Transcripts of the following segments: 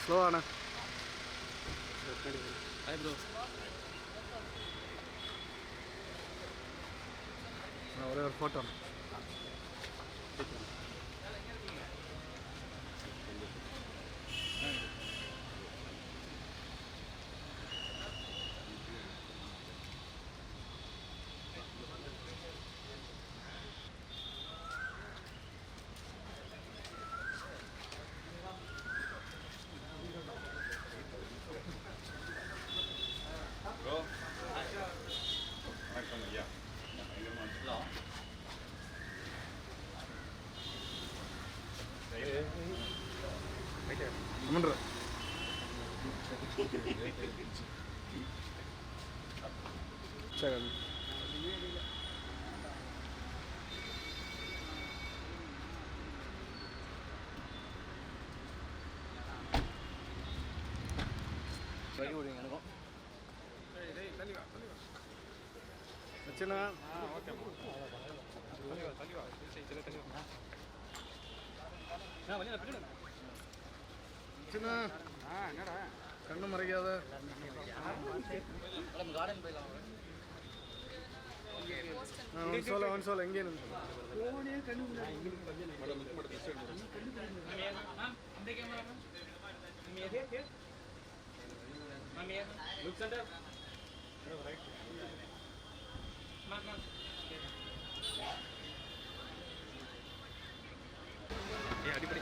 ஸ்லோவாண்ணா. ஒரே ஒரு ஃபோட்டோ. சரி வச்சுண்ணா. என்னடா கண்ணு மறைக்காத. ஒன் சோல எங்கே அடிப்படை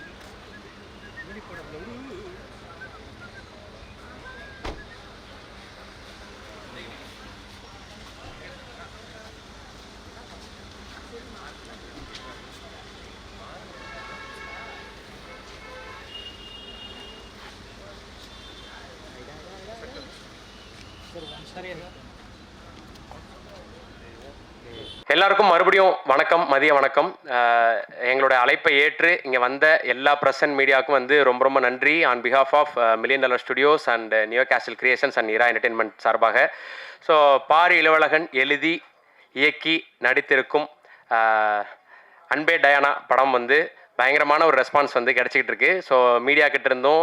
எல்லாருக்கும் மறுபடியும் வணக்கம், மதிய வணக்கம். எங்களுடைய அழைப்பை ஏற்று இங்கே வந்த எல்லா ப்ரெஸ் அண்ட் மீடியாவுக்கும் வந்து ரொம்ப ரொம்ப நன்றி. On behalf of million dollar studios and neo castle creations and Ira entertainment சார்பாக ஸோ பாரி இளவழகன் எழுதி இயக்கி நடித்திருக்கும் அன்பே டயானா படம் வந்து பயங்கரமான ஒரு ரெஸ்பான்ஸ் வந்து கிடச்சிக்கிட்டு இருக்கு. ஸோ மீடியா கிட்ட இருந்தும்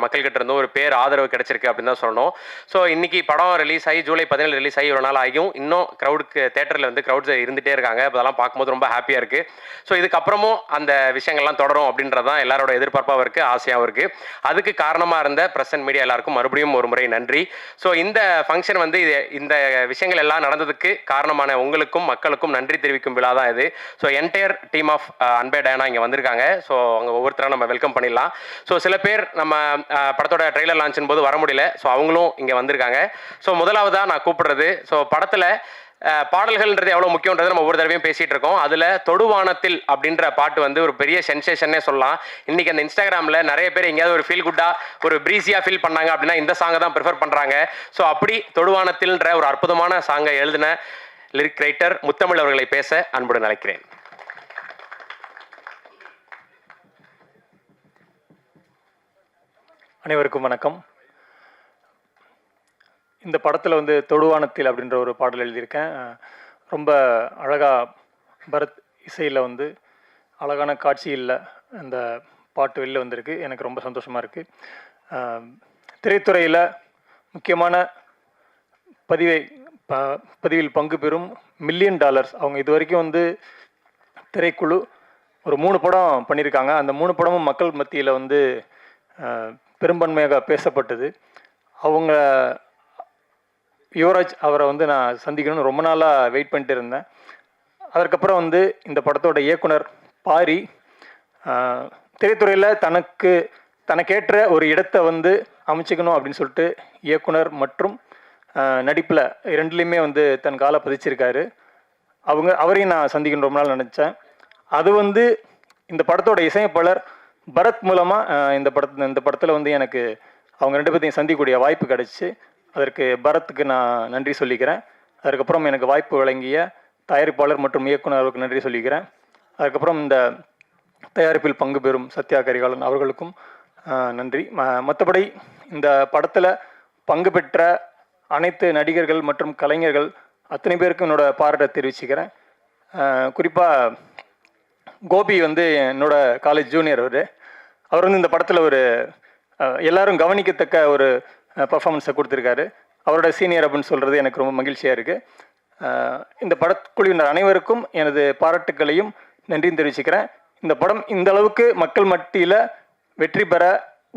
மக்கள்கிட்ட இருந்தும் ஒரு பேர் ஆதரவு கிடச்சிருக்கு அப்படின்னு தான் சொல்லணும். ஸோ இன்னைக்கு படம் ரிலீஸ் ஆகி ஜூலை 17 ரிலீஸ் ஆகி ஒரு நாள் ஆகியும் இன்னும் க்ரௌடுக்கு தேட்டரில் வந்து க்ரௌட்ஸ் இருந்துகிட்டே இருக்காங்க. அதெல்லாம் பார்க்கும்போது ரொம்ப ஹாப்பியாக இருக்குது. ஸோ இதுக்கப்புறமும் அந்த விஷயங்கள்லாம் தொடரும் அப்படின்றது தான் எல்லாரோட எதிர்பார்ப்பாகவும் இருக்குது, ஆசையாகவும் இருக்குது. அதுக்கு காரணமாக இருந்த ப்ரெஸ் அண்ட் மீடியா எல்லாருக்கும் மறுபடியும் ஒரு முறை நன்றி. ஸோ இந்த ஃபங்க்ஷன் வந்து இந்த விஷயங்கள் எல்லாம் நடந்ததுக்கு காரணமான உங்களுக்கும் மக்களுக்கும் நன்றி தெரிவிக்கும் விழா தான் இது. ஸோ என்டையர் டீம் ஆஃப் அன்பே டயானா இங்கே வந்திருக்காங்க. ஸோ அவங்க ஒவ்வொருத்தரும் நம்ம வெல்கம் பண்ணிடலாம். ஸோ சில பேர் நம்ம படத்தோட ட்ரெய்லர் லான்ச்சின் போது வர முடியல. ஸோ அவங்களும் இங்கே வந்திருக்காங்க. ஸோ முதலாவதாக நான் கூப்பிடுறது, ஸோ படத்தில் பாடல்கள்ன்றது எவ்வளோ முக்கியன்றது நம்ம ஒவ்வொரு தடவையும் பேசிகிட்டு இருக்கோம். அதில் தொடுவானத்தில் அப்படின்ற பாட்டு வந்து ஒரு பெரிய சென்சேஷன்னே சொல்லலாம். இன்றைக்கி அந்த இன்ஸ்டாகிராமில் நிறைய பேர் எங்கேயாவது ஒரு ஃபீல் குட்டாக ஒரு ப்ரீஸியாக ஃபீல் பண்ணாங்க அப்படின்னா இந்த சாங்கை தான் ப்ரிஃபர் பண்ணுறாங்க. ஸோ அப்படி தொடுவானத்தில்ன்ற ஒரு அற்புதமான சாங்கை எழுதின லிரிக் ரைட்டர் முத்தமிழ் அவர்களை பேச அன்புடன் அழைக்கிறேன். அனைவருக்கும் வணக்கம். இந்த படத்தில் வந்து தொடுவானத்தில் அப்படின்ற ஒரு பாடல் எழுதியிருக்கேன். ரொம்ப அழகாக பரத் இசையில் வந்து அழகான காட்சியில் அந்த பாட்டு வெளில வந்திருக்கு. எனக்கு ரொம்ப சந்தோஷமாக இருக்குது. திரைத்துறையில் முக்கியமான பதிவில் பங்கு பெறும் மில்லியன் டாலர்ஸ் அவங்க இது வரைக்கும் வந்து திரைக்குழு ஒரு 3 படம் பண்ணியிருக்காங்க. அந்த 3 படமும் மக்கள் மத்தியில் வந்து பெரும்பான்மையாக பேசப்பட்டது. அவங்க யுவராஜ் அவரை வந்து நான் சந்திக்கணும்னு ரொம்ப நாளாக வெயிட் பண்ணிட்டு இருந்தேன். அதற்கப்புறம் வந்து இந்த படத்தோட இயக்குனர் பாரி திரைத்துறையில் தனக்கேற்ற ஒரு இடத்தை வந்து அமைச்சிக்கணும் அப்படின்னு சொல்லிட்டு இயக்குனர் மற்றும் நடிப்பில் 2லேயுமே வந்து தன் காலை பதிச்சிருக்காரு. அவரையும் நான் சந்திக்கணும் ரொம்ப நாள் நினச்சேன். அது வந்து இந்த படத்தோட இசையமைப்பாளர் பரத் மூலமாக இந்த படத்தில் வந்து எனக்கு அவங்க 2 பேர்த்தையும் சந்திக்கக்கூடிய வாய்ப்பு கிடச்சி அதற்கு பரத்துக்கு நான் நன்றி சொல்லிக்கிறேன். அதுக்கப்புறம் எனக்கு வாய்ப்பு வழங்கிய தயாரிப்பாளர் மற்றும் இயக்குனருக்கு நன்றி சொல்லிக்கிறேன். அதுக்கப்புறம் இந்த தயாரிப்பில் பங்கு பெறும் சத்யா கரிகாலன் அவர்களுக்கும் நன்றி. மற்றபடி இந்த படத்தில் பங்கு பெற்ற அனைத்து நடிகர்கள் மற்றும் கலைஞர்கள் அத்தனை பேருக்கும் என்னோட பாராட்டை தெரிவிச்சுக்கிறேன். குறிப்பாக கோபி வந்து என்னோட காலேஜ் ஜூனியர். அவர் வந்து இந்த படத்தில் ஒரு எல்லாரும் கவனிக்கத்தக்க ஒரு பர்ஃபார்மன்ஸை கொடுத்துருக்காரு. அவரோட சீனியர் அப்படின்னு சொல்கிறது எனக்கு ரொம்ப மகிழ்ச்சியாக இருக்குது. இந்த படக்குழுவினர் அனைவருக்கும் எனது பாராட்டுக்களையும் நன்றியும் தெரிவிச்சுக்கிறேன். இந்த படம் இந்த அளவுக்கு மக்கள் மத்தியில் வெற்றி பெற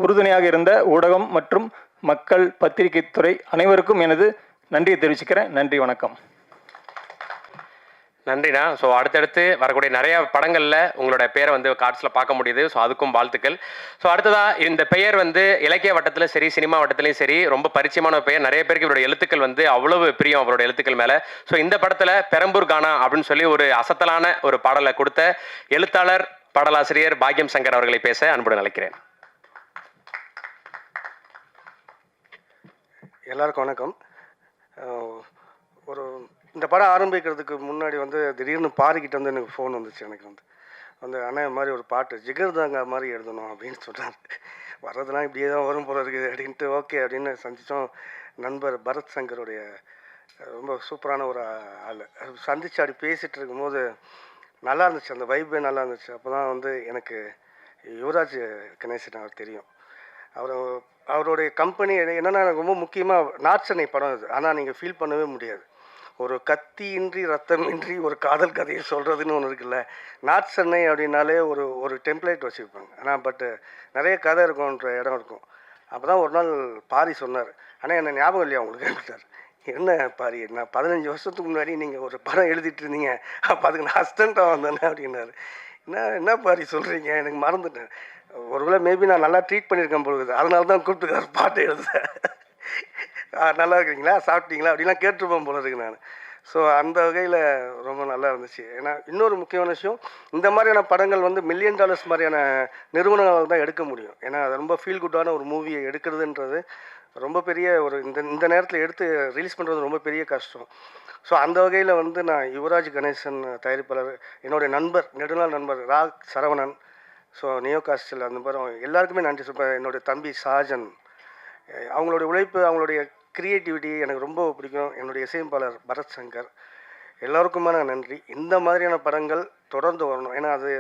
உறுதுணையாக இருந்த ஊடகம் மற்றும் மக்கள் பத்திரிகை துறை அனைவருக்கும் எனது நன்றியை தெரிவிச்சுக்கிறேன். நன்றி, வணக்கம். நன்றிண்ணா. ஸோ அடுத்தடுத்து வரக்கூடிய நிறைய படங்களில் உங்களோட பேரை வந்து கார்ட்ஸில் பார்க்க முடியுது. ஸோ அதுக்கும் வாழ்த்துக்கள். ஸோ அடுத்ததாக இந்த பெயர் வந்து இலக்கிய வட்டத்தில் சரி, சினிமா வட்டத்திலையும் சரி ரொம்ப பரிச்சயமான பெயர். நிறைய பேருக்கு இவருடைய எழுத்துக்கள் வந்து அவ்வளவு பிரியம் அவரோட எழுத்துக்கள் மேலே. ஸோ இந்த படத்தில் பெரம்பூர் கானா அப்படின்னு சொல்லி ஒரு அசத்தலான ஒரு பாடலை கொடுத்த எழுத்தாளர் பாடலாசிரியர் பாக்யம் சங்கர் அவர்களை பேச அன்புடன் அழைக்கிறேன். எல்லாருக்கும் வணக்கம். இந்த படம் ஆரம்பிக்கிறதுக்கு முன்னாடி வந்து திடீர்னு பாரிக்கிட்ட வந்து எனக்கு ஃபோன் வந்துச்சு. எனக்கு வந்து அண்ணன் மாதிரி ஒரு பாட்டு ஜிகர்தாங்க மாதிரி எழுதணும் அப்படின்னு சொன்னார். வர்றதுலாம் இப்படியே தான் வரும் போல இருக்குது அப்படின்ட்டு ஓகே அப்படின்னு சந்தித்தோம். நண்பர் பரத் சங்கருடைய ரொம்ப சூப்பரான ஒரு ஆள் சந்திச்சு அப்படி பேசிகிட்டு இருக்கும்போது நல்லா இருந்துச்சு, அந்த வைப்பே நல்லா இருந்துச்சு. அப்போ தான் வந்து எனக்கு யுவராஜ் கணேசன் அவர் தெரியும். அவருடைய கம்பெனி என்னென்னா எனக்கு ரொம்ப முக்கியமாக நார்த் சென்னை படம் அது. ஆனால் நீங்கள் ஃபீல் பண்ணவே முடியாது. ஒரு கத்தியின்றி ரத்தமின்றி ஒரு காதல் கதையை சொல்கிறதுன்னு ஒன்று இருக்குல்ல. நார்த் சென்னை அப்படின்னாலே ஒரு டெம்ப்ளேட் வச்சுருப்பாங்க. ஆனால் பட்டு நிறைய கதை இருக்கும்ன்ற இடம் இருக்கும். அப்போ தான் ஒரு நாள் பாரி சொன்னார், ஆனால் என்ன ஞாபகம் இல்லையா உங்களுக்கு கேட்டார். என்ன பாரி, நான் 15 வருஷத்துக்கு முன்னாடி நீங்கள் ஒரு படம் எழுதிட்டு இருந்தீங்க, அப்போ அதுக்கு நான் அசிஸ்டண்ட்டாக வந்தேனே அப்படின்னாரு. என்ன பாரி சொல்கிறீங்க, எனக்கு மறந்துட்டேன். ஒருவேளை மேபி நான் நல்லா ட்ரீட் பண்ணியிருக்கேன் பொழுது, அதனால தான் கூப்பிட்டுக்கார் பாட்டு எழுத. நல்லா இருக்கிறீங்களா, சாப்பிட்டீங்களா அப்படிலாம் கேட்டுருப்பேன் போல இருக்கு நான். ஸோ அந்த வகையில் ரொம்ப நல்லா இருந்துச்சு. ஏன்னா இன்னொரு முக்கியமான விஷயம், இந்த மாதிரியான படங்கள் வந்து $1 மில்லியன் மாதிரியான நிறுவனங்கள் தான் எடுக்க முடியும். ஏன்னா அது ரொம்ப ஃபீல் குட்டான ஒரு மூவியை எடுக்கிறதுன்றது ரொம்ப பெரிய ஒரு இந்த நேரத்தில் எடுத்து ரிலீஸ் பண்ணுறது ரொம்ப பெரிய கஷ்டம். ஸோ அந்த வகையில் வந்து நான் யுவராஜ் கணேசன் தயாரிப்பாளர், என்னுடைய நண்பர், நெடுநாள் நண்பர் சரவணன், ஸோ நியோ காஸ்டில் அந்த மாதிரி எல்லாருக்குமே நன்றி சொல்கிறேன். என்னுடைய தம்பி சாஜன், அவங்களுடைய உழைப்பு, அவங்களுடைய க்ரியேட்டிவிட்டி எனக்கு ரொம்ப பிடிக்கும். என்னுடைய இசையமைப்பாளர் பரத் சங்கர், எல்லோருக்குமான நன்றி. இந்த மாதிரியான படங்கள் தொடர்ந்து வரணும். ஏன்னா அது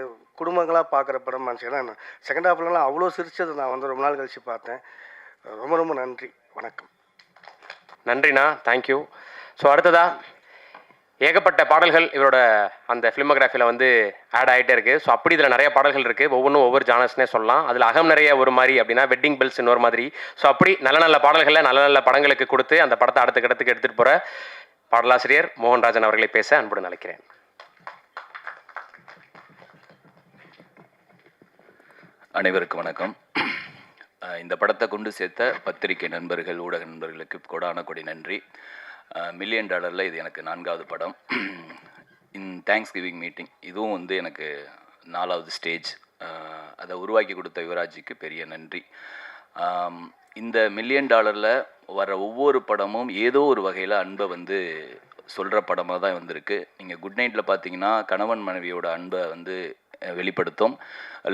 குடும்பங்களாக பார்க்குற படம் இருந்துச்சு. ஏன்னா செகண்ட் ஹாஃப்லலாம் அவ்வளோ சிரிச்சது நான் வந்து ரொம்ப நாள் கழித்து பார்த்தேன். ரொம்ப ரொம்ப நன்றி, வணக்கம். நன்றிண்ணா, தேங்க்யூ. ஸோ அடுத்ததா ஏகப்பட்ட பாடல்கள் இவரோட அந்த ஃபிலிமோகிராஃபியில் வந்து ஆட் ஆகிட்டே இருக்குது. ஸோ அப்படி இதில் நிறைய பாடல்கள் இருக்குது, ஒவ்வொன்றும் ஒவ்வொரு ஜானர்ஸ்னே சொல்லலாம். அதில் அகம் நிறைய ஒரு மாதிரி அப்படின்னா வெட்டிங் பெல்ஸ் இன்னொரு மாதிரி. ஸோ அப்படி நல்ல நல்ல பாடல்களை நல்ல நல்ல படங்களுக்கு கொடுத்து அந்த படத்தை அடுத்த கட்டத்துக்கு எடுத்துகிட்டு போகிற பாடலாசிரியர் மோகன்ராஜன் அவர்களை பேச அன்புடன் அழைக்கிறேன். அனைவருக்கும் வணக்கம். இந்த படத்தை கொண்டு சேர்த்த பத்திரிகை நண்பர்கள், ஊடக நண்பர்களுக்கு கொடான கொடி நன்றி. $1 மில்லியன் இது எனக்கு 4வது படம். தேங்க்ஸ் கிவிங் மீட்டிங் இதுவும் வந்து எனக்கு 4வது ஸ்டேஜ். அதை உருவாக்கி கொடுத்த யுவராஜுக்கு பெரிய நன்றி. இந்த $1 மில்லியன் வர ஒவ்வொரு படமும் ஏதோ ஒரு வகையில் அன்பை வந்து சொல்கிற படமாக தான் வந்திருக்கு. நீங்கள் குட் நைட்டில் பார்த்தீங்கன்னா கணவன் மனைவியோட அன்பை வந்து வெளிப்படுத்தும்.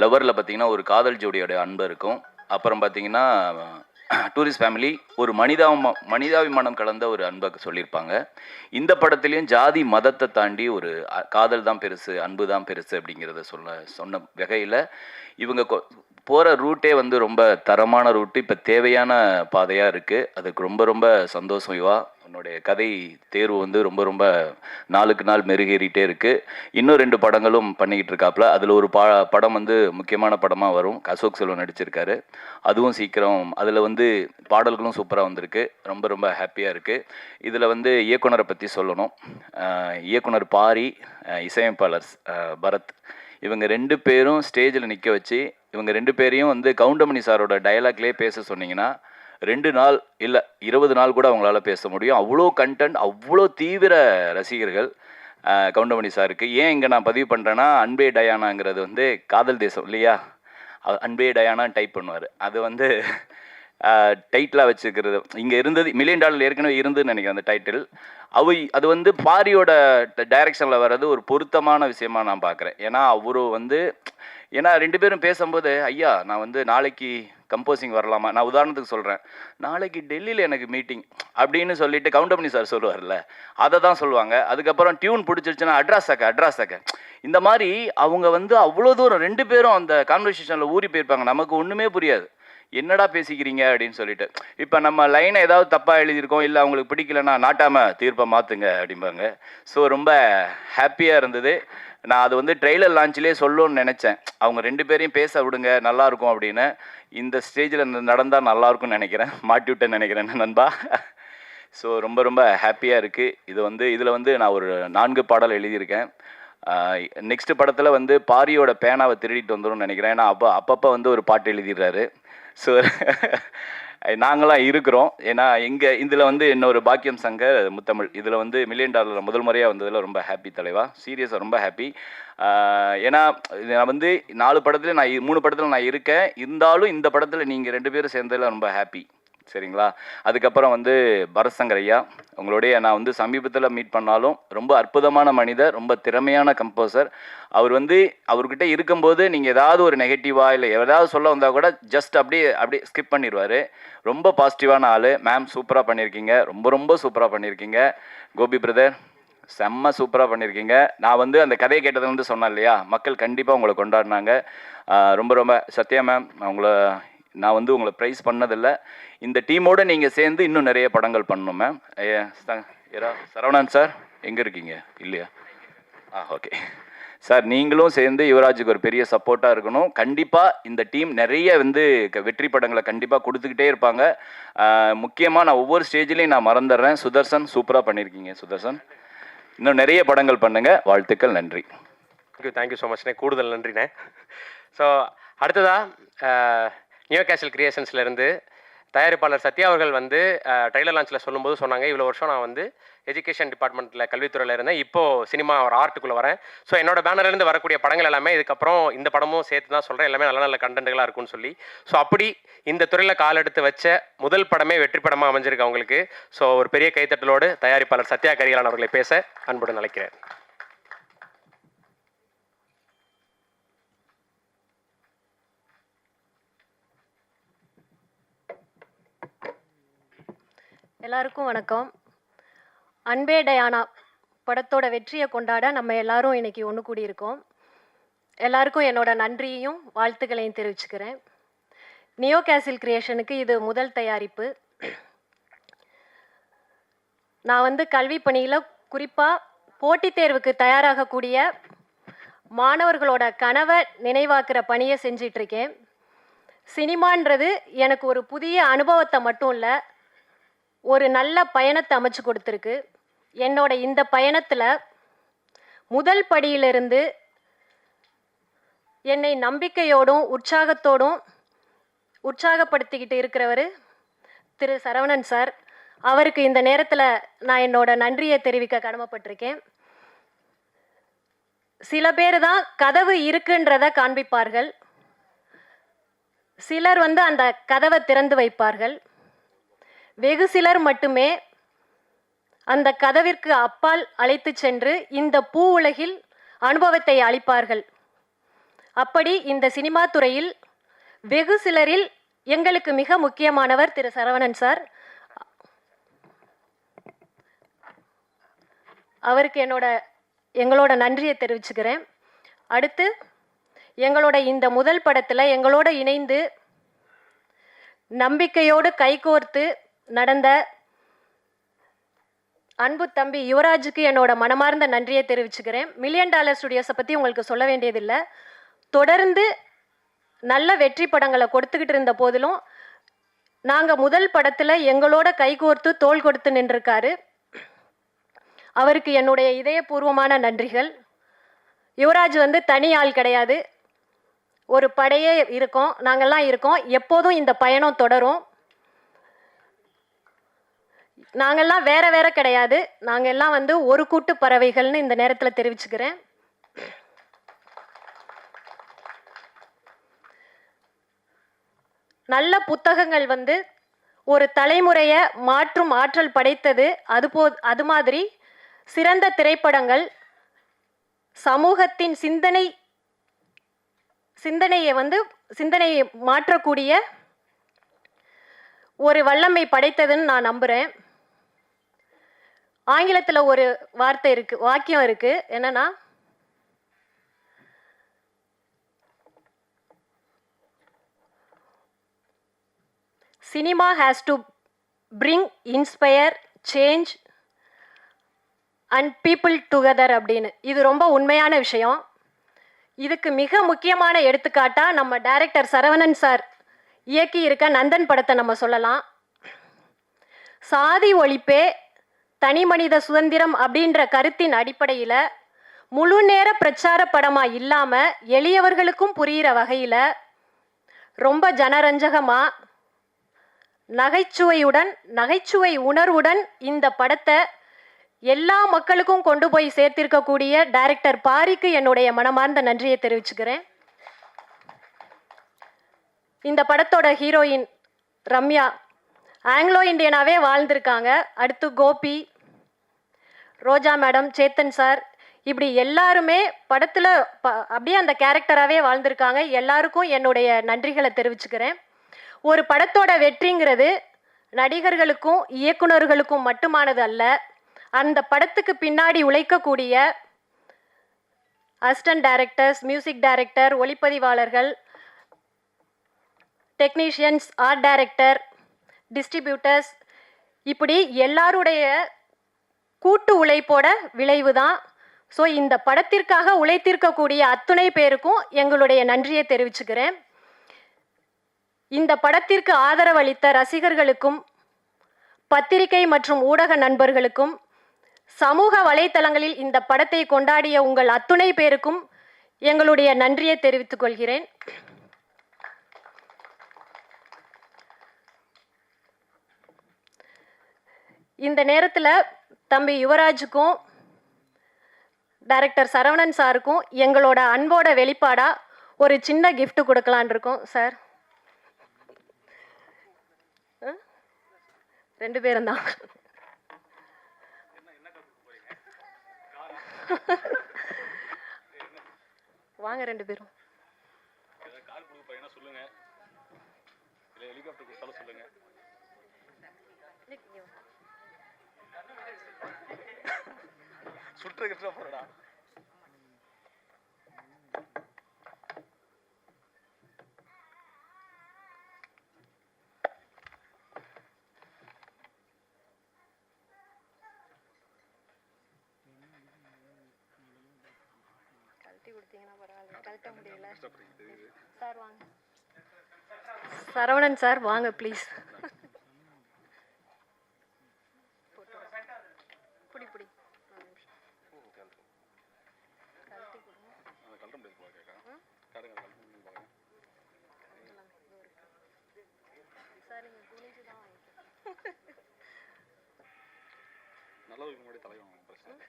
லவரில் பார்த்தீங்கன்னா ஒரு காதல் ஜோடியோட அன்பு இருக்கும். அப்புறம் பார்த்தீங்கன்னா டூரிஸ்ட் ஃபேமிலி ஒரு மனிதாபிமானம் கலந்த ஒரு அன்பை சொல்லியிருப்பாங்க. இந்த படத்துலேயும் ஜாதி மதத்தை தாண்டி ஒரு காதல் தான் பெருசு, அன்பு தான் பெருசு அப்படிங்கிறத சொன்ன வகையில் இவங்க போகிற ரூட்டே வந்து ரொம்ப தரமான ரூட்டு, இப்போ தேவையான பாதையாக இருக்குது. அதுக்கு ரொம்ப ரொம்ப சந்தோஷம் யுவா. உன்னுடைய கதை தேர்வு வந்து ரொம்ப ரொம்ப நாளுக்கு நாள் மெருகேறிட்டே இருக்குது. இன்னும் 2 படங்களும் பண்ணிக்கிட்டு இருக்காப்புல. அதில் ஒரு படம் வந்து முக்கியமான படமாக வரும், அசோக் செல்வன் நடிச்சிருக்காரு. அதுவும் சீக்கிரம், அதில் வந்து பாடல்களும் சூப்பராக வந்திருக்கு. ரொம்ப ரொம்ப ஹாப்பியாக இருக்குது. இதில் வந்து இயக்குனரை பற்றி சொல்லணும். இயக்குனர் பாரி, இசையமைப்பாளர் பரத், இவங்க 2 பேரும் ஸ்டேஜில் நிற்க வச்சு இவங்க 2 பேரையும் வந்து கவுண்டமணி சாரோட டயலாக்லேயே பேச சொன்னீங்கன்னா 2 நாள் இல்லை 20 நாள் கூட அவங்களால பேச முடியும். அவ்வளோ கண்டென்ட், அவ்வளோ தீவிர ரசிகர்கள் கவுண்டமணி சாருக்கு. ஏன் இங்கே நான் பதிவு பண்ணுறேன்னா, அன்பே டயானாங்கிறது வந்து காதல் தேசம் இல்லையா, அன்பே டயானான்னு டைப் பண்ணுவார். அது வந்து டைட்டிலாக வச்சுக்கிறது இங்கே இருந்தது. $1 மில்லியன் ஏற்கனவே இருந்துன்னு நினைக்கிறேன் அந்த டைட்டில். அது வந்து பாரியோட டைரக்ஷனில் வர்றது ஒரு பொருத்தமான விஷயமா நான் பார்க்குறேன். ஏன்னா அவரு வந்து, ஏன்னா 2 பேரும் பேசும்போது, ஐயா நான் வந்து நாளைக்கு கம்போசிங் வரலாமா, நான் உதாரணத்துக்கு சொல்கிறேன், நாளைக்கு டெல்லியில் எனக்கு மீட்டிங் அப்படின்னு சொல்லிட்டு கவுண்டமணி சார் சொல்லுவார்ல, அதை தான் சொல்லுவாங்க. அதுக்கப்புறம் டியூன் பிடிச்சிருச்சுன்னா அட்ராஸாக்க இந்த மாதிரி அவங்க வந்து அவ்வளோ தூரம் 2 பேரும் அந்த கான்வர்சேஷனில் ஊறி போயிருப்பாங்க. நமக்கு ஒன்றுமே புரியாது. என்னடா பேசிக்கிறீங்க அப்படின்னு சொல்லிட்டு. இப்போ நம்ம லைனை ஏதாவது தப்பாக எழுதியிருக்கோம், இல்லை அவங்களுக்கு பிடிக்கலன்னா நாட்டாமல் தீர்ப்பை மாற்றுங்க அப்படிம்பாங்க. ஸோ ரொம்ப ஹாப்பியாக இருந்தது. நான் அது வந்து ட்ரெய்லர் லான்ச்சிலே சொல்லணும்னு நினச்சேன், அவங்க 2 பேரையும் பேச விடுங்க நல்லாயிருக்கும் அப்படின்னு. இந்த ஸ்டேஜில் நடந்தால் நல்லாயிருக்கும்னு நினைக்கிறேன், மாட்டி விட்டேன்னு நினைக்கிறேன் நண்பா. ஸோ ரொம்ப ரொம்ப ஹாப்பியாக இருக்குது. இதில் வந்து நான் ஒரு 4 பாடல் எழுதியிருக்கேன். நெக்ஸ்ட் படத்தில் வந்து பாரியோட பேனாவை திருடிட்டு வந்துடும் நினைக்கிறேன். ஏன்னா அப்பப்போ வந்து ஒரு பாட்டு எழுதிடுறாரு. ஸோ நாங்களாம் இருக்கிறோம். ஏன்னா இதில் வந்து இன்னொரு பாக்கியம் சங்கர் முத்தமிழ் இதில் வந்து $1 மில்லியன் முதல் முறையாக வந்ததில் ரொம்ப ஹாப்பி தலைவா, சீரியஸாக ரொம்ப ஹாப்பி. ஏன்னா நான் வந்து 4 படத்தில் 3 படத்தில் நான் இருக்கேன், இருந்தாலும் இந்த படத்தில் நீங்கள் 2 பேரும் சேர்ந்ததில் ரொம்ப ஹாப்பி. சரிங்களா? அதுக்கப்புறம் வந்து பரத்சங்கர் ஐயா, உங்களுடைய நான் வந்து சமீபத்தில் மீட் பண்ணாலும் ரொம்ப அற்புதமான மனிதர், ரொம்ப திறமையான கம்போசர். அவர் வந்து அவர்கிட்ட இருக்கும்போது நீங்கள் ஏதாவது ஒரு நெகட்டிவாக இல்லை ஏதாவது சொல்ல வந்தால் கூட ஜஸ்ட் அப்படியே ஸ்கிப் பண்ணிடுவார். ரொம்ப பாசிட்டிவான ஆள். மேம் சூப்பராக பண்ணியிருக்கீங்க, ரொம்ப சூப்பராக பண்ணியிருக்கீங்க. கோபி பிரதர் செம்ம சூப்பராக பண்ணியிருக்கீங்க. நான் வந்து அந்த கதையை கேட்டதுல வந்து சொன்னேன் இல்லையா, மக்கள் கண்டிப்பாக உங்களை கொண்டாடினாங்க. ரொம்ப சத்யா மேம், நான் வந்து உங்களை ப்ரைஸ் பண்ணதில்லை. இந்த டீமோடு நீங்கள் சேர்ந்து இன்னும் நிறைய படங்கள் பண்ணணும் மேம். சரவணன் சார் எங்கே இருக்கீங்க? இல்லையா? ஓகே சார், நீங்களும் சேர்ந்து யுவராஜுக்கு ஒரு பெரிய சப்போர்ட்டாக இருக்கணும். கண்டிப்பாக இந்த டீம் நிறைய வந்து வெற்றி படங்களை கண்டிப்பாக கொடுத்துக்கிட்டே இருப்பாங்க. முக்கியமாக நான் ஒவ்வொரு ஸ்டேஜ்லேயும் நான் மறந்துடுறேன், சுதர்சன் சூப்பராக பண்ணியிருக்கீங்க. சுதர்சன் இன்னும் நிறைய படங்கள் பண்ணுங்கள். வாழ்த்துக்கள். நன்றி. தேங்க்யூ ஸோ மச்ண்ணே. கூடுதல் நன்றிண்ணே. ஸோ அடுத்ததாக நியோ கேஷல் கிரியேஷன்ஸ்லேருந்து தயாரிப்பாளர் சத்யா அவர்கள் வந்து ட்ரெய்லர் லான்ச்சில் சொல்லும்போது சொன்னாங்க, இவ்வளோ வருஷம் நான் வந்து எஜுகேஷன் டிபார்ட்மெண்ட்டில் கல்வித்துறையில் இருந்தேன், இப்போது சினிமா ஒரு ஆர்ட்டுக்குள்ளே வரேன். ஸோ என்னோட பேனர்லேருந்து வரக்கூடிய படங்கள் எல்லாமே இதுக்கப்புறம் இந்த படமும் சேர்த்து தான் சொல்கிறேன், எல்லாமே நல்ல கண்டென்ட்டுகளாக இருக்கும்னு சொல்லி. ஸோ அப்படி இந்த துறையில் கால் எடுத்து வச்ச முதல் படமே வெற்றி படமாக அமைஞ்சிருக்கு அவங்களுக்கு. ஸோ ஒரு பெரிய கைத்தட்டலோடு தயாரிப்பாளர் சத்யா கரிகாலன் அவர்களை பேச அன்புடன் அழைக்கிறேன். எல்லாருக்கும் வணக்கம். அன்பே டயானா படத்தோட வெற்றியை கொண்டாட நம்ம எல்லாரும் இன்னைக்கு ஒன்று கூடியிருக்கோம். எல்லாருக்கும் என்னோட நன்றியையும் வாழ்த்துக்களையும் தெரிவிச்சுக்கிறேன். நியோ கேசில் கிரியேஷனுக்கு இது முதல் தயாரிப்பு. நான் வந்து கல்வி பணியில் குறிப்பாக போட்டித் தேர்வுக்கு தயாராகக்கூடிய மாணவர்களோட கனவை நினைவாக்குற பணியை செஞ்சிட்ருக்கேன். சினிமான்றது எனக்கு ஒரு புதிய அனுபவத்தை மட்டும் இல்லை, ஒரு நல்ல பயணத்தை அமைச்சு கொடுத்துருக்கு. என்னோட இந்த பயணத்தில் முதல் படியிலிருந்து என்னை நம்பிக்கையோடும் உற்சாகத்தோடும் உற்சாகப்படுத்திக்கிட்டு இருக்கிறவர் திரு சரவணன் சார். அவருக்கு இந்த நேரத்தில் நான் என்னோட நன்றியை தெரிவிக்க கடமைப்பட்டிருக்கேன். சில பேர் தான் கதவு இருக்குன்றதை காண்பிப்பார்கள், சிலர் வந்து அந்த கதவை திறந்து வைப்பார்கள். வெகு சிலர் மட்டுமே அந்த கதவிற்கு அப்பால் அழைத்து சென்று இந்த பூ உலகில் அனுபவத்தை அளிப்பார்கள். அப்படி இந்த சினிமா துறையில் வெகு சிலரில் எங்களுக்கு மிக முக்கியமானவர் திரு சரவணன் சார். அவருக்கு எங்களோட நன்றியை தெரிவிச்சுக்கிறேன். அடுத்து எங்களோட இந்த முதல் படத்தில் எங்களோட இணைந்து நம்பிக்கையோடு கைகோர்த்து நடந்த அன்பு தம்பி யுவராஜுக்கு என்னோட மனமார்ந்த நன்றியை தெரிவிச்சுக்கிறேன். $1 மில்லியன் ஸ்டுடியோஸை பற்றி உங்களுக்கு சொல்ல வேண்டியதில்லை. தொடர்ந்து நல்ல வெற்றி படங்களை கொடுத்துக்கிட்டு இருந்த போதிலும் நாங்கள் முதல் படத்தில் எங்களோட கைகோர்த்து தோள் கொடுத்து நின்றிருக்காரு. அவருக்கு என்னுடைய இதயபூர்வமான நன்றிகள். யுவராஜ் வந்து தனி ஆள் கிடையாது, ஒரு படையே இருக்கோம், நாங்கள்லாம் இருக்கோம். எப்போதும் இந்த பயணம் தொடரும். நாங்கள்லாம் வேற கிடையாது, நாங்கள் எல்லாம் வந்து ஒரு கூட்டு பறவைகள்னு இந்த நேரத்தில் தெரிவிச்சுக்கிறேன். நல்ல புத்தகங்கள் வந்து ஒரு தலைமுறையை மாற்றும் ஆற்றல் படைத்தது. அது மாதிரி சிறந்த திரைப்படங்கள் சமூகத்தின் சிந்தனையை மாற்றக்கூடிய ஒரு வல்லமை படைத்ததுன்னு நான் நம்புகிறேன். ஆங்கிலத்தில் ஒரு வாக்கியம் இருக்கு, என்னன்னா cinema has to bring inspire change and people together அப்படின்னு. இது ரொம்ப உண்மையான விஷயம். இதுக்கு மிக முக்கியமான எடுத்துக்காட்டாக நம்ம டைரக்டர் சரவணன் சார் இயக்கி இருக்க நந்தன் படத்தை நம்ம சொல்லலாம். சாதி ஒழிப்பே தனி மனித சுதந்திரம் அப்படின்ற கருத்தின் அடிப்படையில் முழு நேர பிரச்சார படமாக இல்லாமல் எளியவர்களுக்கும் புரிகிற வகையில் ரொம்ப ஜனரஞ்சகமாக நகைச்சுவை உணர்வுடன் இந்த படத்தை எல்லா மக்களுக்கும் கொண்டு போய் சேர்த்திருக்கக்கூடிய டைரக்டர் பாரிக்கு என்னுடைய மனமார்ந்த நன்றியை தெரிவிச்சுக்கிறேன். இந்த படத்தோட ஹீரோயின் ரம்யா ஆங்கிலோ இந்தியனாவே வாழ்ந்திருக்காங்க. அடுத்து கோபி, ரோஜா மேடம், சேத்தன் சார், இப்படி எல்லாருமே படத்தில் அப்படியே அந்த கேரக்டராகவே வாழ்ந்திருக்காங்க. எல்லாருக்கும் என்னுடைய நன்றிகளை தெரிவிச்சுக்கிறேன். ஒரு படத்தோட வெற்றிங்கிறது நடிகர்களுக்கும் இயக்குனர்களுக்கும் மட்டுமானது அல்ல. அந்த படத்துக்கு பின்னாடி உழைக்கக்கூடிய அசிஸ்டன்ட் டைரக்டர்ஸ், மியூசிக் டைரக்டர், ஒளிப்பதிவாளர்கள், டெக்னீஷியன்ஸ், ஆர்ட் டைரக்டர், டிஸ்ட்ரிபியூட்டர்ஸ், இப்படி எல்லாருடைய கூட்டு உழைப்போட விளைவு தான். ஸோ இந்த படத்திற்காக உழைத்திருக்கக்கூடிய அத்துணை பேருக்கும் எங்களுடைய நன்றியை தெரிவிச்சுக்கிறேன். இந்த படத்திற்கு ஆதரவளித்த ரசிகர்களுக்கும் பத்திரிகை மற்றும் ஊடக நண்பர்களுக்கும் சமூக வலைத்தளங்களில் இந்த படத்தை கொண்டாடிய உங்கள் அத்துணை பேருக்கும் எங்களுடைய நன்றியை தெரிவித்துக் கொள்கிறேன். இந்த நேரத்தில் தம்பி யுவராஜுக்கும் டைரக்டர் சரவணன் சாருக்கும் எங்களோட அன்போட வெளிப்பாடாக ஒரு சின்ன கிஃப்ட் கொடுக்கலான் இருக்கோம். சார் 2 பேரும் தான். வாங்க 2 பேரும். சுற்று போறடா. சரவணன் சார் வாங்க ப்ளீஸ். நல்லதுக்கு முன்னாடி தலைவன் பிரச்சனை.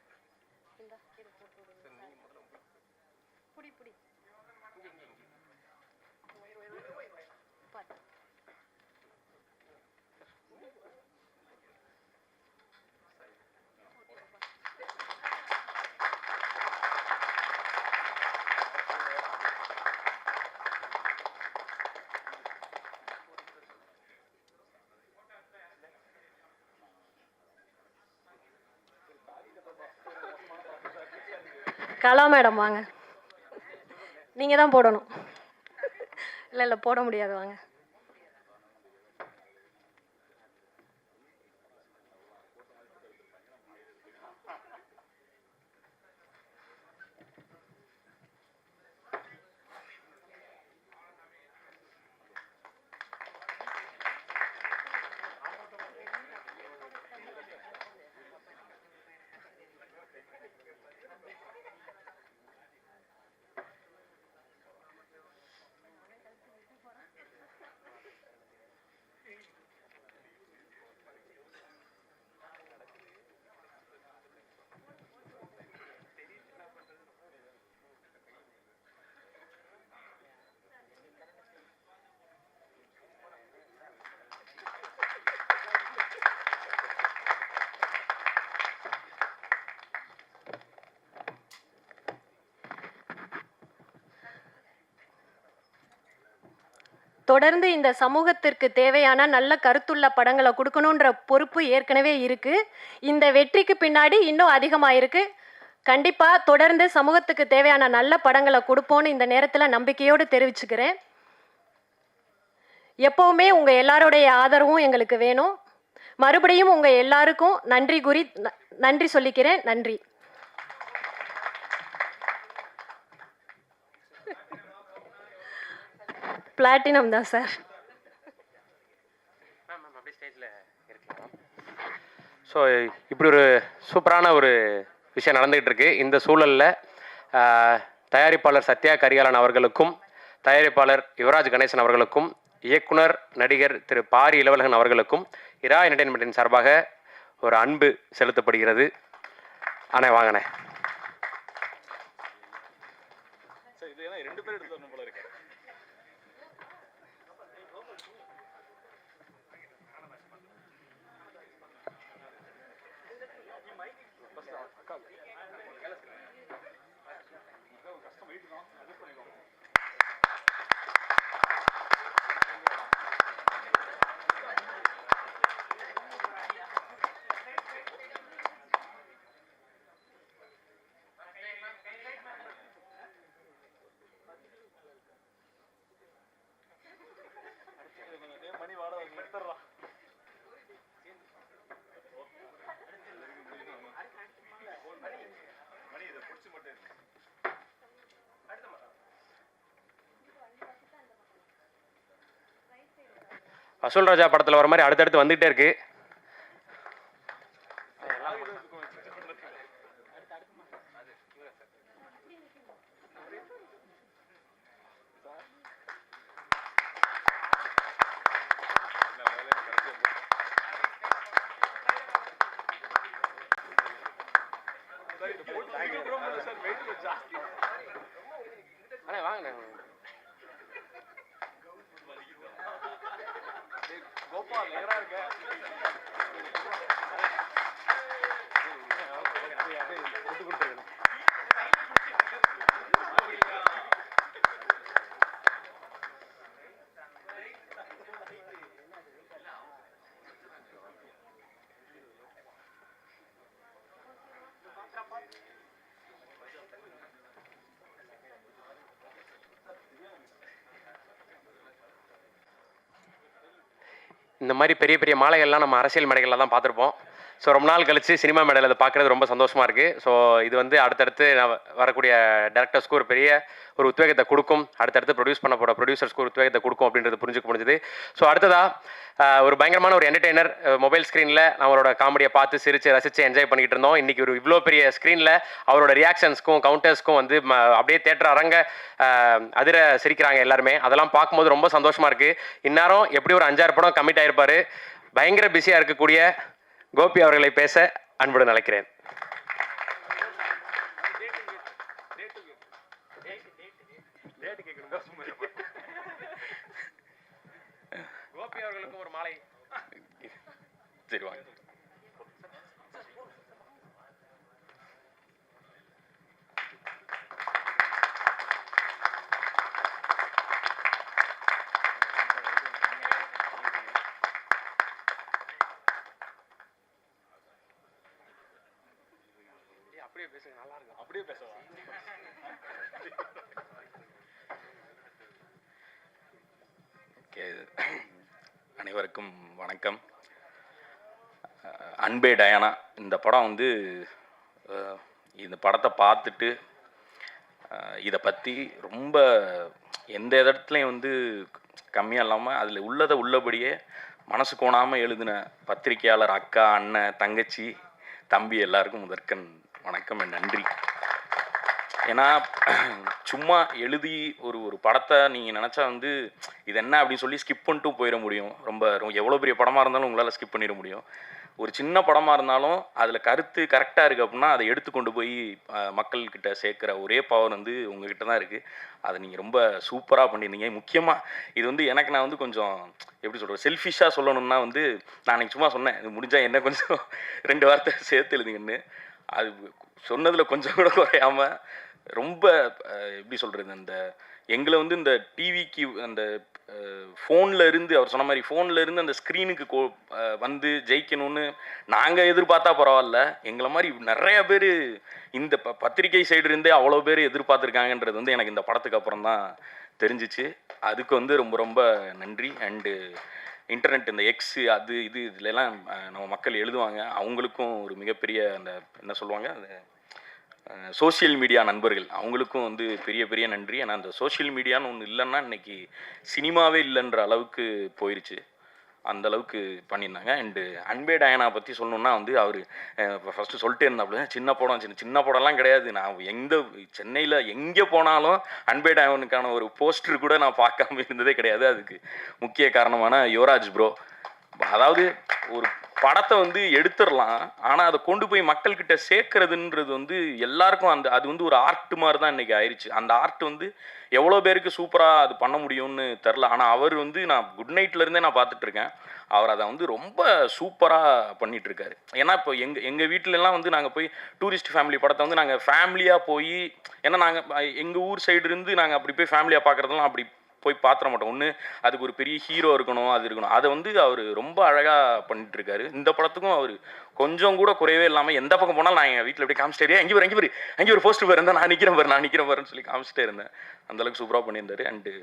கலா மேடம் வாங்க. நீங்கள் தான் போடணும். இல்லை போட முடியாது, வாங்க. தொடர்ந்து இந்த சமூகத்திற்கு தேவையான நல்ல கருத்துள்ள படங்களை கொடுக்கணுன்ற பொறுப்பு ஏற்கனவே இருக்குது. இந்த வெற்றிக்கு பின்னாடி இன்னும் அதிகமாக இருக்குது. கண்டிப்பாக தொடர்ந்து சமூகத்துக்கு தேவையான நல்ல படங்களை கொடுப்போன்னு இந்த நேரத்தில் நம்பிக்கையோடு தெரிவிச்சுக்கிறேன். எப்போவுமே உங்கள் எல்லாருடைய ஆதரவும் எங்களுக்கு வேணும். மறுபடியும் உங்கள் எல்லாருக்கும் நன்றி சொல்லிக்கிறேன். நன்றி. பிளாட்டினம் தான் சார். ஸோ இப்படி ஒரு சூப்பரான ஒரு விஷயம் நடந்துகிட்டு இருக்கு. இந்த சூழலில் தயாரிப்பாளர் சத்யா கரிகாலன் அவர்களுக்கும் தயாரிப்பாளர் யுவராஜ் கணேசன் அவர்களுக்கும் இயக்குனர் நடிகர் திரு பாரி இளவழகன் அவர்களுக்கும் இரா என்டர்டெயின்மெண்ட்டின் சார்பாக ஒரு அன்பு செலுத்தப்படுகிறது. அண்ணே வாங்கண்ணே. சார் இது ஏன்னா 2 பேர் எடுத்து வரணும் போல இருக்கு. மணி வாடகை எடுத்துறா. மணி இதை பிடிச்சி மட்டும் இருக்கு. வசூல் ராஜா படத்தில் வர மாதிரி அடுத்தடுத்து வந்துகிட்டே இருக்கு. அண்ணே வாங்கண்ணே. கோபால் நேரா இருக்க. இந்த மாதிரி பெரிய பெரிய மாலைகள்லாம் நம்ம அரசியல் மேடைகளில் தான் பார்த்துருப்போம். ஸோ ரொம்ப நாள் கழிச்சு சினிமா மேடையில் அதை பார்க்குறது ரொம்ப சந்தோஷமாக இருக்குது. ஸோ இது வந்து அடுத்தடுத்து வரக்கூடிய டேரக்டர்ஸ்க்கு ஒரு பெரிய ஒரு உத்வேகத்தை கொடுக்கும், அடுத்தடுத்து ப்ரொடியூஸ் பண்ண போகிற ப்ரொடியூசர்ஸ்க்கு ஒரு உத்வேகத்தை கொடுக்கும் அப்படின்றது புரிஞ்சுக்க முடிஞ்சுது. ஸோ அடுத்ததாக ஒரு பயங்கரமான ஒரு என்டர்டெய்னர் மொபைல் ஸ்க்ரீனில் அவரோட காமெடியை பார்த்து சிரித்து ரசித்து என்ஜாய் பண்ணிக்கிட்டு இருந்தோம். இன்றைக்கி ஒரு இவ்வளோ பெரிய ஸ்க்ரீனில் அவரோட ரியாக்ஷன்ஸ்க்கும் கவுண்டர்ஸ்க்கும் வந்து அப்படியே தேட்டர் அரங்க அதிர சிரிக்கிறாங்க எல்லாருமே. அதெல்லாம் பார்க்கும்போது ரொம்ப சந்தோஷமாக இருக்குது. இந்நேரம் எப்படி ஒரு 5-6 படம் கமிட் ஆகிருப்பார். பயங்கர பிஸியாக இருக்கக்கூடிய கோபி அவர்களை பேச அன்புடன் அழைக்கிறேன். கோபி அவர்களுக்கும் ஒரு மாலை. சரி வாங்க. அப்படியே பேசுங்க, நல்லா இருக்கும். அப்படியே பேசவா? ஓகே, அனைவருக்கும் வணக்கம். அன்பே டயானா இந்த படம் வந்து இந்த படத்தை பார்த்துட்டு இதை பற்றி ரொம்ப எந்த இடத்துலையும் வந்து கம்மியாக இல்லாமல் அதில் உள்ளதை உள்ளபடியே மனசு கோணாமல் எழுதின பத்திரிகையாளர் அக்கா, அண்ணன், தங்கச்சி, தம்பி எல்லாருக்கும் முதற்கண் வணக்கம், நன்றி. ஏன்னா சும்மா எழுதி ஒரு படத்தை நீங்கள் நினச்சா வந்து இது என்ன அப்படின்னு சொல்லி ஸ்கிப் பண்ணிட்டு போயிட முடியும். ரொம்ப எவ்வளோ பெரிய படமாக இருந்தாலும் உங்களால் ஸ்கிப் பண்ணிட முடியும். ஒரு சின்ன படமாக இருந்தாலும் அதில் கருத்து கரெக்டாக இருக்குது அப்படின்னா அதை எடுத்துக்கொண்டு போய் மக்கள்கிட்ட சேர்க்குற ஒரே பவர் வந்து உங்ககிட்ட தான் இருக்குது. அதை நீங்கள் ரொம்ப சூப்பராக பண்ணியிருந்தீங்க. முக்கியமாக இது வந்து எனக்கு நான் வந்து கொஞ்சம் எப்படி சொல்கிறது, செல்ஃபிஷாக சொல்லணும்னா வந்து நான் அன்றைக்கி சும்மா சொன்னேன், இது முடிஞ்சால் என்ன கொஞ்சம் 2 வார்த்தை சேர்த்து எழுதுங்கன்னு. அது சொன்னதில் கொஞ்சம் கூட குறையாமல் ரொம்ப எப்படி சொல்கிறது, அந்த எங்களை வந்து இந்த டிவிக்கு அந்த ஃபோனில் இருந்து அவர் சொன்ன மாதிரி ஃபோனில் இருந்து அந்த ஸ்க்ரீனுக்கு வந்து ஜெயிக்கணும்னு நாங்கள் எதிர்பார்த்தா பரவாயில்ல, எங்களை மாதிரி நிறைய பேர் இந்த பத்திரிகை சைடு இருந்தே அவ்வளோ பேர் எதிர்பார்த்துருக்காங்கன்றது வந்து எனக்கு இந்த படத்துக்கு அப்புறம் தான் தெரிஞ்சிச்சு. அதுக்கு வந்து ரொம்ப ரொம்ப நன்றி. அண்டு இன்டர்நெட் இந்த எக்ஸு அது இது இதுலலாம் நம்ம மக்கள் எழுதுவாங்க, அவங்களுக்கும் ஒரு மிகப்பெரிய அந்த என்ன சொல்லுவாங்க அந்த சோஷியல் மீடியா நண்பர்கள் அவங்களுக்கும் வந்து பெரிய பெரிய நன்றி. ஏன்னா அந்த சோஷியல் மீடியான்னு ஒன்று இல்லைன்னா இன்னைக்கு சினிமாவே இல்லைன்ற அளவுக்கு போயிடுச்சு. அந்த அளவுக்கு பண்ணியிருந்தாங்க. அண்டு அன்பே டயானா பற்றி சொல்லணுன்னா வந்து அவர் ஃபஸ்ட்டு சொல்லிட்டே இருந்தாப்புல சின்ன படம் சின்ன படம்லாம் கிடையாது. நான் சென்னையில் எங்கே போனாலும் அன்பே டயானுக்கான ஒரு போஸ்டர் கூட நான் பார்க்காம இருந்ததே கிடையாது. அதுக்கு முக்கிய காரணமான யுவராஜ் ப்ரோ. அதாவது ஒரு படத்தை வந்து எடுத்துடலாம், ஆனால் அதை கொண்டு போய் மக்கள்கிட்ட சேர்க்கறதுன்றது வந்து எல்லாருக்கும் அது வந்து ஒரு ஆர்ட் மாதிரி தான் இன்றைக்கி ஆயிடுச்சு. அந்த ஆர்ட் வந்து எவ்வளோ பேருக்கு சூப்பராக அது பண்ண முடியும்னு தெரில. ஆனால் அவர் வந்து நான் குட் நைட்லேருந்தே நான் பார்த்துட்ருக்கேன், அவர் அதை வந்து ரொம்ப சூப்பராக பண்ணிகிட்ருக்காரு. ஏன்னா இப்போ எங்கள் வீட்டிலலாம் வந்து நாங்கள் போய் டூரிஸ்ட் ஃபேமிலி படத்தை வந்து நாங்கள் ஃபேமிலியாக போய், ஏன்னா நாங்கள் எங்கள் ஊர் சைடு இருந்து நாங்கள் அப்படி போய் ஃபேமிலியாக பார்க்குறதெல்லாம் அப்படி போய் பார்த்துட மாட்டோம். ஒன்று அதுக்கு ஒரு பெரிய ஹீரோ இருக்கணும், அது இருக்கணும். அதை வந்து அவர் ரொம்ப அழகாக பண்ணிட்டுருக்காரு. இந்த படத்துக்கும் அவர் கொஞ்சம் கூட குறையவே இல்லாமல் எந்த பக்கம் போனாலும் நான் எங்கள் வீட்டில் அப்படியே காமிச்சிட்டே அங்கே ஒரு போஸ்டர் பாரு, நான் நிற்கிறேன் பாருன்னு சொல்லி காமிச்சிட்டே இருந்தேன். அந்தளவுக்கு சூப்பராக பண்ணியிருந்தாரு. அண்டு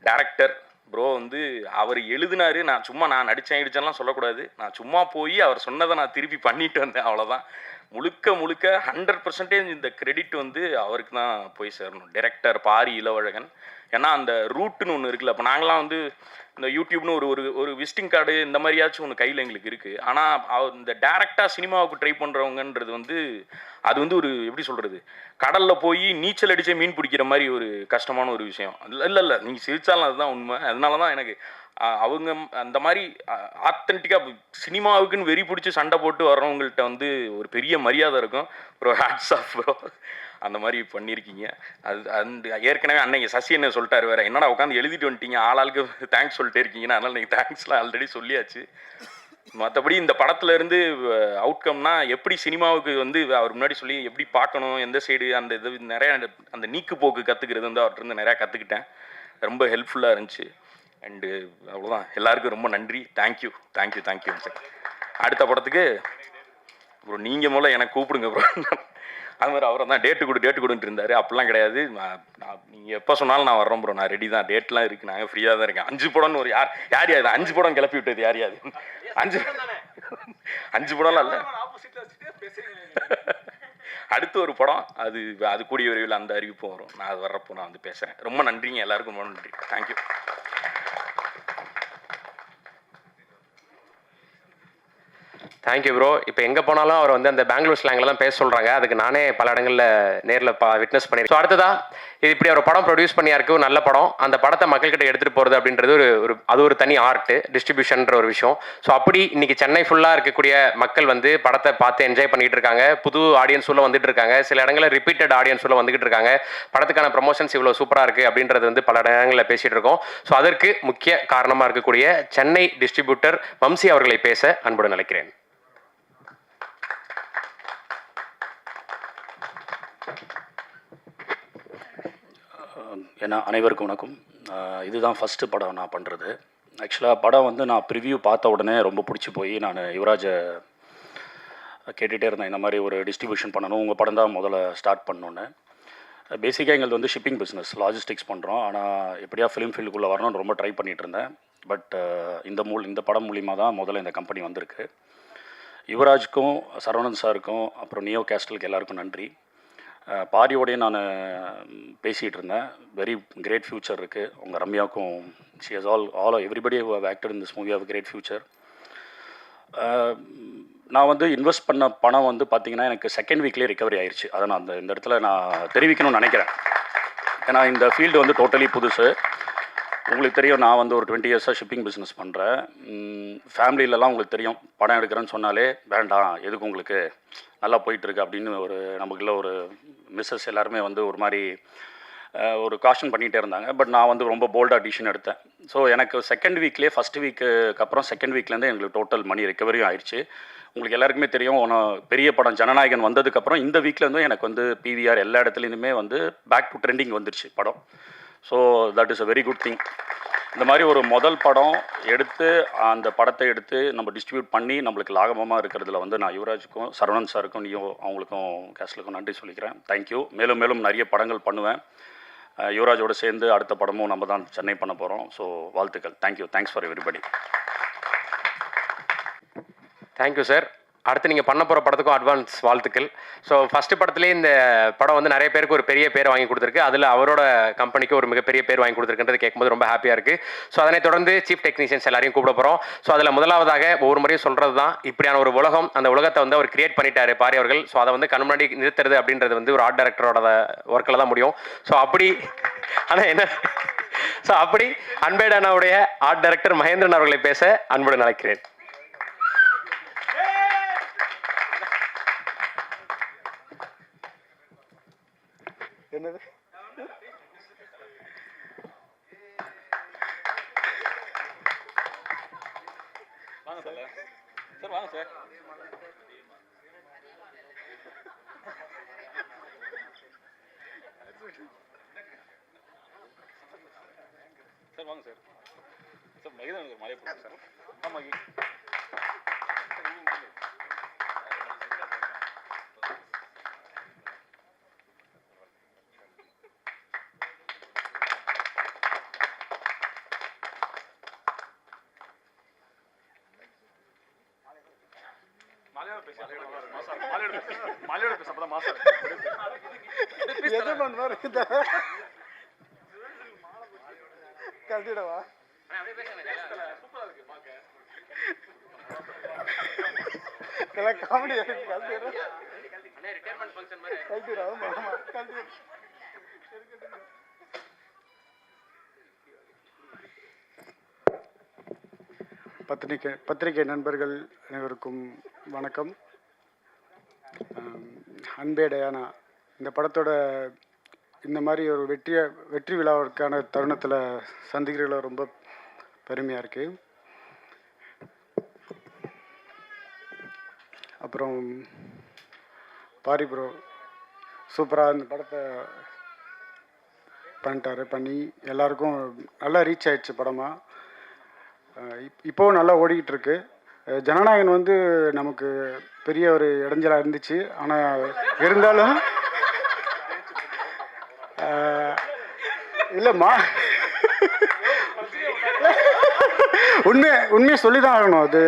டேரக்டர் ப்ரோ வந்து அவர் எழுதினாரு. நான் நடித்தேன்லாம் சொல்லக்கூடாது. நான் சும்மா போய் அவர் சொன்னதை நான் திருப்பி பண்ணிட்டு வந்தேன், அவ்வளோதான். முழுக்க 100% இந்த கிரெடிட் வந்து அவருக்கு தான் போய் சேரணும். டைரக்டர் பாரி இளவழகன். ஏன்னா அந்த ரூட்டுன்னு ஒன்று இருக்குல்ல. இப்போ நாங்களாம் வந்து இந்த யூடியூப்னு ஒரு விசிட்டிங் கார்டு இந்த மாதிரியாச்சும் ஒன்று கையில் எங்களுக்கு இருக்குது. ஆனால் இந்த டேரெக்டாக சினிமாவுக்கு ட்ரை பண்ணுறவங்கன்றது வந்து அது வந்து ஒரு எப்படி சொல்கிறது, கடலில் போய் நீச்சல் அடித்தே மீன் பிடிக்கிற மாதிரி ஒரு கஷ்டமான ஒரு விஷயம். இல்லை நீங்கள் சிரித்தாலும் அதுதான் உண்மை. அதனால தான் எனக்கு அவங்க அந்த மாதிரி ஆத்தென்டிக்காக சினிமாவுக்குன்னு வெறி பிடிச்சி சண்டை போட்டு வர்றவங்கள்ட்ட வந்து ஒரு பெரிய மரியாதை இருக்கும். ப்ரோ ஹேட்ஸ் ஆஃப் ப்ரோ, அந்த மாதிரி பண்ணியிருக்கீங்க. அது ஏற்கனவே அன்னைக்கு சசி என்ன சொல்லிட்டாரு வேறு, என்னடா உட்காந்து எழுதிட்டு வந்துட்டீங்க, ஆளாளுக்கு தேங்க்ஸ் சொல்லிட்டே இருக்கீங்கன்னா, அதனால் நீங்கள் தேங்க்ஸ்லாம் ஆல்ரெடி சொல்லியாச்சு. மற்றபடி இந்த படத்துலேருந்து அவுட்கம்னா எப்படி சினிமாவுக்கு வந்து அவர் முன்னாடி சொல்லி எப்படி பார்க்கணும், எந்த சைடு அந்த இது நிறையா அந்த நீக்கு போக்கு கற்றுக்கிறது வந்து அவர்கிட்ட நிறையா கற்றுக்கிட்டேன். ரொம்ப ஹெல்ப்ஃபுல்லாக இருந்துச்சு. அண்டு அவ்வளோதான். எல்லாருக்கும் ரொம்ப நன்றி. Thank you sir. அடுத்த படத்துக்கு ப்ரோ நீங்கள் முதல்ல எனக்கு கூப்பிடுங்க ப்ரோ. அது மாதிரி அவரை தான் டேட்டு கொடுன்ட்டு இருந்தார். அப்படிலாம் கிடையாது. நீங்கள் எப்போ சொன்னாலும் நான் வர்றேன் ப்ரோ, நான் ரெடி தான். டேட்லாம் இருக்குது, நாங்கள் ஃப்ரீயாக தான் இருக்கேன். 5 படம்னு ஒரு யார் 5 படம் கிளப்பி விட்டது யார் 5 படம்லாம் இல்லை. அடுத்து ஒரு படம் அது கூடிய விரைவில் அந்த அறிவிப்பும் வரும். நான் அது வர்றப்போ நான் வந்து பேசுகிறேன். ரொம்ப நன்றிங்க எல்லாருக்கும், ரொம்ப நன்றி. தேங்க்யூ. Thank you bro. இப்போ எங்கே போனாலும் அவர் வந்து அந்த பெங்களூர் ஸ்லாங்கில் தான் பேச சொல்கிறாங்க. அதுக்கு நானே பல இடங்களில் நேரில் விட்னஸ் பண்ணியிருக்கேன். ஸோ அடுத்ததாக இது இப்படி ஒரு படம் ப்ரொடியூஸ் பண்ணியாருக்கு, ஒரு நல்ல படம். அந்த படத்தை மக்கள்கிட்ட எடுத்துகிட்டு போகிறது அப்படின்றது அது ஒரு தனி ஆர்ட்டு, டிஸ்ட்ரிபியூஷன்ற ஒரு விஷயம். ஸோ அப்படி இன்றைக்கி சென்னை ஃபுல்லாக இருக்கக்கூடிய மக்கள் வந்து படத்தை பார்த்து என்ஜாய் பண்ணிகிட்டு இருக்காங்க. புது ஆடியன்ஸ் உள்ள வந்துட்டு இருக்காங்க. சில இடங்களில் ரிப்பீட்டட் ஆடியன்ஸ் உள்ள வந்துகிட்டு இருக்காங்க. படத்துக்கான ப்ரமோஷன்ஸ் இவ்வளோ சூப்பராக இருக்குது அப்படின்றது வந்து பல இடங்களில் பேசிகிட்டு இருக்கோம். ஸோ அதற்கு முக்கிய காரணமாக இருக்கக்கூடிய சென்னை டிஸ்ட்ரிபியூட்டர் வம்சி அவர்களை பேச அன்புடன் அழைக்கிறேன். ஏன்னா அனைவருக்கும் வணக்கம். இதுதான் ஃபஸ்ட்டு படம் நான் பண்ணுறது. ஆக்சுவலாக படம் வந்து நான் ப்ரிவ்யூ பார்த்த உடனே ரொம்ப பிடிச்சி போய் நான் யுவராஜை கேட்டுகிட்டே இருந்தேன், இந்த மாதிரி ஒரு டிஸ்ட்ரிபியூஷன் பண்ணணும், உங்கள் படம் தான் முதல்ல ஸ்டார்ட் பண்ணோன்னு. பேசிக்காக எங்களுக்கு வந்து ஷிப்பிங் பிஸ்னஸ், லாஜிஸ்டிக்ஸ் பண்ணுறோம். ஆனால் எப்படியா ஃபிலிம் ஃபீல்டுக்குள்ளே வரணும்னு ரொம்ப ட்ரை பண்ணிகிட்டு இருந்தேன். பட் இந்த படம் மூலிமா தான் முதல்ல இந்த கம்பெனி வந்திருக்கு. யுவராஜுக்கும் சரவணன் சாருக்கும் அப்புறம் நியோ கேஸ்டலுக்கு எல்லாருக்கும் நன்றி. பாரியோடையும் நான் பேசிகிட்டு இருந்தேன். வெரி கிரேட் ஃப்யூச்சர் இருக்குது. உங்கள் ரம்யாவுக்கும் she has everybody who have acted in this movie have great future. நான் வந்து இன்வெஸ்ட் பண்ண பணம் வந்து பார்த்திங்கன்னா எனக்கு செகண்ட் வீக்லேயே ரிகவரி ஆயிடுச்சு. அதை நான் இந்த இடத்துல நான் தெரிவிக்கணும்னு நினைக்கிறேன். ஏன்னா இந்த ஃபீல்டு வந்து டோட்டலி புதுசு. உங்களுக்கு தெரியும், நான் வந்து ஒரு 20 இயர்ஸாக ஷிப்பிங் பிஸ்னஸ் பண்ணுறேன். ஃபேமிலியிலலாம் உங்களுக்கு தெரியும், படம் எடுக்கிறேன்னு சொன்னாலே வேண்டாம், எதுக்கு உங்களுக்கு நல்லா போயிட்டுருக்கு அப்படின்னு நமக்குள்ள ஒரு மிஸ்ஸஸ் எல்லாருமே வந்து ஒரு மாதிரி ஒரு காஷன் பண்ணிகிட்டே இருந்தாங்க. பட் நான் வந்து ரொம்ப போல்டாக டிசிஷன் எடுத்தேன். ஸோ எனக்கு செகண்ட் வீக்லேயே ஃபஸ்ட் வீக்கு அப்புறம் செகண்ட் வீக்லேருந்து எங்களுக்கு டோட்டல் மணி ரெக்கவரியும் ஆயிடுச்சு. உங்களுக்கு எல்லாருக்குமே தெரியும், பெரிய படம் ஜனநாயகன் வந்ததுக்கப்புறம் இந்த வீக்லேருந்து எனக்கு வந்து பிவிஆர் எல்லா இடத்துலையுமே வந்து பேக் டு ட்ரெண்டிங் வந்துருச்சு படம். So that is a very good thing. இந்த மாதிரி ஒரு முதல் படம் எடுத்து அந்த படத்தை எடுத்து நம்ம டிஸ்ட்ரிபியூட் பண்ணி நம்மளுக்கு லாபமாக இருக்கிறதுல வந்து நான் யுவராஜுக்கும் சரவணன் சாருக்கும் அவங்களுக்கும் கேஸ்டலுக்கும் நன்றி சொல்லிக்கிறேன். தேங்க்யூ. மேலும் மேலும் நிறைய படங்கள் பண்ணுவேன். யுவராஜோடு சேர்ந்து அடுத்த படமும் நம்ம தான் சென்னை பண்ண போகிறோம். ஸோ வாழ்த்துக்கள். Thank you. Thanks for everybody. Thank you sir. அடுத்து நீங்கள் பண்ண போகிற படத்துக்கும் அட்வான்ஸ் வாழ்த்துக்கள். ஸோ ஃபஸ்ட்டு படத்துலேயே இந்த படம் வந்து நிறைய பேருக்கு ஒரு பெரிய பேர் வாங்கி கொடுத்துருக்கு. அதில் அவரோட கம்பெனிக்கு ஒரு மிகப்பெரிய பேர் வாங்கி கொடுத்துருக்குன்றது கேட்கும்போது ரொம்ப ஹாப்பியாக இருக்குது. ஸோ அதனை தொடர்ந்து சீஃப் டெக்னீஷியன்ஸ் எல்லாரையும் கூப்பிட போகிறோம். ஸோ அதில் முதலாவதாக ஒவ்வொரு முறையும் சொல்கிறது தான், இப்படியான ஒரு உலகம், அந்த உலகத்தை வந்து அவர் கிரியேட் பண்ணிட்டாரு பாரி அவர்கள். ஸோ அதை வந்து கண் முன்னாடி நிறுத்துறது அப்படின்றது வந்து ஒரு ஆர்ட் டைரக்டரோட ஒர்க்கில் தான் முடியும். ஸோ அப்படி ஆனால் என்ன ஸோ அப்படி அன்பேடானாவுடைய ஆர்ட் டைரக்டர் மகேந்திரன் அவர்களை பேச அன்புடன் அழைக்கிறேன். என்னது வாங்க சார். சார் வாங்க சார். சார் வாங்க சார். சார் மகிதனுக்கு மாலை போடுங்க சார். ஆமாம். மாலையோட பேச அப்பதான் மாசம் கல்திடவா காமெடி பத்திரிகை நண்பர்கள் அனைவருக்கும் வணக்கம். அன்பே டயானா இந்த படத்தோட இந்த மாதிரி ஒரு வெற்றி விழாவிற்கான தருணத்தில் சந்திக்கிறதுல ரொம்ப பெருமையாக இருக்குது. அப்புறம் பாரி ப்ரோ சூப்பராக இந்த படத்தை பண்ணி எல்லாருக்கும் நல்லா ரீச் ஆயிடுச்சு படமாக. இப்போவும் நல்லா ஓடிக்கிட்டு இருக்கு. ஜனநாயகன் வந்து நமக்கு பெரிய ஒரு இடைஞ்சலாக இருந்துச்சு. ஆனால் இருந்தாலும் இல்லைம்மா, உண்மையை சொல்லி தான் ஆகணும். அது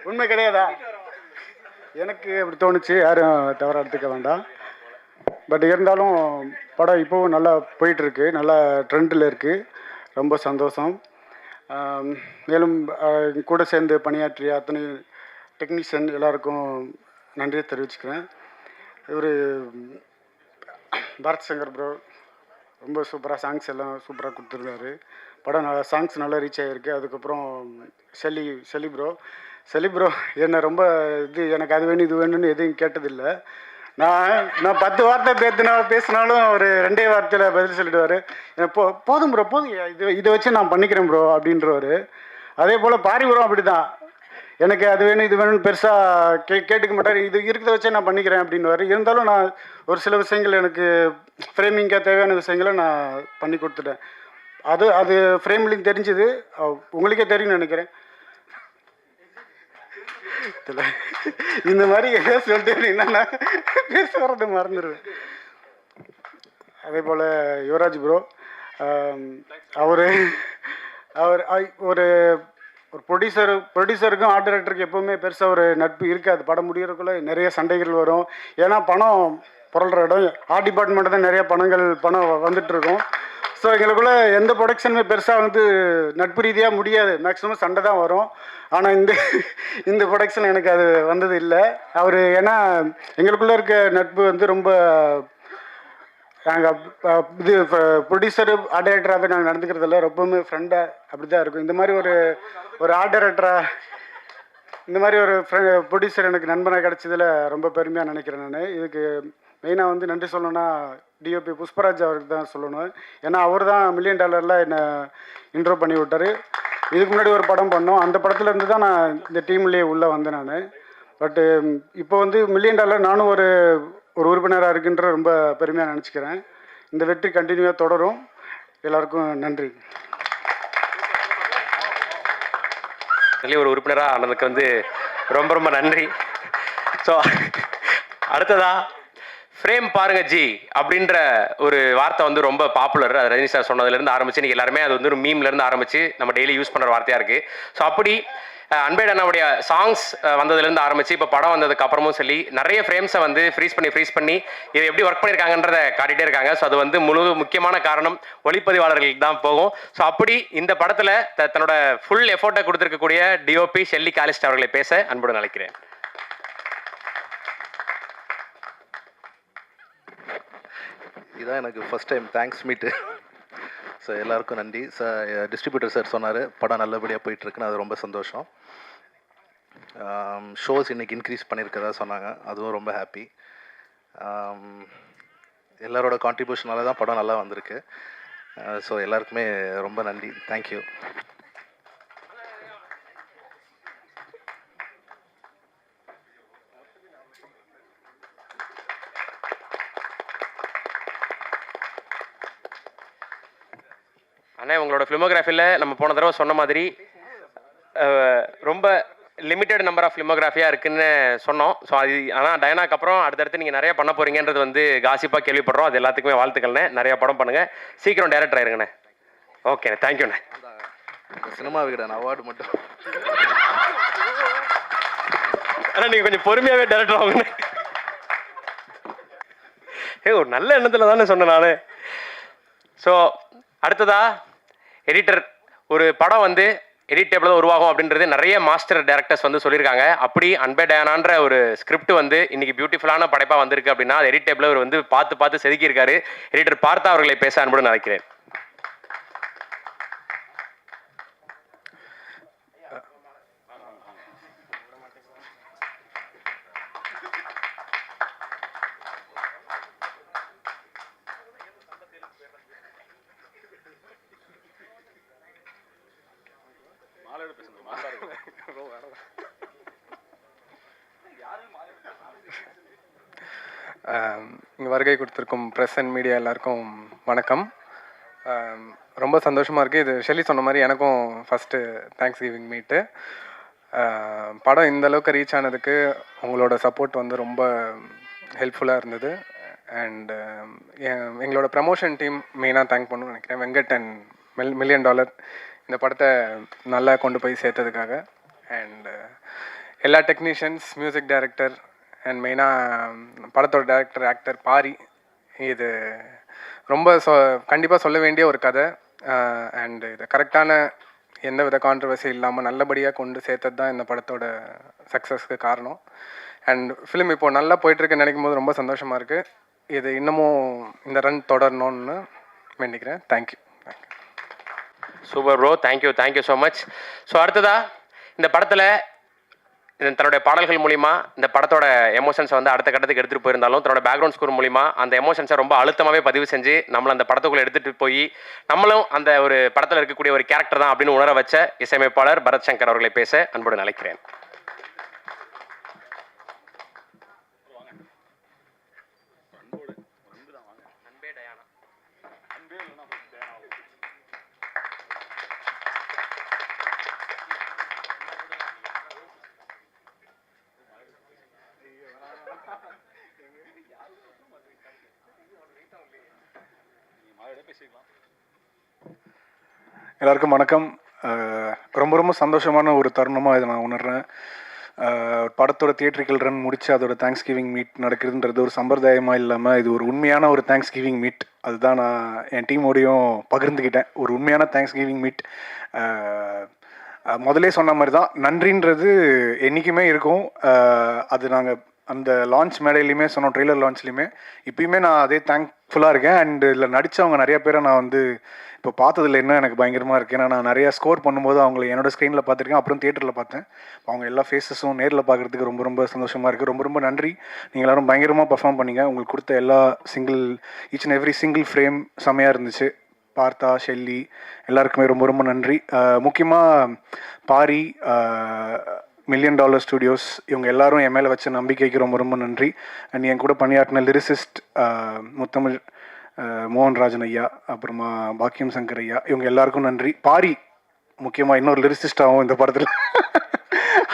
உண்மை கிடையாதா? எனக்கு அப்படி தோணுச்சு, யாரும் தவறாக எடுத்துக்க வேண்டாம். பட் இருந்தாலும் படம் இப்போவும் நல்லா போயிட்டுருக்கு, நல்லா ட்ரெண்டில் இருக்குது. ரொம்ப சந்தோஷம். மேலும் கூட சேர்ந்து பணியாற்றிய அத்தனை டெக்னீஷியன் எல்லாருக்கும் நன்றியை தெரிவிச்சுக்கிறேன். இவர் பாரத் சங்கர் ப்ரோ ரொம்ப சூப்பராக சாங்ஸ் எல்லாம் சூப்பராக கொடுத்துருந்தாரு. படம் நல்லா சாங்ஸ் நல்லா ரீச் ஆகிருக்கு. அதுக்கப்புறம் செலி ப்ரோ என்னை ரொம்ப எனக்கு அது வேணும் இது வேணும்னு எதுவும் கேட்டதில்லை. நான் 10 வார்த்தை பேசினாலும் ஒரு 2 வார்த்தையில் பதில் சொல்லிடுவார். போதும் ப்ரோ போதும், இதை வச்சு நான் பண்ணிக்கிறேன் ப்ரோ அப்படின்றவர். அதே போல் பாரி ப்ரோ அப்படி தான், எனக்கு அது வேணும் இது வேணும்னு பெருசாக கேட்டுக்க மாட்டார். இது இருக்கிறத வச்சே நான் பண்ணிக்கிறேன் அப்படின்னுவார். இருந்தாலும் நான் ஒரு சில விஷயங்கள் எனக்கு ஃப்ரேமிங்காக தேவையான விஷயங்களை நான் பண்ணி கொடுத்துட்டேன். அது ஃப்ரேம்லையும் தெரிஞ்சுது, உங்களுக்கே தெரியும்னு நினைக்கிறேன். இந்த மாதிரி எதாவது சொல்லிட்டு என்னன்னா பேச வர்றது மறந்துடுவேன். அதே போல் யுவராஜ் ப்ரோ அவர் ஒரு ப்ரொடியூசருக்கும் ஆர்ட் டைரக்டருக்கு எப்போவுமே பெருசாக ஒரு நட்பு இருக்காது. படம் முடிகிறதுக்குள்ளே நிறைய சண்டைகள் வரும். ஏன்னா பணம் புரள்ற இடம் ஆர்ட் டிபார்ட்மெண்ட்டு தான். நிறைய பணம் வந்துட்டுருக்கும். ஸோ எங்களுக்குள்ளே எந்த ப்ரொடக்ஷனுமே பெருசாக வந்து நட்பு ரீதியாக முடியாது. மேக்ஸிமம் சண்டை தான் வரும். ஆனால் இந்த ப்ரொடக்ஷன் எனக்கு அது வந்தது இல்லை. அவர் ஏன்னா எங்களுக்குள்ளே இருக்க நட்பு வந்து ரொம்ப நாங்கள் ப்ரொடியூசரு ஆர்ட் டைரக்டராகவே நாங்கள் நடந்துக்கிறதில்ல. ரொம்பவுமே ஃப்ரெண்டாக அப்படி தான் இருக்கும். இந்த மாதிரி ஒரு ஆர்ட் டைரக்டராக இந்த மாதிரி ஒரு ப்ரொடியூசர் எனக்கு நண்பனாக கிடச்சதில் ரொம்ப பெருமையாக நினைக்கிறேன் நான். இதுக்கு மெயினாக வந்து நன்றி சொல்லணும்னா டிஓபி புஷ்பராஜ் அவருக்கு தான் சொல்லணும். ஏன்னா அவர் தான் $1 million என்னை இன்ட்ரோ பண்ணி விட்டார். இதுக்கு முன்னாடி ஒரு படம் பண்ணோம், அந்த படத்துலேருந்து தான் நான் இந்த டீம்லேயே உள்ளே வந்தேன் நான். பட்டு இப்போ வந்து $1 million நானும் ஒரு உறுப்பினராக இருக்குன்ற ரொம்ப பெருமையாக நினச்சிக்கிறேன். இந்த வெற்றி கண்டினியூவாக தொடரும். எல்லாருக்கும் நன்றி. ஒரு உறுப்பினராக ஆனதுக்கு வந்து ரொம்ப நன்றி. ஸோ அடுத்ததா ஃப்ரேம் பாருங்க ஜி அப்படின்ற ஒரு வார்த்தை வந்து ரொம்ப பாப்புலர். அது ரஜினி சார் சொன்னதுலேருந்து ஆரம்பிச்சு நீங்கள் எல்லாருமே அது வந்து ஒரு மீம்லேருந்து ஆரம்பிச்சு நம்ம டெய்லி யூஸ் பண்ணுற வார்த்தையாக இருக்குது. ஸோ அப்படி அன்பே டயானாவுடைய சாங்ஸ் வந்ததுலேருந்து ஆரம்பிச்சு இப்போ படம் வந்ததுக்கு அப்புறமும் சொல்லி நிறைய ஃப்ரேம்ஸை வந்து ஃப்ரீஸ் பண்ணி இதை எப்படி ஒர்க் பண்ணியிருக்காங்கன்றதை காட்டிகிட்டே இருக்காங்க. ஸோ அது வந்து முக்கியமான காரணம் ஒளிப்பதிவாளர்களுக்கு தான் போகும். ஸோ அப்படி இந்த படத்தில் தன்னோட ஃபுல் எஃபோர்ட்டை கொடுத்துருக்கக்கூடிய டிஓபி ஷெல்லி காலிஸ்ட் அவர்களை பேச அன்புடன் அழைக்கிறேன். இதான் எனக்கு ஃபஸ்ட் டைம் தேங்க்ஸ் மீட்டு. ஸோ எல்லாருக்கும் நன்றி. டிஸ்ட்ரிபியூட்டர் சார் சொன்னார் படம் நல்லபடியாக போயிட்டுருக்குன்னு, அது ரொம்ப சந்தோஷம். ஷோஸ் இன்றைக்கி இன்க்ரீஸ் பண்ணியிருக்கதா சொன்னாங்க, அதுவும் ரொம்ப ஹாப்பி. எல்லாரோட கான்ட்ரிபியூஷனால தான் படம் நல்லா வந்திருக்கு. ஸோ எல்லாருக்குமே ரொம்ப நன்றி. தேங்க்யூ. அண்ணா, உங்களோட ஃபிலிமோகிராஃபியில் நம்ம போன தடவை சொன்ன மாதிரி ரொம்ப லிமிட்டட் நம்பர் ஆஃப் ஃபிலிமோகிராஃபியாக இருக்குன்னு சொன்னோம். ஸோ அது ஆனால் டயனாக்கு அப்புறம் அடுத்தடுத்து நீங்கள் நிறைய பண்ண போகிறீங்கன்றது வந்து காசிப்பாக கேள்விப்படுறோம். அது எல்லாத்துக்குமே வாழ்த்துக்கள்ண்ணே. நிறையா படம் பண்ணுங்கள், சீக்கிரம் டேரக்டர் ஆயிருங்கண்ணே. ஓகேண்ணே, தேங்க்யூண்ணே. சினிமா விகடன் அவார்டு மட்டும் ஆனால் நீங்கள் கொஞ்சம் பொறுமையாகவே டேரக்டர் ஆகுங்கண்ணே. ஒரு நல்ல எண்ணத்தில் தானே சொன்னேன் நான். ஸோ அடுத்ததா எடிட்டர், ஒரு படம் வந்து எடிட் டேபிள் உருவாகும் அப்படின்றது நிறைய மாஸ்டர் டைரக்டர்ஸ் வந்து சொல்லியிருக்காங்க. அப்படி அன்பே டயானான்ற ஒரு ஸ்கிரிப்ட் வந்து இன்னைக்கு பியூட்டிஃபுல்லான படைப்பாக வந்திருக்கு அப்படின்னா அது எடிட் டேபிள் அவர் வந்து பார்த்து செதுக்கியிருக்காரு. எடிட்டர் பார்த்தா அவர்களை பேச அன்புடன் நினைக்கிறேன். இங்கே வருகை கொடுத்துருக்கும் ப்ரெஸ் அண்ட் மீடியா எல்லாருக்கும் வணக்கம். ரொம்ப சந்தோஷமாக இருக்குது. இது ஷெல்லி சொன்ன மாதிரி எனக்கும் ஃபஸ்ட்டு தேங்க்ஸ் கிவிங் மீட்டு. படம் இந்த அளவுக்கு ரீச் ஆனதுக்கு உங்களோட சப்போர்ட் வந்து ரொம்ப ஹெல்ப்ஃபுல்லாக இருந்தது. அண்டு எங்களோட ப்ரமோஷன் டீம் மெயினாக தேங்க் பண்ணணும்னு நினைக்கிறேன். வெங்கட் அண்ட் $1 million இந்த படத்தை நல்லா கொண்டு போய் சேர்த்ததுக்காக. அண்டு எல்லா டெக்னீஷியன்ஸ், மியூசிக் டைரக்டர் அண்ட் மெயினாக படத்தோட டைரக்டர், ஆக்டர் பாரி. இது ரொம்ப கண்டிப்பாக சொல்ல வேண்டிய ஒரு கதை. அண்டு இதை கரெக்டான எந்த வித கான்ட்ரவர்சி இல்லாமல் நல்லபடியாக கொண்டு சேர்த்தது தான் இந்த படத்தோட சக்ஸஸ்க்கு காரணம். அண்ட் ஃபிலிம் இப்போது நல்லா போயிட்டுருக்குன்னு நினைக்கும் போது ரொம்ப சந்தோஷமாக இருக்குது. இது இன்னமும் இந்த ரன் தொடரணும்னு வேண்டிக்கிறேன். Thank you. Super bro, thank you so much. So அடுத்ததா இந்த படத்தில் தன்னுடைய பாடல்கள் மூலிமா இந்த படத்தோட எமோஷன்ஸை வந்து அடுத்த கட்டத்துக்கு எடுத்துகிட்டு போயிருந்தாலும் தன்னோட பேக்ரவுண்ட் ஸ்கோர் மூலிமா அந்த எமோஷன்ஸை ரொம்ப அழுத்தமாகவே பதிவு செஞ்சு நம்மளை அந்த படத்துக்குள்ளே எடுத்துகிட்டு போய் நம்மளும் அந்த ஒரு படத்தில் இருக்கக்கூடிய ஒரு கேரக்டர் தான் அப்படின்னு உணர வச்ச இசையமைப்பாளர் பரத் சங்கர் அவர்களை பேச அன்புடன் அழைக்கிறேன். எல்லாருக்கும் வணக்கம். ரொம்ப சந்தோஷமான ஒரு தருணமாக இதை நான் உணர்றேன். படத்தோட தியேட்ரிக்கல் ரன் முடித்து அதோட தேங்க்ஸ் கிவிங் மீட் நடக்குதுன்றது ஒரு சம்பிரதாயமாக இல்லாமல் இது ஒரு உண்மையான ஒரு தேங்க்ஸ் கிவிங் மீட். அதுதான் நான் என் டீமோடையும் பகிர்ந்துக்கிட்டேன். ஒரு உண்மையான தேங்க்ஸ் கிவிங் மீட். முதலே சொன்ன மாதிரி தான், நன்றின்றது என்றைக்குமே இருக்கும். அது நாங்கள் அந்த லான்ச் மேடையிலையுமே சொன்னோம், ட்ரெய்லர் லான்ச்லேயுமே. இப்போயுமே நான் அதே தேங்க்ஃபுல்லாக இருக்கேன். அண்ட் இதில் நடித்தவங்க நிறைய பேரை நான் வந்து இப்போ பார்த்ததில்ல, இன்னும் எனக்கு பயங்கரமாக இருக்குது. ஏன்னா நான் நிறையா ஸ்கோர் பண்ணும்போது அவங்கள என்னோடய ஸ்க்ரீனில் பார்த்துருக்கேன், அப்புறம் தியேட்டரில் பார்த்தேன். அவங்க எல்லா ஃபேஸஸும் நேரில் பார்க்குறதுக்கு ரொம்ப சந்தோஷமாக இருக்குது. ரொம்ப நன்றி. நீங்கள் எல்லோரும் பயங்கரமாக பர்ஃபார்ம் பண்ணிங்க. உங்களுக்கு கொடுத்த எல்லா each and every single frame செம்மையாக இருந்துச்சு. பார்த்தா, ஷெல்லி எல்லாருக்குமே ரொம்ப நன்றி. முக்கியமாக பாரி, $1 million ஸ்டுடியோஸ், இவங்க எல்லாரும் என் மேலே வச்ச நம்பிக்கைக்கு ரொம்ப நன்றி. அண்ட் என் கூட பணியாற்றின லிரிசிஸ்ட் முத்தமிழ் மோகன்ராஜன் ஐயா, அப்புறமா பாக்கியம் சங்கர் ஐயா, இவங்க எல்லாருக்கும் நன்றி. பாரி முக்கியமாக இன்னொரு லிரிசிஸ்டாகவும் இந்த படத்தில்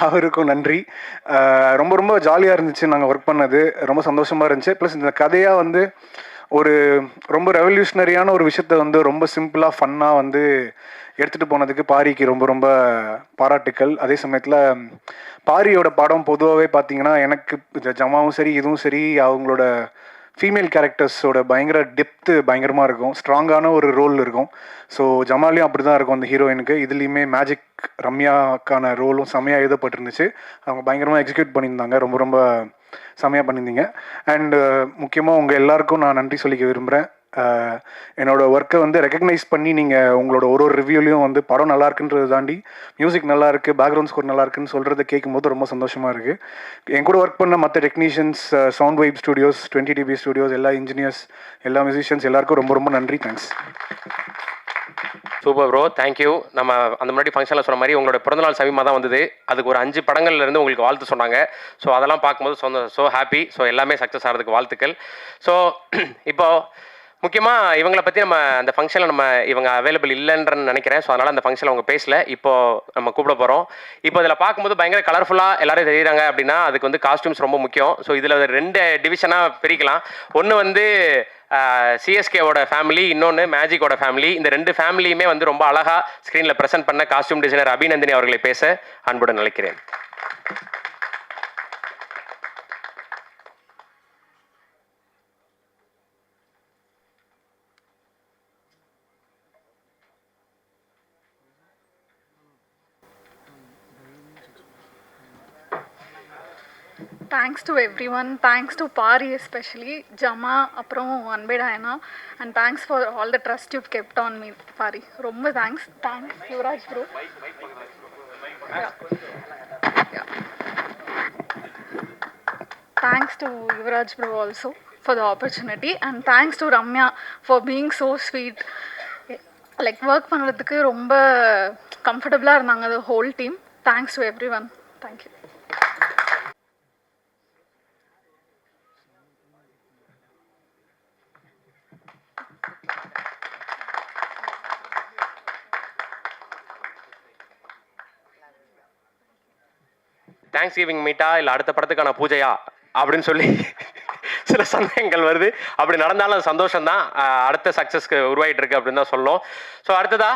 அவருக்கும் நன்றி. ரொம்ப ரொம்ப ஜாலியாக இருந்துச்சு நாங்கள் ஒர்க் பண்ணது, ரொம்ப சந்தோஷமாக இருந்துச்சு. ப்ளஸ் இந்த கதையாக வந்து ஒரு ரொம்ப ரெவல்யூஷனரியான ஒரு விஷயத்த வந்து ரொம்ப சிம்பிளாக ஃபன்னாக வந்து எடுத்துகிட்டு போனதுக்கு பாரிக்கு ரொம்ப ரொம்ப பாராட்டுக்கள். அதே சமயத்தில் பாரியோட படம் பொதுவாகவே பார்த்தீங்கன்னா எனக்கு இந்த ஜமாவும் சரி இதுவும் சரி அவங்களோட ஃபீமேல் கேரக்டர்ஸோட பயங்கர டெப்த்து பயங்கரமாக இருக்கும், ஸ்ட்ராங்கான ஒரு ரோல் இருக்கும். ஸோ ஜமாலையும் அப்படி தான் இருக்கும் அந்த ஹீரோயினுக்கு. இதுலேயுமே மேஜிக் ரம்யாக்கான ரோலும் செம்மையாக எழுதப்பட்டிருந்துச்சு. அவங்க பயங்கரமாக எக்ஸிக்யூட் பண்ணியிருந்தாங்க, ரொம்ப ரொம்ப செம்மையாக பண்ணியிருந்தீங்க. அண்டு முக்கியமாக உங்கள் எல்லாருக்கும் நான் நன்றி சொல்லிக்க விரும்புகிறேன். என்னோடய ஒர்க்கை வந்து ரெக்கக்னைஸ் பண்ணி நீங்கள் உங்களோட ஒரு ரிவ்யூலையும் வந்து படம் நல்லா இருக்குன்றது தாண்டி மியூசிக் நல்லா இருக்குது, பேக்ரவுண்ட் ஸ்கோர் நல்லா இருக்குன்னு சொல்கிறத கேட்கும்போது ரொம்ப சந்தோஷமாக இருக்குது. என் கூட ஒர்க் பண்ண மற்ற technicians, sound vibe studios, 20dB studios, எல்லா இன்ஜினியர்ஸ், எல்லா மியூசிஷியன்ஸ் எல்லாருக்கும் ரொம்ப ரொம்ப நன்றி. தேங்க்ஸ். Super bro, thank you. நம்ம அந்த முன்னாடி ஃபங்க்ஷனில் சொன்ன மாதிரி உங்களோட பிறந்தநாள் சமீபமாக தான் வந்தது. அதுக்கு ஒரு 5 படங்கள்லேருந்து உங்களுக்கு வாழ்த்து சொன்னாங்க. ஸோ அதெல்லாம் பார்க்கும்போது ஸோ ஹாப்பி. ஸோ எல்லாமே சக்ஸஸ் ஆகிறதுக்கு வாழ்த்துக்கள். ஸோ இப்போது முக்கியமாக இவங்களை பற்றி நம்ம அந்த ஃபங்க்ஷனில் இவங்க அவைலபிள் இல்லைன்றன்னு நினைக்கிறேன். ஸோ அதனால் அந்த ஃபங்க்ஷனில் அவங்க பேசல. இப்போது நம்ம கூப்பிட போகிறோம். இப்போ இதில் பார்க்கும்போது பயங்கர கலர்ஃபுல்லாக எல்லாரும் தெரியுறாங்க அப்படின்னா அதுக்கு வந்து காஸ்டியூம்ஸ் ரொம்ப முக்கியம். ஸோ இதில் 2 டிவிஷனாக பிரிக்கலாம். ஒன்று வந்து சிஎஸ்கேவோட ஃபேமிலி, இன்னொன்று மேஜிக்கோட ஃபேமிலி. இந்த 2 ஃபேமிலியுமே வந்து ரொம்ப அழகாக ஸ்க்ரீனில் ப்ரெசென்ட் பண்ண காஸ்டியூம் டிசைனர் அபிநந்தினி அவர்களை பேச அன்புடன் அழைக்கிறேன். Thanks to everyone, thanks to Pari especially, Jama, அப்புறம் அன்பேடாயனா, and thanks for all the trust you've kept on me, Pari. ரொம்ப thanks. Thanks, Yuvraj bro. Yeah. Thanks to Yuvraj bro also for the opportunity, and thanks to Ramya for being so sweet. Like work பண்ணுறதுக்கு ரொம்ப கம்ஃபர்டபுளாக இருந்தாங்க the whole team. Thanks to everyone. Thank you. Thanks giving meetha இல்லை அடுத்த படத்துக்கான பூஜையா அப்படின்னு சொல்லி சில சந்தேகங்கள் வருது. அப்படி நடந்தாலும் அது சந்தோஷம்தான். அடுத்த சக்ஸஸ்க்கு உருவாகிட்டு இருக்கு அப்படின்னு தான் சொல்லணும். ஸோ அடுத்ததா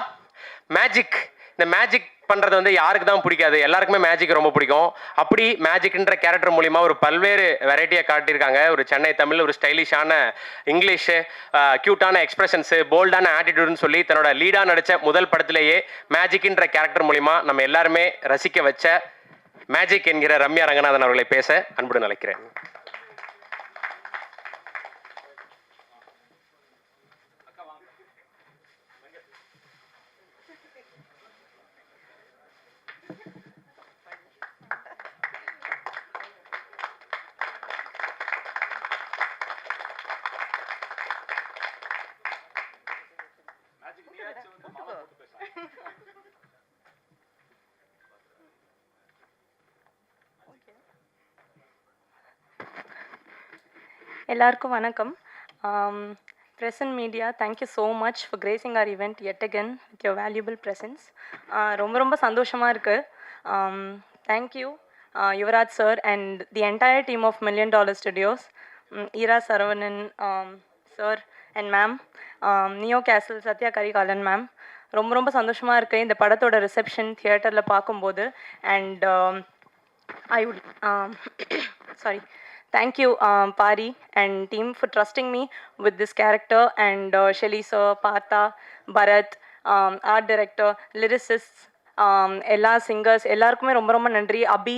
மேஜிக். இந்த மேஜிக் பண்ணுறது வந்து யாருக்கு தான் பிடிக்காது, எல்லாருக்குமே மேஜிக் ரொம்ப பிடிக்கும். அப்படி மேஜிக்ன்ற கேரக்டர் மூலிமா ஒரு பல்வேறு வெரைட்டியை காட்டியிருக்காங்க. ஒரு சென்னை தமிழ், ஒரு ஸ்டைலிஷான இங்கிலீஷு, க்யூட்டான எக்ஸ்பிரஷன்ஸு, போல்டான ஆட்டிடியூடுன்னு சொல்லி தன்னோட லீடாக நடித்த முதல் படத்திலேயே மேஜிக்ன்ற கேரக்டர் மூலிமா நம்ம எல்லாருமே ரசிக்க வச்ச மேஜிக் என்கிற ரம்யா ரங்கநாதன் அவர்களை பேச அன்புடன் அழைக்கிறேன். எல்லாருக்கும் வணக்கம். Present media, thank you so much for gracing our event yet again with your valuable presence. ரொம்ப ரொம்ப சந்தோஷமாக இருக்குது. Thank you Yuvraj sir and the entire team of $1 Million Studios, Ira Saravanan sir and ma'am, Neo Castle Satya Karikalan ma'am. ரொம்ப ரொம்ப சந்தோஷமாக இருக்குது இந்த படத்தோட ரிசப்ஷன் தியேட்டரில் பார்க்கும்போது. And I would sorry. Thank you, Pari and team for trusting me with this character, and Shelly sir, Partha, Bharat, art director, lyricists, எல்லா singers எல்லாருக்குமே ரொம்ப ரொம்ப நன்றி. அபி,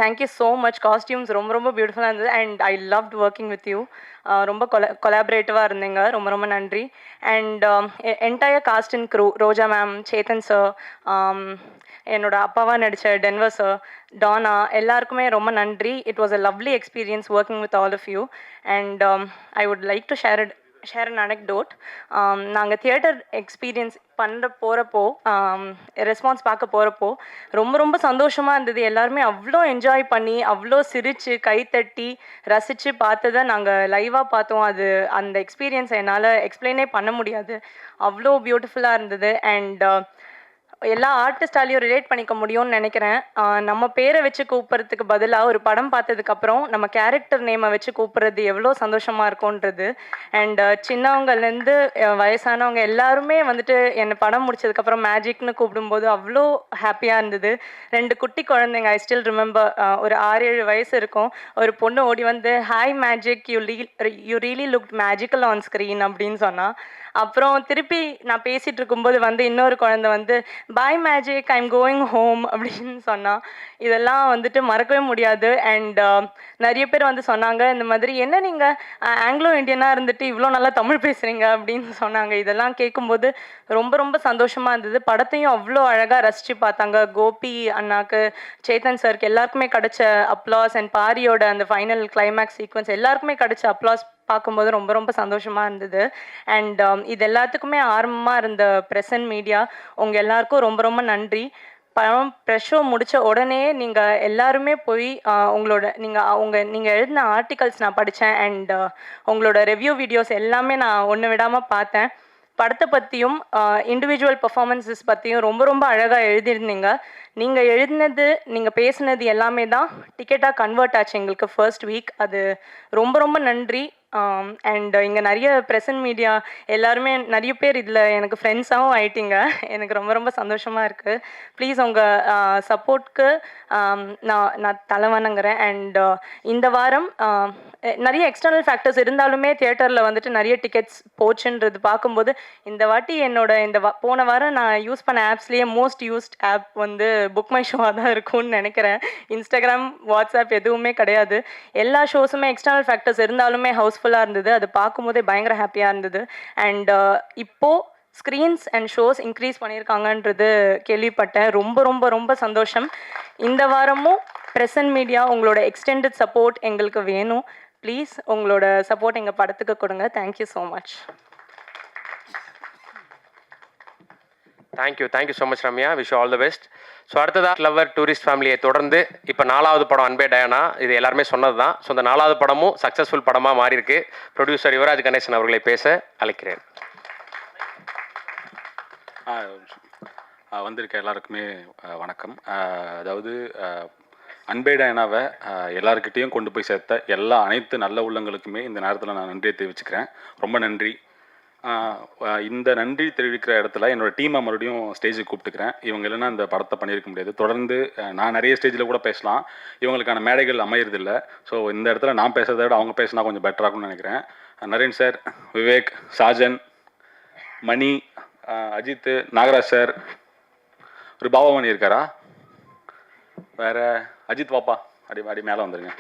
தேங்க்யூ ஸோ மச். காஸ்டியூம்ஸ் ரொம்ப ரொம்ப பியூட்டிஃபுல்லாக இருந்தது and I loved working with you. ரொம்ப கொலாபரேட்டிவாக இருந்தீங்க, ரொம்ப ரொம்ப நன்றி. And entire cast and crew, Roja ma'am, Chetan sir, என்னோட அப்பாவாக நடித்த டென்வர் சார், டானா, எல்லாருக்குமே ரொம்ப நன்றி. It was a lovely experience working with all of you. And I would like to share an anecdote. நாங்கள் தியேட்டர் எக்ஸ்பீரியன்ஸ் போகிறப்போ ரெஸ்பான்ஸ் பார்க்க போகிறப்போ ரொம்ப ரொம்ப சந்தோஷமாக இருந்தது. எல்லாருமே அவ்வளோ என்ஜாய் பண்ணி அவ்வளோ சிரித்து கைத்தட்டி ரசித்து பார்த்ததை நாங்கள் லைவாக பார்த்தோம். அது அந்த எக்ஸ்பீரியன்ஸை என்னால் எக்ஸ்பிளைனே பண்ண முடியாது, அவ்வளோ பியூட்டிஃபுல்லாக இருந்தது. அண்ட் எல்லா ஆர்டிஸ்டாலையும் ரிலேட் பண்ணிக்க முடியும்னு நினைக்கிறேன். நம்ம பேரை வச்சு கூப்பிட்றதுக்கு பதிலாக ஒரு படம் பார்த்ததுக்கப்புறம் நம்ம கேரக்டர் நேமை வச்சு கூப்பிட்றது எவ்வளோ சந்தோஷமாக இருக்கும்ன்றது. அண்ட் சின்னவங்கலேருந்து வயசானவங்க எல்லாருமே வந்துட்டு என்னை படம் முடிச்சதுக்கப்புறம் மேஜிக்னு கூப்பிடும்போது அவ்வளோ ஹாப்பியாக இருந்தது. 2 குட்டி குழந்தைங்க, ஐ ஸ்டில் ரிமெம்பர், ஒரு 6-7 வயசு இருக்கும். ஒரு பொண்ணு ஓடி வந்து hi magic, you really look magical on screen அப்படின்னு சொன்னால். அப்புறம் திருப்பி நான் பேசிகிட்டு இருக்கும்போது வந்து இன்னொரு குழந்தை வந்து பாய் மேஜிக், ஐம் கோயிங் ஹோம் அப்படின்னு சொன்னான். இதெல்லாம் வந்துட்டு மறக்கவே முடியாது. அண்ட் நிறைய பேர் வந்து சொன்னாங்க இந்த மாதிரி, என்ன நீங்கள் ஆங்கிலோ இண்டியனாக இருந்துட்டு இவ்வளோ நல்லா தமிழ் பேசுகிறீங்க அப்படின்னு சொன்னாங்க. இதெல்லாம் கேட்கும்போது ரொம்ப ரொம்ப சந்தோஷமாக இருந்தது. படத்தையும் அவ்வளோ அழகாக ரசித்து பார்த்தாங்க. கோபி அண்ணாக்கு, சேத்தன் சாருக்கு எல்லாருக்குமே கிடைச்ச அப்ளாஸ், அண்ட் பாரியோட அந்த ஃபைனல் கிளைமேக்ஸ் சீக்வன்ஸ் எல்லாருக்குமே கிடைச்ச அப்ளாஸ் பார்க்கும்போது ரொம்ப ரொம்ப சந்தோஷமாக இருந்தது. அண்ட் இது எல்லாத்துக்குமே ஆரம்பமாக இருந்த ப்ரெசன்ட் மீடியா, உங்கள் எல்லாருக்கும் ரொம்ப ரொம்ப நன்றி. படம் ப்ரெஷ் ஷோ முடித்த உடனே நீங்கள் எல்லாருமே போய் நீங்கள் எழுதின ஆர்டிகல்ஸ் நான் படித்தேன். அண்ட் உங்களோட ரிவ்யூ வீடியோஸ் எல்லாமே நான் ஒன்று விடாமல் பார்த்தேன். படத்தை பற்றியும் இண்டிவிஜுவல் பர்ஃபார்மன்ஸஸ் பற்றியும் ரொம்ப ரொம்ப அழகாக எழுதியிருந்தீங்க. நீங்கள் எழுதினது, நீங்கள் பேசுனது எல்லாமே தான் டிக்கெட்டாக கன்வெர்ட் ஆச்சு எங்களுக்கு ஃபர்ஸ்ட் வீக். அது ரொம்ப ரொம்ப நன்றி. அண்ட் இங்கே நிறைய ப்ரெசன்ட் மீடியா எல்லாருமே நிறைய பேர் இதில் எனக்கு ஃப்ரெண்ட்ஸாகவும் ஆயிட்டீங்க. எனக்கு ரொம்ப ரொம்ப சந்தோஷமாக இருக்குது. ப்ளீஸ் உங்கள் சப்போர்ட்க்கு நான் தலை வணங்குறேன். அண்ட் இந்த வாரம் நிறைய எக்ஸ்டர்னல் ஃபேக்டர்ஸ் இருந்தாலுமே தியேட்டரில் வந்துட்டு நிறைய டிக்கெட்ஸ் போச்சுன்றது பார்க்கும்போது இந்த வாட்டி போன வாரம் நான் யூஸ் பண்ண ஆப்ஸ்லேயே மோஸ்ட் யூஸ்ட் ஆப் வந்து புக் மை ஷோவாக தான் இருக்கும்னு நினைக்கிறேன். இன்ஸ்டாகிராம், வாட்ஸ்அப் எதுவுமே கிடையாது. எல்லா ஷோஸுமே எக்ஸ்டர்னல் ஃபேக்டர்ஸ் இருந்தாலுமே ஹவுஸ்ஃபுல்லாக இருந்தது. அது பார்க்கும்போதே பயங்கர ஹாப்பியாக இருந்தது. அண்ட் இப்போது ஸ்க்ரீன்ஸ் அண்ட் ஷோஸ் இன்க்ரீஸ் பண்ணியிருக்காங்கன்றது கேள்விப்பட்டேன். ரொம்ப ரொம்ப ரொம்ப சந்தோஷம். இந்த வாரமும் ப்ரெசன்ட் மீடியா உங்களோட எக்ஸ்டெண்டட் சப்போர்ட் எங்களுக்கு வேணும். ப்ளீஸ் உங்களோட சப்போர்ட் எங்கள் படத்துக்கு கொடுங்க. Thank you so much. Thank you so much Ramya. Wish all the best. So அடுத்ததாக லவர் டூரிஸ்ட் ஃபேமிலியை தொடர்ந்து இப்போ 4வது படம் அன்பே டயானா. இது எல்லாருமே சொன்னது தான். ஸோ இந்த 4வது படமும் சக்ஸஸ்ஃபுல் படமாக மாறி இருக்கு. ப்ரொடியூசர் யுவராஜ் கணேசன் அவர்களை பேச அழைக்கிறேன். வந்திருக்க எல்லாருக்குமே வணக்கம். அதாவது அன்பே டயானாவை எல்லாருக்கிட்டேயும் கொண்டு போய் சேர்த்த அனைத்து நல்ல உள்ளங்களுக்குமே இந்த நேரத்தில் நான் நன்றியை தெரிவிச்சுக்கிறேன். ரொம்ப நன்றி. இந்த நன்றி தெரிவிக்கிற இடத்துல என்னோடய டீமை மறுபடியும் ஸ்டேஜுக்கு கூப்பிட்டுக்கிறேன். இவங்க இல்லைன்னா இந்த படத்தை பண்ணியிருக்க முடியாது. தொடர்ந்து நான் நிறைய ஸ்டேஜில் கூட பேசலாம், இவங்களுக்கான மேடைகள் அமையறதில்ல. ஸோ இந்த இடத்துல நான் பேசுறதை விட அவங்க பேசினா கொஞ்சம் பெட்டராக இருக்கும்னு நினைக்கிறேன். நரேன் சார், விவேக், சாஜன், மணி, அஜித், நாகராஜ் சார், ஒரு பாபாமணி இருக்காரா, வேற அஜித் பாப்பா, அடி மேலே வந்துருங்க.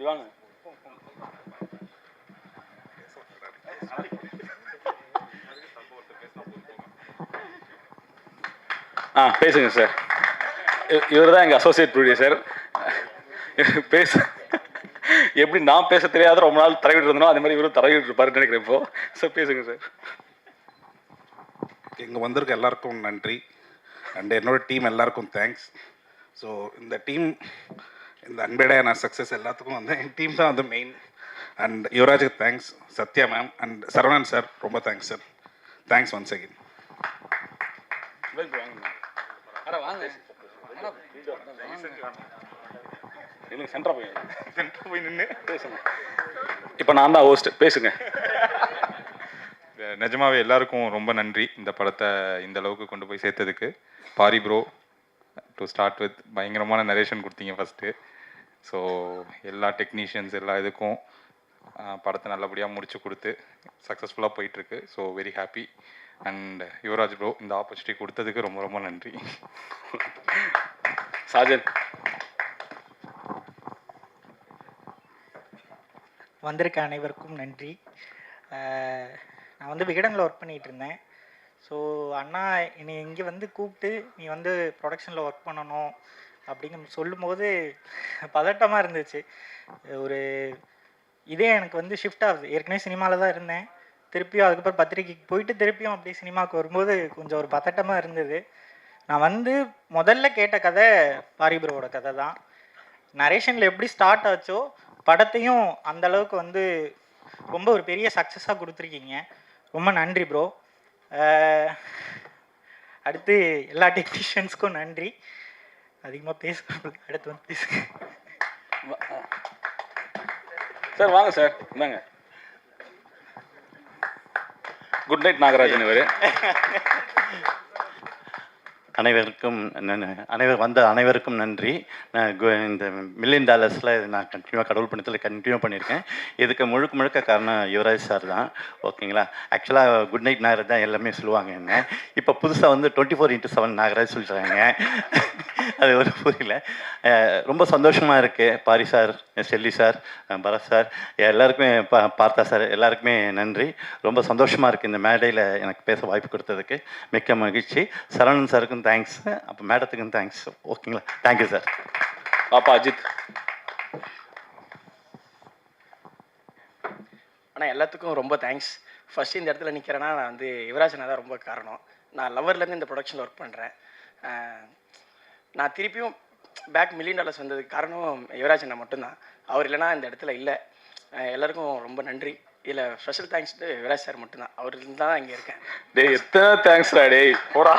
வாங்க. பேசுங்க சார். இவர் தான் எங்கள் அசோசியேட் ப்ரொடியூசர். எப்படி நான் பேச தெரியாத ரொம்ப நாள் தரவிட்டு இருந்தோம், அதே மாதிரி இவரும் தரவிட்டு இருப்பாருன்னு நினைக்கிறேன் இப்போ. சார் பேசுங்க சார். இங்கே வந்திருக்க எல்லாருக்கும் நன்றி. அண்ட் என்னோட டீம் எல்லாருக்கும் தேங்க்ஸ். ஸோ இந்த டீம், இந்த அன்பே டயானா சக்ஸஸ் எல்லாத்துக்கும் வந்து என் டீம் தான் வந்து மெயின். அண்ட் யுவராஜுக்கு thanks, Sathya ma'am and Saravanan sir ரொம்ப thanks sir. Thanks once again. இப்போ நான் தான் ஹோஸ்ட், பேசுங்க. நிஜமாவே எல்லாருக்கும் ரொம்ப நன்றி இந்த படத்தை இந்த அளவுக்கு கொண்டு போய் சேர்த்ததுக்கு. Paari bro, to start with பயங்கரமான நரேஷன் கொடுத்தீங்க ஃபஸ்ட்டு. ஸோ எல்லா டெக்னீஷியன்ஸ் எல்லா இதுக்கும் படத்தை நல்லபடியாக முடிச்சு கொடுத்து சக்ஸஸ்ஃபுல்லாக போயிட்டுருக்கு. So very happy. And Yuvaraj bro இந்த ஆப்பர்ச்சுனிட்டி கொடுத்ததுக்கு ரொம்ப ரொம்ப நன்றி. சாஜன். வந்திருக்க அனைவருக்கும் நன்றி. நான் வந்து விகடனில் ஒர்க் பண்ணிகிட்டு இருந்தேன். ஸோ அண்ணா என்னை இங்கே வந்து கூப்பிட்டு நீ வந்து ப்ரொடக்ஷனில் ஒர்க் பண்ணணும் அப்படிங்கிற சொல்லும்போது பதட்டமாக இருந்துச்சு. இதே எனக்கு வந்து ஷிஃப்ட் ஆகுது. ஏற்கனவே சினிமாவில் தான் இருந்தேன், திருப்பியும் அதுக்கப்புறம் பத்திரிக்கைக்கு போயிட்டு திருப்பியும் அப்படியே சினிமாவுக்கு வரும்போது கொஞ்சம் ஒரு பதட்டமாக இருந்தது. நான் வந்து முதல்ல கேட்ட கதை பாரிபுரோட கதை தான். நரேஷனில் எப்படி ஸ்டார்ட் ஆச்சோ படத்தையும் அந்தளவுக்கு வந்து ரொம்ப ஒரு பெரிய சக்ஸஸாக கொடுத்துருக்கீங்க. ரொம்ப நன்றி ப்ரோ. அடுத்து எல்லா டெக்னீஷியன்ஸ்க்கும் நன்றி. அதிகமாக பேசுகிறேன், அடுத்து வந்து பேசுங்க சார். வாங்க சார், இந்தாங்க. குட் நைட் நாகராஜன் இவர். அனைவருக்கும் நன்றி. நான் இந்த $1 மில்லியன் நான் கண்டினியூவாக கடவுள் பணத்தில் கண்டினியூ பண்ணியிருக்கேன். இதுக்கு முழுக்க காரணம் யுவராஜ் சார் தான். ஓகேங்களா? ஆக்சுவலாக குட் நைட் நாகராஜ் தான் எல்லாமே சொல்லுவாங்க என்ன. இப்போ புதுசாக வந்து 24x7 நாகராஜ் சொல்லிடுறாங்க. அது ஒரு புரியல. ரொம்ப சந்தோஷமாக இருக்குது. Pari sir, Shelley sir, Bharath sir, எல்லாருக்குமே பார்த்தா சார், எல்லாருக்குமே நன்றி. ரொம்ப சந்தோஷமாக இருக்குது இந்த மேடையில் எனக்கு பேச வாய்ப்பு கொடுத்ததுக்கு. மிக்க மகிழ்ச்சி. சரவணன் சாருக்கும் தேங்க்ஸ், அப்போ மேடத்துக்கும் தேங்க்ஸ். ஓகேங்களா? Thank you sir. பாப்பா அஜித். ஆனால் எல்லாத்துக்கும் ரொம்ப தேங்க்ஸ். ஃபஸ்ட்டு இந்த இடத்துல நிற்கிறேன்னா நான் வந்து யுவராஜனா தான் ரொம்ப காரணம். நான் லவர்லேருந்து இந்த ப்ரொடக்ஷனில் ஒர்க் பண்ணுறேன். நான் திருப்பியும் பேக் $1 மில்லியன் வந்ததுக்கு காரணம் யுவராஜனா மட்டும்தான். அவர் இல்லைனா இந்த இடத்துல இல்லை. எல்லாருக்கும் ரொம்ப நன்றி. இதில் ஸ்பெஷல் தேங்க்ஸ் யுவராஜ் சார் மட்டும்தான். அவர் தான் இங்கே இருக்கேன். டேய் எத்தனை தேங்க்ஸ்டா டேய், போடா.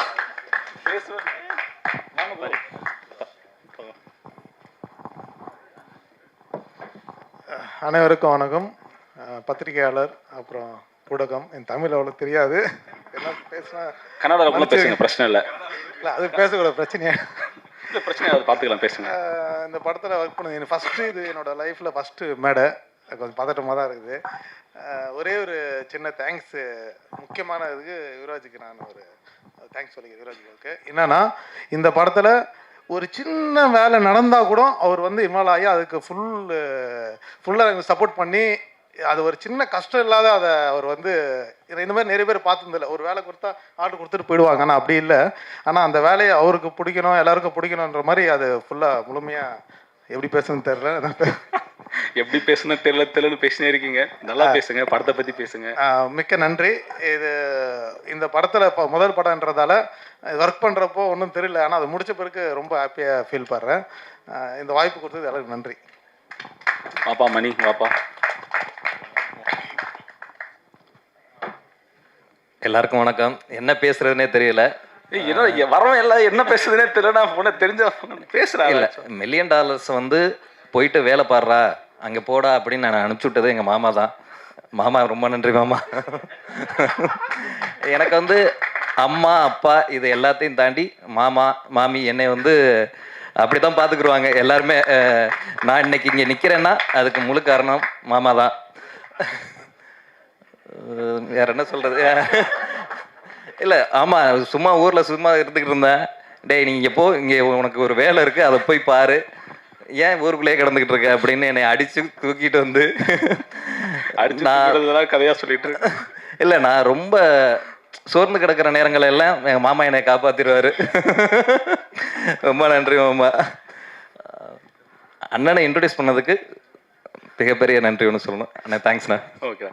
அனைவருக்கும் வணக்கம். பத்திரிகையாளர், அப்புறம் ஊடகம். என் தமிழ் அவ்வளோ தெரியாது, எல்லாம் பேசினா கன்னடாவில் பேசுங்க, பிரச்சனை இல்லை. இல்லை, அது பேசக்கூட பிரச்சனையா இல்லை, பிரச்சனையாக அதை பார்த்துக்கலாம், பேசுங்க. இந்த படத்தில் ஒர்க் பண்ணது ஃபஸ்ட்டு, இது என்னோடய லைஃப்பில் ஃபஸ்ட்டு மேடை. கொஞ்சம் பதட்டமாக தான் இருக்குது. ஒரே ஒரு சின்ன தேங்க்ஸு, முக்கியமான இதுக்கு யுவராஜுக்கு நான் ஒரு தேங்க்ஸ் சொல்லிக்கிறேன். யுவராஜுக்கு என்னன்னா, இந்த படத்தில் ஒரு சின்ன வேலை நடந்தால் கூட அவர் வந்து இன்வால்வ் ஆகி அதுக்கு ஃபுல்லாக எனக்கு சப்போர்ட் பண்ணி, அது ஒரு சின்ன கஷ்டம் இல்லாத அதை அவர் வந்து இந்த மாதிரி நிறைய பேர் பார்த்ததில்ல. ஒரு வேலை கொடுத்தா ஆர்டர் கொடுத்துட்டு போயிடுவாங்க, ஆனால் அப்படி இல்லை. ஆனால் அந்த வேலையை அவருக்கு பிடிக்கணும், எல்லாருக்கும் பிடிக்கணுன்ற மாதிரி அது ஃபுல்லாக முழுமையாக எப்படி பேசணும்னு தெரில. எப்படி பேசணும் தெரியலன்னு பேசினே இருக்கீங்க. நல்லா பேசுங்க, படத்தை பற்றி பேசுங்க. மிக்க நன்றி. இந்த படத்தில் இப்போ முதல் படம்ன்றதால ஒர்க் பண்ணுறப்போ ஒன்றும் தெரியல, ஆனால் அது முடித்த பிறகு ரொம்ப ஹாப்பியாக ஃபீல் பண்ணுறேன். இந்த வாய்ப்பு கொடுத்தது எல்லாருக்கும் நன்றி. வாப்பா மணி, வாப்பா. எல்லாருக்கும் வணக்கம். என்ன பேசுறதுனே தெரியல. வரவன் எல்லாம் என்ன பேசுறதுனே தெரியல. உன தெரிஞ்ச பேசுறாங்க. இல்லை, $1 மில்லியன் வந்து போயிட்டு வேலை பாடுறா, அங்கே போடா அப்படின்னு நான் அனுப்பிச்சி விட்டது எங்கள் மாமா தான். மாமா ரொம்ப நன்றி மாமா. எனக்கு வந்து அம்மா அப்பா இது எல்லாத்தையும் தாண்டி மாமா மாமி என்னை வந்து அப்படி தான் பார்த்துக்குருவாங்க எல்லாருமே. நான் இன்னைக்கு இங்கே நிற்கிறேன்னா அதுக்கு முழு காரணம் மாமா தான். வேற என்ன சொல்கிறது? இல்லை, ஆமாம், சும்மா ஊரில் சும்மா இருந்துக்கிட்டு இருந்தேன். டேய் நீ இங்கே போ, இங்கே உனக்கு ஒரு வேலை இருக்குது, அதை போய் பாரு, ஏன் ஊருக்குள்ளேயே கிடந்துக்கிட்டு இருக்க அப்படின்னு என்னை அடித்து தூக்கிட்டு வந்து நான் கதையாக சொல்லிட்டு. இல்லை, நான் ரொம்ப சோர்ந்து கிடக்கிற நேரங்கள் எல்லாம் எங்கள் மாமா என்னை காப்பாற்றிடுவார். ரொம்ப நன்றி மாமா. அண்ணனை இன்ட்ரடியூஸ் பண்ணதுக்கு மிகப்பெரிய நன்றி ஒன்று சொல்லணும். அண்ணா தேங்க்ஸ்ண்ணா. ஓகே.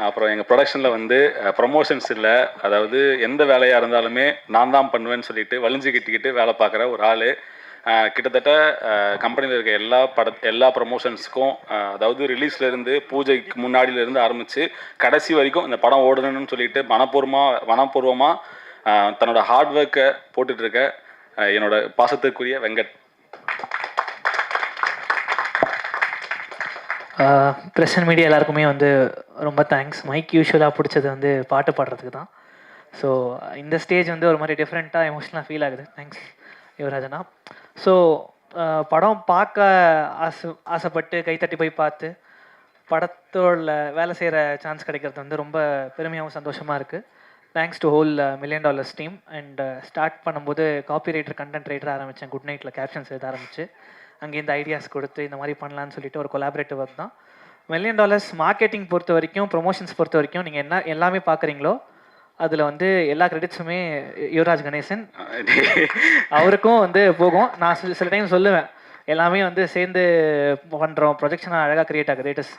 அப்புறம் எங்கள் ப்ரொடக்ஷனில் வந்து ப்ரமோஷன்ஸ் இல்லை, அதாவது எந்த வேலையாக இருந்தாலுமே நான் தான் பண்ணுவேன்னு சொல்லிட்டு வலிஞ்சு கட்டிக்கிட்டு வேலை பார்க்குற ஒரு ஆள். கிட்டத்தட்ட கம்பெனியில் இருக்க எல்லா ப்ரமோஷன்ஸுக்கும், அதாவது ரிலீஸ்லேருந்து பூஜைக்கு முன்னாடியிலேருந்து ஆரம்பித்து கடைசி வரைக்கும் இந்த படம் ஓடணும்னு சொல்லிட்டு மனப்பூர்வமாக தன்னோட ஹார்ட் ஒர்க்கை போட்டுட்ருக்க என்னோட பாசத்துக்குரிய வெங்கட். ப்ரெஸ் அண்ட் மீடியா எல்லாருக்குமே வந்து ரொம்ப தேங்க்ஸ். மைக் யூஸ்வலாக பிடிச்சது வந்து பாட்டு பாடுறதுக்கு தான். ஸோ இந்த ஸ்டேஜ் வந்து ஒரு மாதிரி டிஃப்ரெண்ட்டாக எமோஷ்னலாக ஃபீல் ஆகுது. தேங்க்ஸ் யுவராஜனா. ஸோ படம் பார்க்க ஆசைப்பட்டு கைத்தட்டி போய் பார்த்து படத்தோட வேலை செய்கிற சான்ஸ் கிடைக்கிறது வந்து ரொம்ப பெருமையாகவும் சந்தோஷமாக இருக்குது. Thanks to whole $1 million team. And start பண்ணும்போது காப்பி ரைட்டர், கண்டென்ட் ரைட்டர் ஆரம்பித்தேன். குட் நைட்டில் கேப்ஷன்ஸ் எழுத ஆரம்பிச்சு அங்கே இந்த ஐடியாஸ் கொடுத்து இந்த மாதிரி பண்ணலான்னு சொல்லிட்டு ஒரு கொலாபரேட்டிவ் ஒர்க் தான். $1 மில்லியன் மார்க்கெட்டிங் பொறுத்த வரைக்கும், ப்ரொமோஷன்ஸ் பொறுத்த வரைக்கும் நீங்கள் எல்லாமே பார்க்குறீங்களோ அதில் வந்து எல்லா கிரெடிட்ஸுமே யுவராஜ் கணேசன் அவருக்கும் வந்து போகும். நான் சில டைம் சொல்லுவேன், எல்லாமே வந்து சேர்ந்து பண்ணுறோம், ப்ரொஜெக்ஷனாக அழகாக க்ரியேட் ஆகுது. It is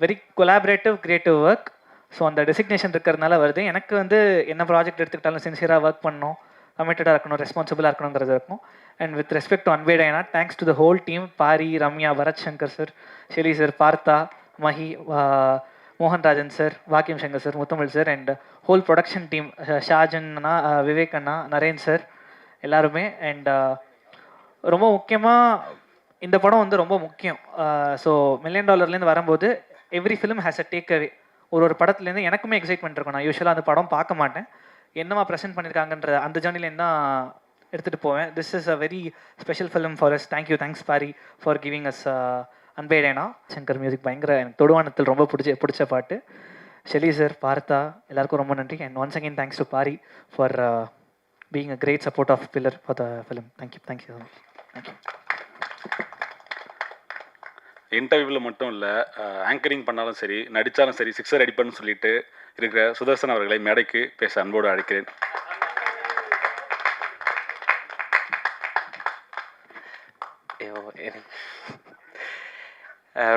very collaborative creative work. So அந்த டெசிக்னேஷன் இருக்கிறதுனால வருது. எனக்கு வந்து என்ன ப்ராஜெக்ட் எடுத்துக்கிட்டாலும் சின்சியராக ஒர்க் பண்ணணும், கமிட்டடாக இருக்கணும், ரெஸ்பான்சிபிளாக இருக்கணுங்கிறது இருக்கும். அண்ட் வித் ரெஸ்பெக்ட் டு அன்பேடைனா, thanks to the whole team. Paari, Ramya, Bharath Shankar sir, Shelly sir, Partha, Mahi, Mohanrajan sir, வாக்கியம் Shankar sir, Muthamizh sir and whole production team, Shajan அண்ணா, விவேக் அண்ணா, நரேன் சார் எல்லாருமே. அண்ட் ரொம்ப முக்கியமாக இந்த படம் வந்து ரொம்ப முக்கியம். ஸோ $1 மில்லியன் வரும்போது every film has a take away. ஒரு படத்துலேருந்து எனக்குமே எக்ஸைட்மெண்ட் இருக்கும். நான் யூஸ்வலாக அந்த படம் பார்க்க மாட்டேன், என்னமா ப்ரெசென்ட் பண்ணியிருக்காங்கன்ற அந்த ஜேர்னிலேருந்து தான் எடுத்துகிட்டு போவேன். This is a very special film for us. Thank you Paari for giving us அன்பேடேனா. சங்கர் மியூசிக் பயங்கர எனக்கு தொடுவானத்தில் ரொம்ப பிடிச்ச பாட்டு. ஷெலி சார், பார்த்தா எல்லாருக்கும் ரொம்ப நன்றி. And once again thanks to Pari for being a great support of pillar for the film. Thank you thank you thank you. இன்டர்வியூவில் மட்டும் இல்லை, ஆங்கரிங் பண்ணாலும் சரி, நடித்தாலும் சரி, சிக்ஸர் அடிப்பேன்னு சொல்லிட்டு இருக்கிற சுதர்சன் அவர்களை மேடைக்கு பேச அன்போடு அழைக்கிறேன்.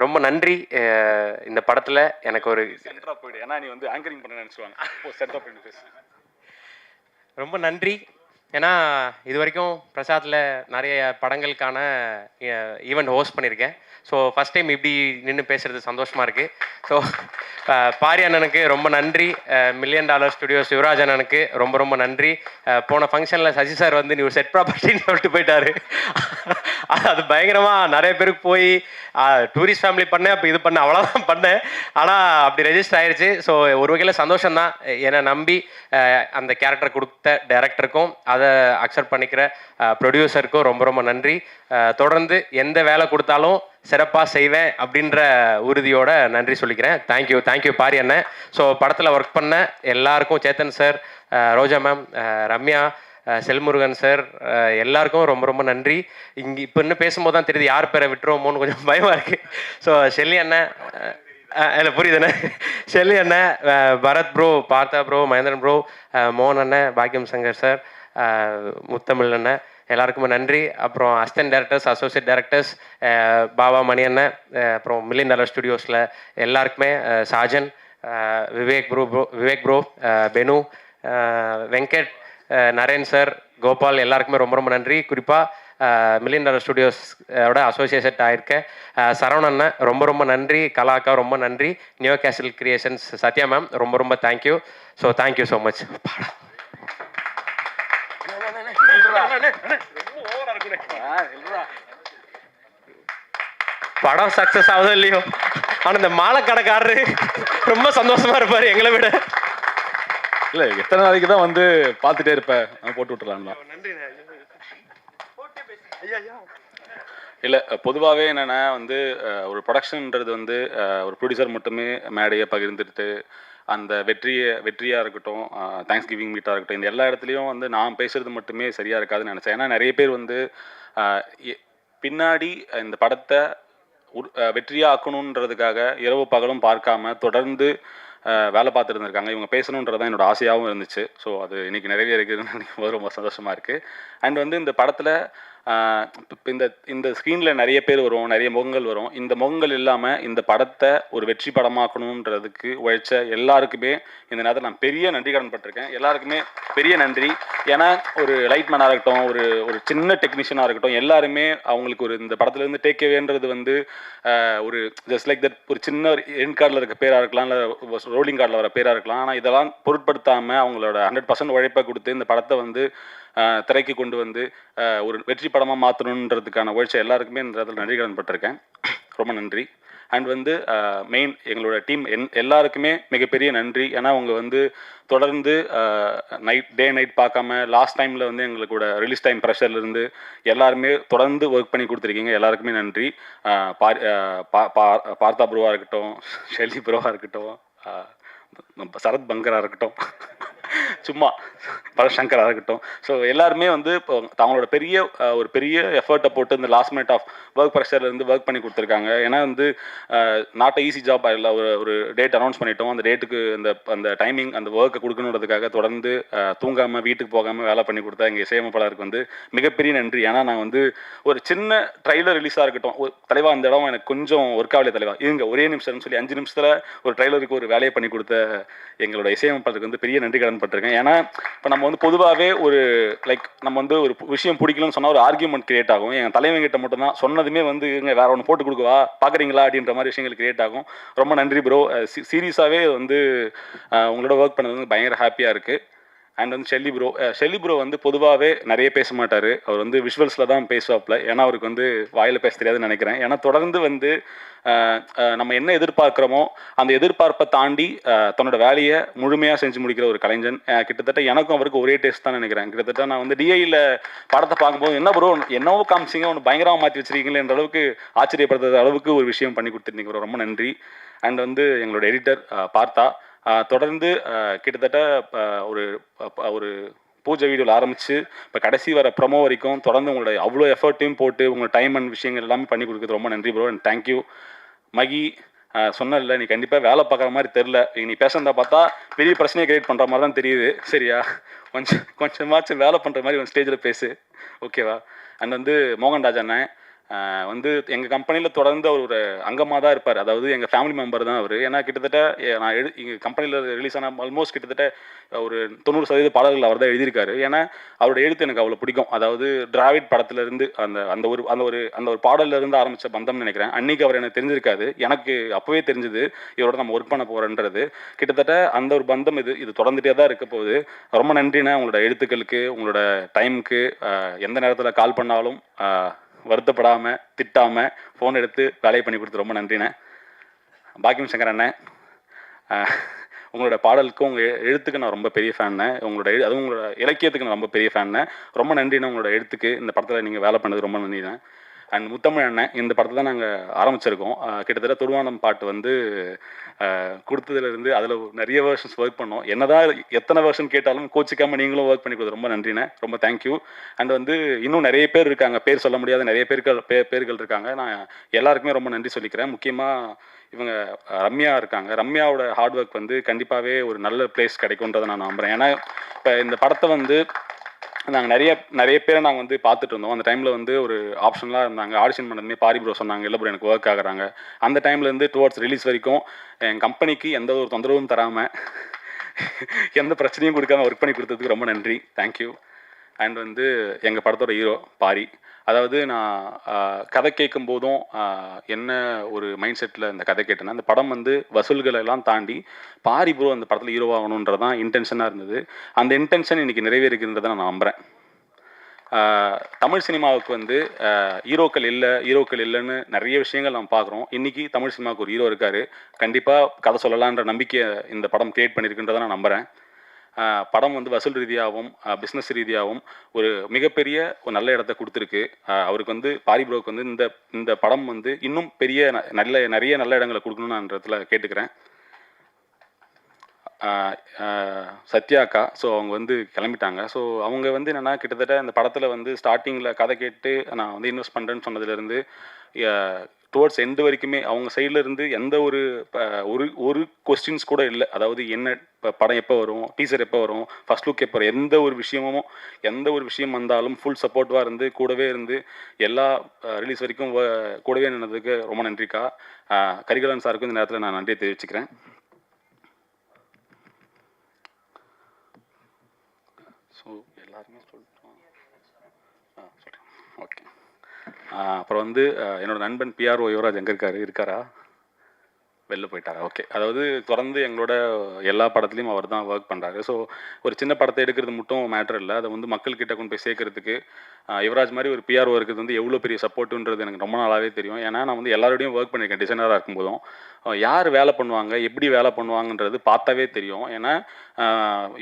ரொம்ப நன்றி. இந்த படத்தில் எனக்கு ஒரு சென்டராக போயிடு, ஏன்னா நீ வந்து ஆங்கரிங் பண்ண நினச்சிடுவாங்க. சென்டராக போயிட்டு பேசு. ரொம்ப நன்றி. ஏன்னா இது வரைக்கும் பிரசாத்தில் நிறைய படங்களுக்கான ஈவெண்ட் ஹோஸ்ட் பண்ணியிருக்கேன். ஸோ ஃபஸ்ட் டைம் இப்படி நின்று பேசுகிறது சந்தோஷமாக இருக்குது. ஸோ பாரி அண்ணனுக்கு ரொம்ப நன்றி. $1 மில்லியன் ஸ்டுடியோஸ் யுவராஜ் அண்ணனுக்கு ரொம்ப ரொம்ப நன்றி. போன ஃபங்க்ஷனில் சசி சார் வந்து நீ ஒரு செட் ப்ராப்பர்ட்டின்னு சொல்லிட்டு போயிட்டாரு. அது பயங்கரமாக நிறைய பேருக்கு போய் டூரிஸ்ட் ஃபேமிலி பண்ணேன், அப்போ இது பண்ணேன், அவ்வளோதான் பண்ணேன். ஆனால் அப்படி ரெஜிஸ்டர் ஆயிடுச்சு. ஸோ ஒரு வகையில் சந்தோஷம்தான். என்னை நம்பி அந்த கேரக்டர் கொடுத்த டைரக்டருக்கும் அதை அக்செப்ட் பண்ணிக்கிற ப்ரொடியூசருக்கும் ரொம்ப ரொம்ப நன்றி. தொடர்ந்து எந்த வேலை கொடுத்தாலும் சிறப்பாக செய்வேன் அப்படின்ற உறுதியோட நன்றி சொல்லிக்கிறேன். தேங்க்யூ பாரி அண்ணன். ஸோ படத்தில் ஒர்க் பண்ண எல்லாருக்கும், சேத்தன் சார், ரோஜா மேம், ரம்யா, செல்முருகன் சார், எல்லாருக்கும் ரொம்ப ரொம்ப நன்றி. இங்கே இப்போ இன்னும் பேசும்போது தான் தெரியுது யார் பேரை விட்டுருவோமோன்னு கொஞ்சம் பயமாக இருக்குது. ஸோ ஷெல்லி அண்ணன், இல்லை புரியுதுண்ணே, ஷெல்லி அண்ணன், பரத் ப்ரோ, பார்த்தா ப்ரோ, மகேந்திரன் ப்ரோ, மோகன் அண்ணன், பாக்கியம் சங்கர் சார், முத்தமிழ் அண்ணன், எல்லாருக்குமே நன்றி. அப்புறம் assistant directors, associate directors, Baba Mani அண்ணன், அப்புறம் $1 மில்லியன் ஸ்டுடியோஸில் எல்லாருக்குமே, சாஜன், விவேக் ப்ரோ, பெனு, வெங்கட், நரேன் சார், கோபால், எல்லாருக்குமே ரொம்ப ரொம்ப நன்றி. குறிப்பாக $1 மில்லியன் ஸ்டுடியோஸோட அசோசியேட் ஆகிருக்க சரவணன் ரொம்ப ரொம்ப நன்றி. கலாக்கா ரொம்ப நன்றி. Neo castle creations Sathya ma'am ரொம்ப ரொம்ப thank you. So thank you so much. படம் சக்ஸஸ் ஆகுதோ இல்லையோ, ஆனால் இந்த மாலை கடைக்காரரு ரொம்ப சந்தோஷமா இருப்பார் எங்களை விட. இல்லை, எத்தனை நாளைக்கு தான் வந்து பார்த்துட்டே இருப்பேன், போட்டு விட்டுலாம். இல்லை, பொதுவாகவே என்னென்னா வந்து ஒரு ப்ரொடக்ஷன்ன்றது வந்து ஒரு ப்ரொடியூசர் மட்டுமே மேடையை பகிர்ந்துட்டு அந்த வெற்றியாக இருக்கட்டும், தேங்க்ஸ் கிவிங் மீட்டாக இருக்கட்டும், இந்த எல்லா இடத்துலையும் வந்து நான் பேசுகிறது மட்டுமே சரியாக இருக்காதுன்னு நினச்சேன். ஏன்னா நிறைய பேர் வந்து பின்னாடி இந்த படத்தை வெற்றியாக ஆக்கணுன்றதுக்காக இரவு பகலும் பார்க்காம தொடர்ந்து வேலை பார்த்துட்டு இருந்திருக்காங்க. இவங்க பேசணுன்றதான் என்னோடய ஆசையாகவும் இருந்துச்சு. ஸோ அது இன்றைக்கி நிறைவேறிக்குதுன்னு நினைக்கும் ரொம்ப சந்தோஷமாக இருக்குது. அண்ட் வந்து இந்த படத்தில் இந்த ஸ்க்ரீனில் நிறைய பேர் வரும், நிறைய முகங்கள் வரும். இந்த முகங்கள் இல்லாமல் இந்த படத்தை ஒரு வெற்றி படமாக்கணுன்றதுக்கு உழைச்ச எல்லாருக்குமே இந்த நேரத்தில் நான் பெரிய நன்றி கடன் பட்டிருக்கேன். எல்லாருக்குமே பெரிய நன்றி. ஏன்னா ஒரு லைட்மேனாக இருக்கட்டும், ஒரு சின்ன டெக்னீஷியனாக இருக்கட்டும், எல்லாருமே அவங்களுக்கு ஒரு இந்த படத்துலேருந்து டேக்அவேன்றது வந்து ஒரு ஜஸ்ட் லைக் தட் ஒரு சின்ன எண்ட் கார்டில் இருக்க பேராக இருக்கலாம், இல்லை ரோலிங் கார்டில் வர பேராக இருக்கலாம். ஆனால் இதெல்லாம் பொருட்படுத்தாமல் அவங்களோட 100% உழைப்பை கொடுத்து இந்த படத்தை வந்து திரைக்கு கொண்டு வந்து ஒரு வெற்றி படமாக மாற்றணுன்றதுக்கான உழைச்ச எல்லாருக்குமே இந்த இடத்துல நன்றி கடன் பட்டிருக்கேன். ரொம்ப நன்றி. அண்ட் வந்து மெயின் எங்களோட டீம் எல்லாருக்குமே மிகப்பெரிய நன்றி. ஏன்னா அவங்க வந்து தொடர்ந்து டே நைட் பார்க்காம லாஸ்ட் டைமில் வந்து எங்களுக்கூட ரிலீஸ் டைம் ப்ரெஷர்லேருந்து எல்லாருமே தொடர்ந்து ஒர்க் பண்ணி கொடுத்துருக்கீங்க. எல்லாருக்குமே நன்றி. பார்த்தா ப்ரோவாக இருக்கட்டும், ஷெல்லி ப்ரோவாக இருக்கட்டும், சரத் பங்கராக இருக்கட்டும், சும்மா பரசங்கராக இருக்கட்டும். ஸோ எல்லாருமே வந்து இப்போ அவங்களோட ஒரு பெரிய எஃபர்ட்டை போட்டு இந்த லாஸ்ட் மினிட் ஆஃப் ஒர்க் ப்ரெஷர்லேருந்து ஒர்க் பண்ணி கொடுத்துருக்காங்க. ஏன்னா வந்து நாட் ஈஸி ஜாப். இல்லை, ஒரு டேட் அனௌன்ஸ் பண்ணிட்டோம், அந்த டேட்டுக்கு அந்த டைமிங் அந்த ஒர்க்கை கொடுக்கணுன்றதுக்காக தொடர்ந்து தூங்காமல் வீட்டுக்கு போகாமல் வேலை பண்ணி கொடுத்தா எங்கள் இசையமைப்பாளருக்கு வந்து மிகப்பெரிய நன்றி. ஏன்னா நான் வந்து ஒரு சின்ன ட்ரைலர் ரிலீஸாக இருக்கட்டும், ஒரு தலைவா இந்த இடம் எனக்கு கொஞ்சம் ஒர்க் ஆகலையே தலைவா, இவங்க ஒரே நிமிஷம்னு சொல்லி 5 நிமிஷத்தில் ஒரு ட்ரைலருக்கு ஒரு வேலையை பண்ணி கொடுத்த எங்களோட இசையமைப்பாளருக்கு வந்து பெரிய நன்றி கடன் பட்டிருக்கேன். ஏன்னா இப்போ நம்ம வந்து பொதுவாகவே ஒரு நம்ம வந்து ஒரு விஷயம் பிடிக்கலன்னு சொன்னால் ஒரு ஆர்கியூமெண்ட் கிரியேட் ஆகும். எங்கள் தலைவங்கிட்ட மட்டும்தான் சொன்னதுமே வந்து இங்கே வேற ஒன்று போட்டு கொடுக்குவா பார்க்குறீங்களா அப்படின்ற மாதிரி விஷயங்கள் கிரியேட் ஆகும். ரொம்ப நன்றி ப்ரோ. சீரியஸாகவே வந்து உங்களோட ஒர்க் பண்ணது வந்து பயங்கர ஹாப்பியாக இருக்குது. அண்ட் வந்து ஷெல்லி ப்ரோ வந்து பொதுவாகவே நிறைய பேச மாட்டார். அவர் வந்து விஷுவல்ஸில் தான் பேசுவாப்பில். ஏன்னா அவருக்கு வந்து வாயில் பேச தெரியாதுன்னு நினைக்கிறேன். ஏன்னா தொடர்ந்து வந்து நம்ம என்ன எதிர்பார்க்குறோமோ அந்த எதிர்பார்ப்பை தாண்டி தன்னோட வேலையை முழுமையாக செஞ்சு முடிக்கிற ஒரு கலைஞன். கிட்டத்தட்ட எனக்கும் அவருக்கு ஒரே டேஸ்ட் தான் நினைக்கிறேன். கிட்டத்தட்ட நான் வந்து டிஐயில் படத்தை பார்க்கும்போது என்ன ப்ரோ என்னவோ காமிச்சிங்க ஒன்று பயங்கரமாக மாற்றி வச்சிருக்கீங்களேன்ற அளவுக்கு ஆச்சரியப்படுத்துற அளவுக்கு ஒரு விஷயம் பண்ணி கொடுத்துருந்தீங்க ப்ரோ. ரொம்ப நன்றி. அண்ட் வந்து எங்களோட எடிட்டர் பார்த்தா தொடர்ந்து கிட்டத்தட்ட ஒரு பூஜை வீடியோவில் ஆரம்பித்து இப்போ கடைசி வர ப்ரொமோ வரைக்கும் தொடர்ந்து உங்களோட அவ்வளோ எஃபர்ட்டையும் போட்டு உங்களோட டைம் அண்ட் விஷயங்கள் எல்லாமே பண்ணி கொடுக்குறது ரொம்ப நன்றி ப்ரோ. And thank you. மகி சொன்னல நீ கண்டிப்பாக வேலை பார்க்குற மாதிரி தெரில. நீ பேசுறதா பார்த்தா பெரிய பிரச்சனையை கிரியேட் பண்ணுற மாதிரி தான் தெரியுது. சரியா? கொஞ்சமாச்சும் வேலை பண்ணுற மாதிரி ஒரு ஸ்டேஜில் பேசு, ஓகேவா? அண்ட் வந்து மோகன்ராஜ் அண்ணன் வந்து எங்கள் கம்பெனியில் தொடர்ந்து அவர் ஒரு அங்கமாக தான் இருப்பார். அதாவது எங்கள் ஃபேமிலி மெம்பர் தான் அவர். ஏன்னா கிட்டத்தட்ட நான் எங்கள் கம்பெனியில் ரிலீஸ் ஆன ஆல்மோஸ்ட் கிட்டத்தட்ட ஒரு 90% பாடல்கள் அவர் தான் எழுதியிருக்காரு. ஏன்னா அவரோட எழுத்து எனக்கு அவ்வளோ பிடிக்கும். அதாவது டிராவிட் படத்துலேருந்து அந்த ஒரு பாடல்லேருந்து ஆரம்பித்த பந்தம்னு நினைக்கிறேன். அன்றைக்கி அவர் எனக்கு தெரிஞ்சிருக்காது. எனக்கு அப்போவே தெரிஞ்சுது இவரோட நம்ம ஒர்க் பண்ண போகிறோன்றது. கிட்டத்தட்ட அந்த ஒரு பந்தம் இது தொடர்ந்துகிட்டே தான் இருக்க போகுது. ரொம்ப நன்றிண்ணே உங்களோட எழுத்துக்களுக்கு, உங்களோட டைமுக்கு. எந்த நேரத்தில் கால் பண்ணாலும் வருத்தப்படாமல் திட்டாமல் ஃபோன் எடுத்து வேலையை பண்ணி கொடுத்து ரொம்ப நன்றிண்ணே. பாக்கியம் சங்கர் அண்ணன், உங்களோட பாடலுக்கும் உங்கள் எழுத்துக்கு நான் ரொம்ப பெரிய ஃபேன்னு. அதுவும் உங்களோட இலக்கியத்துக்கு நான் ரொம்ப பெரிய ஃபேன்னு. ரொம்ப நன்றிண்ணே உங்களோட எழுத்துக்கு. இந்த படத்தில் நீங்கள் வேலை பண்ணது ரொம்ப நன்றிண்ணே. அண்ட் முத்தமிழ் அண்ணன், இந்த படத்தை தான் நாங்கள் ஆரம்பிச்சிருக்கோம். கிட்டத்தட்ட துருவானம் பாட்டு வந்து கொடுத்ததுலேருந்து அதில் நிறைய வேர்ஷன்ஸ் ஒர்க் பண்ணோம். என்னதான் எத்தனை வேர்ஷன் கேட்டாலும் கோச்சிக்காமல் நீங்களும் ஒர்க் பண்ணி கொடுத்து ரொம்ப நன்றிண்ணே. ரொம்ப தேங்க்யூ. அண்ட் வந்து இன்னும் நிறைய பேர் இருக்காங்க, பேர் சொல்ல முடியாத நிறைய பேர்கள் இருக்காங்க. நான் எல்லாருக்குமே ரொம்ப நன்றி சொல்லிக்கிறேன். முக்கியமாக இவங்க ரம்யா இருக்காங்க. ரம்யாவோட ஹார்ட் ஒர்க் வந்து கண்டிப்பாகவே ஒரு நல்ல பிளேஸ் கிடைக்குன்றதை நான் நம்புகிறேன். ஏன்னா இப்போ இந்த படத்தை வந்து நாங்கள் நிறைய பேரை நாங்கள் வந்து பார்த்துட்டு இருந்தோம். அந்த டைமில் வந்து ஒரு ஆப்ஷன்லாம் இருந்தாங்க. ஆடிஷன் பண்ணதுமே பாரி ப்ரோ சொன்னாங்க, இல்லை ப்ரோ எனக்கு ஒர்க் ஆகுறாங்க. அந்த டைம்லேருந்து டுவர்ட்ஸ் ரிலீஸ் வரைக்கும் என் கம்பெனிக்கு எந்த ஒரு தொந்தரவும் தராமல் எந்த பிரச்சனையும் கொடுக்காம ஒர்க் பண்ணி கொடுத்ததுக்கு ரொம்ப நன்றி. தேங்க்யூ. அண்ட் வந்து எங்கள் படத்தோட ஹீரோ பாரி. அதாவது நான் கதை கேட்கும் போதும் என்ன ஒரு மைண்ட் செட்டில் இந்த கதை கேட்டேன்னா, அந்த படம் வந்து வசூல்களை எல்லாம் தாண்டி பாரி ப்ரோ அந்த படத்தில் ஹீரோவாகணுன்றதான் இன்டென்ஷனாக இருந்தது. அந்த இன்டென்ஷன் இன்றைக்கி நிறைவேறிக்கிறதை நான் நம்புகிறேன். தமிழ் சினிமாவுக்கு வந்து ஹீரோக்கள் இல்லைன்னு நிறைய விஷயங்கள் நம்ம பார்க்குறோம். இன்றைக்கி தமிழ் சினிமாவுக்கு ஒரு ஹீரோ இருக்கார். கண்டிப்பாக கதை சொல்லலான்ற நம்பிக்கையை இந்த படம் கிரியேட் பண்ணியிருக்குன்றதை நான் நம்புகிறேன். படம் வந்து வசூல் ரீதியாகவும் பிஸ்னஸ் ரீதியாகவும் ஒரு மிகப்பெரிய ஒரு நல்ல இடத்த கொடுத்துருக்கு. அவருக்கு வந்து பாரி ப்ரோவுக்கு வந்து இந்த படம் வந்து இன்னும் பெரிய நிறைய நல்ல இடங்களை கொடுக்கணும்னு நான் இடத்துல கேட்டுக்கிறேன். சத்யாக்கா, ஸோ அவங்க வந்து கிளம்பிட்டாங்க. ஸோ அவங்க வந்து என்னென்னா கிட்டத்தட்ட இந்த படத்தில் வந்து ஸ்டார்டிங்கில் கதை கேட்டு நான் வந்து இன்வெஸ்ட் பண்ணுறேன்னு சொன்னதுலேருந்து டுவர்ட்ஸ் எண்டு வரைக்குமே அவங்க சைடில் இருந்து எந்த ஒரு கொஸ்டின்ஸ் கூட இல்லை. அதாவது என்ன இப்போ படம் எப்போ வரும், டீசர் எப்போ வரும், ஃபர்ஸ்ட் லுக் எப்போ வரும், எந்த ஒரு விஷயம் வந்தாலும் ஃபுல் சப்போர்ட்டிவாக இருந்து கூடவே இருந்து எல்லா ரிலீஸ் வரைக்கும் கூடவே நின்னதுக்கு ரொம்ப நன்றிக்கா. கரிகாலன் சாருக்கும் இந்த நேரத்தில் நான் நன்றியை தெரிவிச்சுக்கிறேன். ஸோ எல்லாருமே சொல்லிட்டோம். சொல்கிறேன், ஓகே. அப்புறம் வந்து என்னோட நண்பன் பிஆர்ஓ யுவராஜ் எங்கே இருக்காரா? வெளில போயிட்டாரா? ஓகே. அதாவது தொடர்ந்து எங்களோட எல்லா படத்துலையும் அவர் தான் ஒர்க் பண்ணுறாரு. ஸோ ஒரு சின்ன படத்தை எடுக்கிறது மட்டும் மேட்டர் இல்லை, அதை வந்து மக்கள்கிட்ட கொண்டு போய் சேர்க்கறதுக்கு யுவராஜ் மாதிரி ஒரு பிஆர்ஓ இருக்கிறது வந்து எவ்வளோ பெரிய சப்போர்ட்டுன்றது எனக்கு ரொம்ப நாளாகவே தெரியும். ஏன்னா நான் வந்து எல்லாரோடையும் ஒர்க் பண்ணியிருக்கேன். டிசைனராக இருக்கும்போதும் யார் வேலை பண்ணுவாங்க, எப்படி வேலை பண்ணுவாங்கன்றது பார்த்தாவே தெரியும். ஏன்னா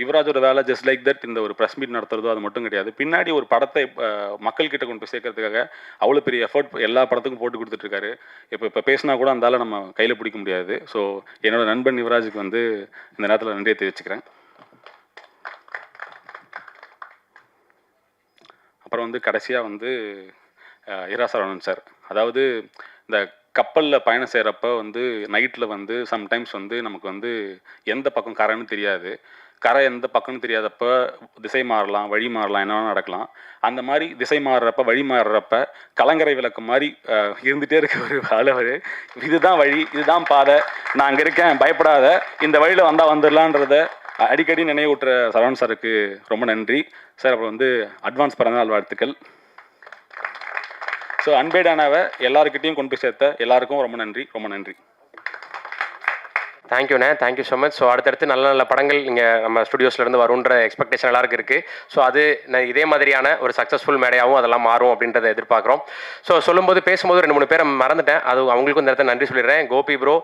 யுவராஜோட வேலை ஜஸ்ட் லைக் தட் இந்த ஒரு ப்ரெஸ் மீட் நடத்துறதோ அது மட்டும் கிடையாது. பின்னாடி ஒரு படத்தை மக்கள்கிட்ட கொண்டு போய் சேர்க்கறதுக்காக அவ்வளோ பெரிய எஃபர்ட் எல்லா படத்துக்கும் போட்டு கொடுத்துட்ருக்காரு. இப்போ பேசினா கூட அந்தால நம்ம கையில் பிடிக்க முடியாது. ஸோ என்னோட நண்பன் யுவராஜுக்கு வந்து இந்த நேரத்தில் நன்றியை தெரிவிச்சுக்கிறேன். அப்புறம் வந்து கடைசியாக வந்து இரா சரவணன் சார், அதாவது இந்த கப்பலில் பயணம் செய்கிறப்ப வந்து நைட்டில் வந்து சம்டைம்ஸ் வந்து நமக்கு வந்து எந்த பக்கம் கரைன்னு தெரியாது. கரை எந்த பக்கம்னு தெரியாதப்ப திசை மாறலாம், வழி மாறலாம், என்ன வேணால் நடக்கலாம். அந்த மாதிரி திசை மாறுறப்ப, வழி மாறுறப்ப கலங்கரை விளக்கு மாதிரி இருந்துகிட்டே இருக்க ஒரு ஆளவர். இதுதான் வழி, இதுதான் பாதை, நான் அங்கே இருக்கேன், பயப்படாத, இந்த வழியில் வந்தால் வந்துடலான்றத அடிக்கடி நினைவூட்டுற சரவணன் சாருக்கு ரொம்ப நன்றி சார். அப்புறம் வந்து அட்வான்ஸ் பிறந்தநாள் வாழ்த்துக்கள். ஸோ அன்பேடானாவை எல்லாருக்கிட்டையும் கொண்டு போய் சேர்த்த எல்லாருக்கும் ரொம்ப நன்றி, ரொம்ப நன்றி. தேங்க்யூண்ணே, தேங்க்யூ ஸோ மச். ஸோ அடுத்தடுத்து நல்ல நல்ல படங்கள் இங்கே நம்ம ஸ்டுடியோஸ்லேருந்து வரும்ன்ற எக்ஸ்பெக்டேஷன் எல்லாருக்கும் இருக்குது. ஸோ அது இதே மாதிரியான ஒரு சக்ஸஸ்ஃபுல் மேடையாகவும் அதெல்லாம் மாறும் அப்படின்றத எதிர்பார்க்குறோம். ஸோ சொல்லும்போது பேசும்போது 2-3 பேரை மறந்துட்டேன், அது அவங்களுக்கும் இந்த இடத்துல நன்றி சொல்லிடுறேன். கோபி ப்ரோ,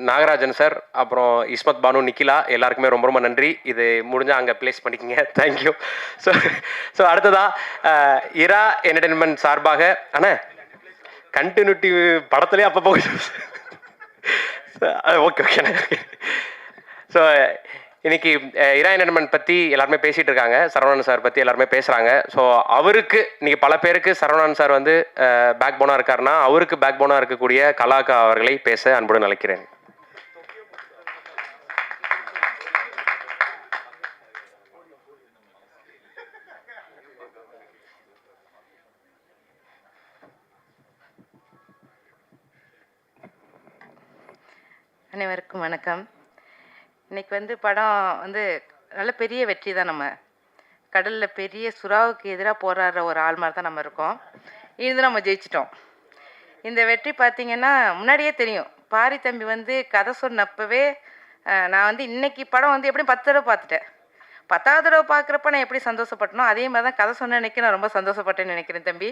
நாகராஜன் சார், அப்புறம் இஸ்மத் பானு, நிக்கிலா, எல்லாருக்குமே ரொம்ப ரொம்ப நன்றி. இது முடிஞ்சால் அங்கே ப்ளேஸ் பண்ணிக்கோங்க. தேங்க்யூ. ஸோ அடுத்ததாக இரா என்டர்டெயின்மெண்ட் சார்பாக அண்ணே கண்டினியூட்டி படத்துலேயே அப்பப்போ ஓகே ஓகேண்ணே. ஸோ இன்னைக்கு இரா என்டர்டெயின்மெண்ட் பற்றி எல்லாருமே பேசிகிட்டு இருக்காங்க, சரவணன் சார் பற்றி எல்லாருமே பேசுகிறாங்க. ஸோ அவருக்கு இன்னைக்கு பல பேருக்கு சரவணன் சார் வந்து பேக் போனாக இருக்காருன்னா, அவருக்கு பேக் போனாக இருக்கக்கூடிய கலாக்கா அவர்களை பேச அன்புடன் அழைக்கிறேன். அனைவருக்கும் வணக்கம். இன்றைக்கி வந்து படம் வந்து நல்ல பெரிய வெற்றி தான். நம்ம கடலில் பெரிய சுறாவுக்கு எதிராக போராடுற ஒரு ஆள் மாதிரி தான் நம்ம இருக்கோம். இருந்து நம்ம ஜெயிச்சிட்டோம். இந்த வெற்றி பார்த்திங்கன்னா முன்னாடியே தெரியும். பாரி தம்பி வந்து கதை சொன்னப்பவே நான் வந்து இன்றைக்கி படம் வந்து எப்படியும் 10 தடவை பார்த்துட்டேன். 10வது தடவை பார்க்குறப்ப நான் எப்படி சந்தோஷப்பட்டனோ அதே மாதிரி தான் கதை சொன்ன அன்றைக்கி நான் ரொம்ப சந்தோஷப்பட்டேன்னு நினைக்கிறேன் தம்பி.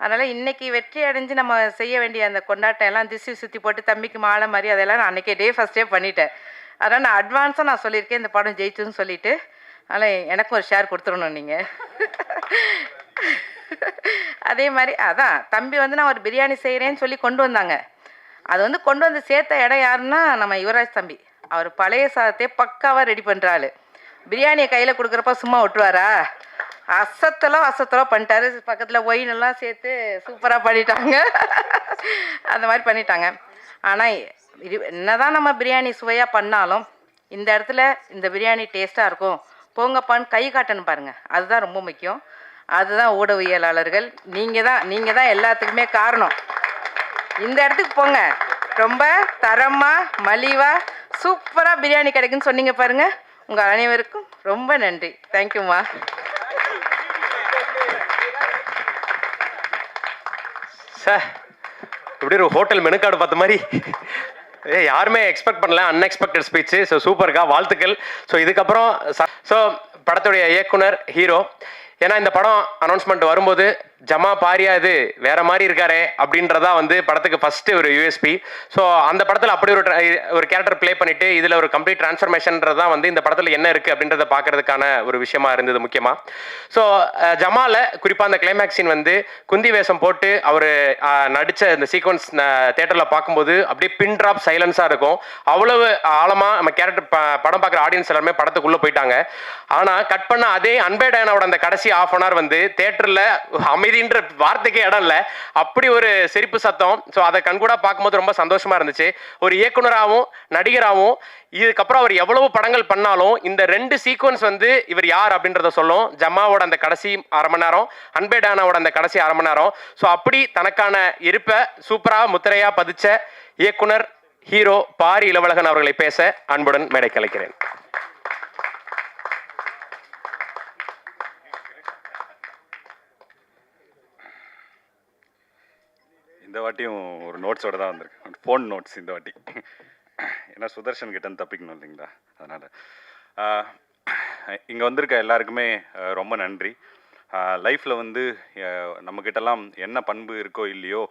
அதனால் இன்றைக்கி வெற்றி அடைஞ்சு நம்ம செய்ய வேண்டிய அந்த கொண்டாட்டம் எல்லாம் திசை சுற்றி போட்டு தம்பிக்கு மாலை மாதிரி அதெல்லாம் நான் அன்றைக்கே ஃபஸ்ட்டே பண்ணிட்டேன். அதனால் நான் அட்வான்ஸாக நான் சொல்லியிருக்கேன் இந்த படம் ஜெயிச்சுன்னு சொல்லிவிட்டு. அதனால் எனக்கும் ஒரு ஷேர் கொடுத்துடணும் நீங்கள். அதே மாதிரி அதான் தம்பி வந்து நான் ஒரு பிரியாணி செய்கிறேன்னு சொல்லி கொண்டு வந்தாங்க. அது வந்து கொண்டு வந்து சேர்த்த இடம் யாருன்னா நம்ம யுவராஜ் தம்பி. அவர் பழைய சாதத்தையே பக்காவாக ரெடி பண்ணுறாள். பிரியாணியை கையில் கொடுக்குறப்ப சும்மா விட்டுருவாரா? அசத்தலோ பண்ணிட்டாரு. பக்கத்தில் ஒயினெல்லாம் சேர்த்து சூப்பராக பண்ணிட்டாங்க. அந்த மாதிரி பண்ணிட்டாங்க. ஆனால் என்னதான் நம்ம பிரியாணி சுவையாக பண்ணாலும் இந்த இடத்துல இந்த பிரியாணி டேஸ்ட்டாக இருக்கும் போங்கப்பான்னு கை காட்டணும் பாருங்கள், அதுதான் ரொம்ப முக்கியம். அதுதான் ஊடகவியலாளர்கள் நீங்கள் தான் எல்லாத்துக்குமே காரணம். இந்த இடத்துக்கு போங்க, ரொம்ப தரமாக மலிவாக சூப்பராக பிரியாணி கிடைக்குன்னு சொன்னீங்க பாருங்கள். உங்கள் அனைவருக்கும் ரொம்ப நன்றி. தேங்க்யூம்மா. சார் இப்படி ஒரு ஹோட்டல் மெனு கார்டு பார்த்த மாதிரி யாருமே எக்ஸ்பெக்ட் பண்ணல, அன்எக்ஸ்பெக்டட் ஸ்பீச்சு. ஸோ சூப்பர்க்கா, வாழ்த்துக்கள். ஸோ இதுக்கப்புறம் படத்துடைய இயக்குனர், ஹீரோ, ஏன்னா இந்த படம் அனௌன்ஸ்மெண்ட் வரும்போது ஜமா பாரியா இது வேற மாதிரி இருக்காரே அப்படின்றதா வந்து படத்துக்கு ஃபர்ஸ்ட் ஒரு யூஎஸ்பி. ஸோ அந்த படத்தில் அப்படி ஒரு கேரக்டர் ப்ளே பண்ணிட்டு இதில் ஒரு கம்ப்ளீட் டிரான்ஸ்ஃபர்மேஷன்றதான் வந்து இந்த படத்தில் என்ன இருக்குது அப்படின்றத பார்க்கறதுக்கான ஒரு விஷயமா இருந்தது முக்கியமாக. ஸோ ஜமால குறிப்பாக அந்த கிளைமேக்ஸ் சீன் வந்து குந்தி வேஷம் போட்டு அவர் நடித்த இந்த சீக்வன்ஸ் தேட்டரில் பார்க்கும்போது அப்படியே பின் ட்ராப் சைலன்ஸாக இருக்கும். அவ்வளவு ஆழமாக நம்ம கேரக்டர் படம் பார்க்குற ஆடியன்ஸ் எல்லாருமே படத்துக்குள்ளே போயிட்டாங்க. ஆனால் கட் பண்ண அதே அன்பே டயானாவோட அந்த கடைசி ½ அன் ஹவர் வந்து தேட்டரில் அமைதின்ற வார்த்தைக்கே இடம் இல்லை, அப்படி ஒரு சிரிப்பு சத்தம். ஸோ அதை கண்கூடா பார்க்கும்போது ரொம்ப சந்தோஷமா இருந்துச்சு. ஒரு இயக்குனராகவும் நடிகராகவும் இதுக்கப்புறம் அவர் எவ்வளவு படங்கள் பண்ணாலும் இந்த 2 சீக்வன்ஸ் வந்து இவர் யார் அப்படின்றத சொல்லும். ஜமாவோட அந்த கடைசி ½ மணி நேரம், அன்பே டயானாவோட அந்த கடைசி ½ மணி நேரம். ஸோ அப்படி தனக்கான இருப்பை சூப்பராக முத்திரையா பதிச்ச இயக்குனர், ஹீரோ பாரி இளவழகன் அவர்களை பேச அன்புடன் மேடை கலைக்கிறேன். இந்த வாட்டியும் ஒரு நோட்ஸோடு தான் வந்திருக்கேன், ஃபோன் நோட்ஸ் இந்த வாட்டி. ஏன்னா சுதர்ஷன் கிட்டேருந்து தப்பிக்கணும் இல்லைங்களா, அதனால் இங்கே வந்திருக்க எல்லாருக்குமே ரொம்ப நன்றி. லைஃப்பில் வந்து நம்மக்கிட்டலாம் என்ன பண்பு இருக்கோ இல்லையோ,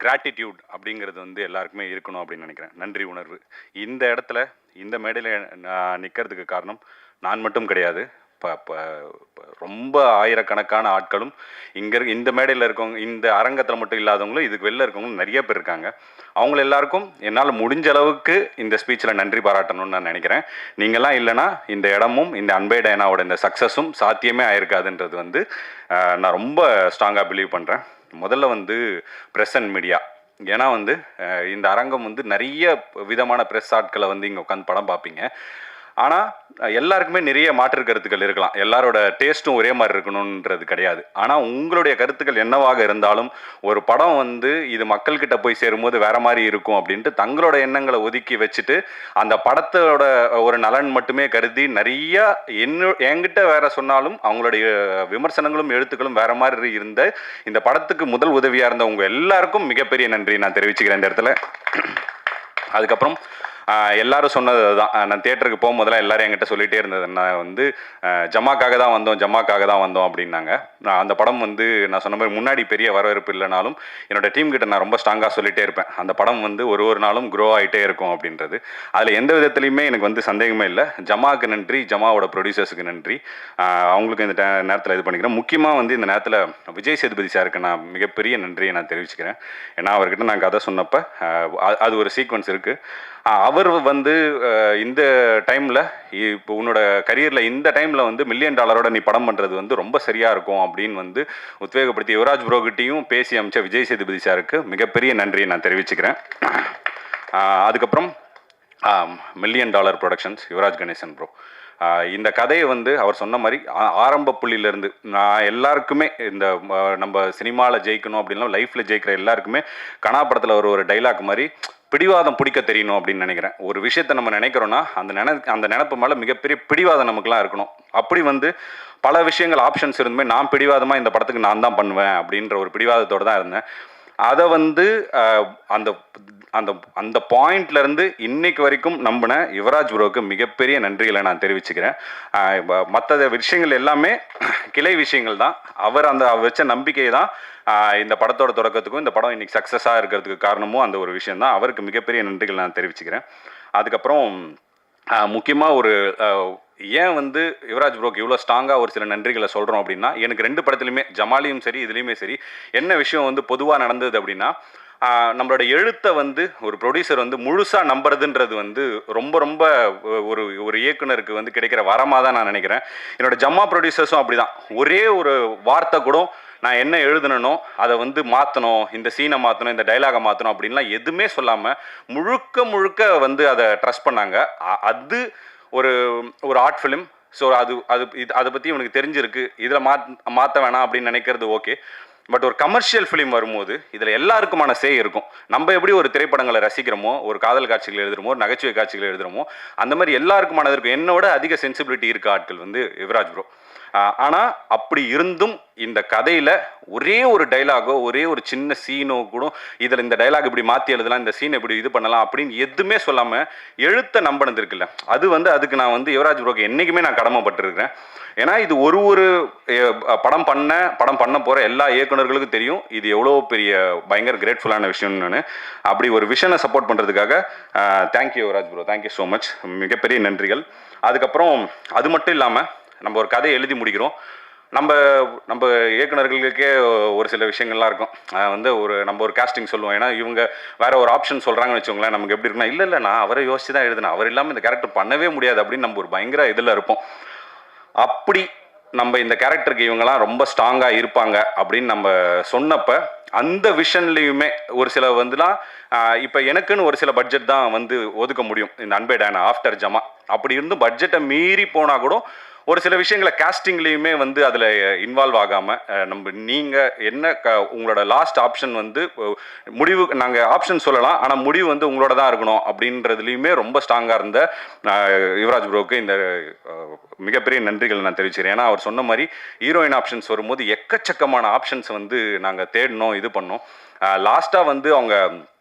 கிராட்டிடியூட் அப்படிங்கிறது வந்து எல்லாருக்குமே இருக்கணும் அப்படின்னு நினைக்கிறேன். நன்றி உணர்வு. இந்த இடத்துல இந்த மேடையில் நிற்கிறதுக்கு காரணம் நான் மட்டும் கிடையாது. ரொம்ப ஆயிரக்கணக்கான ஆட்களும் இந்த மேடையில் இருக்கவங்க, இந்த அரங்கத்தில் மட்டும் இல்லாதவங்களும் இதுக்கு வெளில இருக்கவங்களும் நிறைய பேர் இருக்காங்க. அவங்க எல்லாருக்கும் என்னால் முடிஞ்ச அளவுக்கு இந்த ஸ்பீச்சில் நன்றி பாராட்டணும்னு நான் நினைக்கிறேன். நீங்கள்லாம் இல்லைனா இந்த இடமும் இந்த அன்பே டயானாவோட இந்த சக்ஸஸும் சாத்தியமே ஆயிருக்காதுன்றது வந்து நான் ரொம்ப ஸ்ட்ராங்காக பிலீவ் பண்ணுறேன். முதல்ல வந்து ப்ரெஸ் அண்ட் மீடியா ஏன்னா வந்து இந்த அரங்கம் வந்து நிறைய விதமான ப்ரெஸ் ஆட்களை வந்து இங்கே உட்காந்து படம் பார்ப்பீங்க. ஆனால் எல்லாருக்குமே நிறைய மாற்று கருத்துக்கள் இருக்கலாம். எல்லாரோட டேஸ்ட்டும் ஒரே மாதிரி இருக்கணுன்றது கிடையாது. ஆனால் உங்களுடைய கருத்துக்கள் என்னவாக இருந்தாலும் ஒரு படம் வந்து இது மக்கள்கிட்ட போய் சேரும்போது வேற மாதிரி இருக்கும் அப்படின்ட்டு தங்களோட எண்ணங்களை ஒதுக்கி வச்சுட்டு அந்த படத்தோட ஒரு நலன் மட்டுமே கருதி நிறைய என்கிட்ட வேற சொன்னாலும் அவங்களுடைய விமர்சனங்களும் எழுத்துக்களும் வேற மாதிரி இருந்த இந்த படத்துக்கு முதல் உதவியாக இருந்த உங்கள் எல்லாருக்கும் மிகப்பெரிய நன்றி நான் தெரிவிச்சுக்கிறேன் இந்த இடத்துல. அதுக்கப்புறம் எல்லாரும் சொன்னது தான். நான் தியேட்டருக்கு போகும்போதெல்லாம் எல்லாரும் என்கிட்ட சொல்லிகிட்டே இருந்தது, நான் வந்து ஜமாக்காக தான் வந்தோம் அப்படின்னாங்க. நான் அந்த படம் வந்து நான் சொன்ன மாதிரி முன்னாடி பெரிய வரவேற்பு இல்லைனாலும் என்னோட டீம் கிட்ட நான் ரொம்ப ஸ்ட்ராங்காக சொல்லிகிட்டே இருப்பேன், அந்த படம் வந்து ஒரு நாளும் க்ரோ ஆகிட்டே இருக்கும் அப்படின்றது. அதில் எந்த விதத்துலையுமே எனக்கு வந்து சந்தேகமே இல்லை. ஜமாவுக்கு நன்றி, ஜமாவோட ப்ரொடியூசர்ஸுக்கு நன்றி. அவங்களுக்கு இந்த நேரத்தில் இது பண்ணிக்கிறேன். முக்கியமாக வந்து இந்த நேரத்தில் விஜய் சேதுபதி சாருக்கு நான் மிகப்பெரிய நன்றியை நான் தெரிவிச்சுக்கிறேன். ஏன்னா அவர்கிட்ட நான் கதை சொன்னப்போ அது ஒரு சீக்வன்ஸ் இருக்குது. அவர் வந்து இந்த டைமில் இப்போ உன்னோட கரியரில் இந்த டைமில் வந்து $1 மில்லியன் நீ படம் பண்ணுறது வந்து ரொம்ப சரியாக இருக்கும் அப்படின்னு வந்து உத்வேகப்படுத்தி யுவராஜ் ப்ரோகிட்டையும் பேசி அமைச்ச விஜய் சேதுபதி சாருக்கு மிகப்பெரிய நன்றியை நான் தெரிவிச்சுக்கிறேன். அதுக்கப்புறம் $1 million productions Yuvaraj Ganesan bro, இந்த கதையை வந்து அவர் சொன்ன மாதிரி ஆரம்ப புள்ளியிலேருந்து நான் எல்லாருக்குமே இந்த நம்ம சினிமாவில் ஜெயிக்கணும் அப்படின்லாம் லைஃப்பில் ஜெயிக்கிற எல்லாருக்குமே கனா படத்தில் ஒரு டைலாக் மாதிரி பிடிவாதம் பிடிக்க தெரியணும் அப்படின்னு நினைக்கிறேன். ஒரு விஷயத்தை நம்ம நினைக்கிறோன்னா அந்த நினைப்பு மேலே மிகப்பெரிய பிடிவாதம் நமக்குலாம் இருக்கணும். அப்படி வந்து பல விஷயங்கள் ஆப்ஷன்ஸ் இருந்துமே நான் பிடிவாதமாக இந்த படத்துக்கு நான் தான் பண்ணுவேன் அப்படின்ற ஒரு பிடிவாதத்தோடு தான் இருந்தேன். அதை வந்து அந்த அந்த அந்த பாயிண்ட்லேருந்து இன்னைக்கு வரைக்கும் நம்பின யுவராஜ் ப்ரோவுக்கு மிகப்பெரிய நன்றிகளை நான் தெரிவிச்சுக்கிறேன். மற்ற விஷயங்கள் எல்லாமே கிளை விஷயங்கள் தான். அவர் வச்ச நம்பிக்கை தான் இந்த படத்தோட தொடக்கத்துக்கும் இந்த படம் இன்னைக்கு சக்ஸஸாக இருக்கிறதுக்கு காரணமும் அந்த ஒரு விஷயம் தான். அவருக்கு மிகப்பெரிய நன்றிகள் நான் தெரிவிச்சுக்கிறேன். அதுக்கப்புறம் முக்கியமாக ஏன் வந்து யுவராஜ் ப்ரோக்கு இவ்வளோ ஸ்ட்ராங்காக ஒரு சில நன்றிகளை சொல்கிறோம் அப்படின்னா, எனக்கு 2 படத்துலையுமே ஜமாலியும் சரி இதுலேயுமே சரி என்ன விஷயம் வந்து பொதுவாக நடந்தது அப்படின்னா, நம்மளோட எழுத்தை வந்து ஒரு ப்ரொடியூசர் வந்து முழுசாக நம்புறதுன்றது வந்து ரொம்ப ரொம்ப ஒரு இயக்குனருக்கு வந்து கிடைக்கிற வரமாக தான் நான் நினைக்கிறேன். என்னோட ஜம்மா ப்ரொடியூசர்ஸும் அப்படி தான். ஒரே ஒரு வார்த்தை கூட நான் என்ன எழுதணும் அதை வந்து மாற்றணும், இந்த சீனை மாற்றணும், இந்த டைலாகை மாற்றணும் அப்படின்லாம் எதுவுமே சொல்லாமல் முழுக்க வந்து அதை ட்ரஸ்ட் பண்ணாங்க. அது ஒரு ஆர்ட் ஃபிலிம். ஸோ அதை பற்றி இவனுக்கு தெரிஞ்சிருக்கு, இதில் மாற்ற வேணாம் அப்படின்னு நினைக்கிறது ஓகே. பட் ஒரு கமர்ஷியல் ஃபிலிம் வரும்போது இதில் எல்லாருக்குமான சே இருக்கும். நம்ம எப்படி ஒரு திரைப்படங்களை ரசிக்கிறோமோ, ஒரு காதல் காட்சிகள் எழுதுகிறோமோ, ஒரு நகைச்சுவை காட்சிகள் எழுதுகிறோமோ, அந்த மாதிரி எல்லாருக்குமானது இருக்கும். என்னோட அதிக சென்சிபிலிட்டி இருக்க ஆட்கள் வந்து யுவராஜ் ப்ரோ. ஆனால் அப்படி இருந்தும் இந்த கதையில் ஒரே ஒரு டைலாகோ ஒரே ஒரு சின்ன சீனோ கூட இதில் இந்த டைலாக் இப்படி மாற்றி எழுதலாம், இந்த சீன் இப்படி இது பண்ணலாம் அப்படின்னு எதுவுமே சொல்லாமல் எழுத்த நம்பினது இருக்குல்ல, அது வந்து அதுக்கு நான் வந்து யுவராஜ் ப்ரோக்கு என்றைக்குமே நான் கடமைப்பட்டிருக்கிறேன். ஏன்னா இது ஒரு படம் பண்ண போகிற எல்லா இயக்குனர்களுக்கும் தெரியும் இது எவ்வளோ பெரிய பயங்கர கிரேட்ஃபுல்லான விஷயம்னு. அப்படி ஒரு விஷனை சப்போர்ட் பண்ணுறதுக்காக thank you Yuvaraj bro, thank you so much, மிகப்பெரிய நன்றிகள். அதுக்கப்புறம் அது மட்டும் இல்லாமல் நம்ம ஒரு கதையை எழுதி முடிக்கிறோம். நம்ம இயக்குனர்களுக்கே ஒரு சில விஷயங்கள்லாம் இருக்கும். வந்து நம்ம ஒரு காஸ்டிங் சொல்லுவோம். ஏன்னா இவங்க வேற ஒரு ஆப்ஷன் சொல்கிறாங்கன்னு வச்சுக்கோங்களேன், நமக்கு எப்படி இருக்குன்னா இல்லை நான் அவரை யோசிச்சு தான் எழுதினேன், அவர் இல்லாமல் இந்த கேரக்டர் பண்ணவே முடியாது அப்படின்னு நம்ம ஒரு பயங்கர இதில் இருப்போம். அப்படி நம்ம இந்த கேரக்டருக்கு இவங்கெல்லாம் ரொம்ப ஸ்ட்ராங்காக இருப்பாங்க அப்படின்னு நம்ம சொன்னப்போ அந்த விஷன்லேயுமே ஒரு சில வந்துலாம் இப்போ எனக்குன்னு ஒரு சில பட்ஜெட் தான் வந்து ஒதுக்க முடியும் இந்த அன்பே டானா ஆஃப்டர் ஜமா. அப்படி இருந்தும் பட்ஜெட்டை மீறி போனால் கூட ஒரு சில விஷயங்களை காஸ்டிங்லேயுமே வந்து அதில் இன்வால்வ் ஆகாமல் நீங்கள் என்ன உங்களோட லாஸ்ட் ஆப்ஷன் வந்து முடிவு நாங்கள் ஆப்ஷன் சொல்லலாம், ஆனால் முடிவு வந்து உங்களோட தான் இருக்கணும் அப்படின்றதுலையுமே ரொம்ப ஸ்ட்ராங்காக இருந்த யுவராஜ் ப்ரோவுக்கு இந்த மிகப்பெரிய நன்றிகள் நான் தெரிவிச்சுக்கிறேன். ஏன்னா அவர் சொன்ன மாதிரி ஹீரோயின் ஆப்ஷன்ஸ் வரும்போது எக்கச்சக்கமான ஆப்ஷன்ஸ் வந்து நாங்கள் தேடினோம், இது பண்ணோம். லாஸ்ட்டாக வந்து அவங்க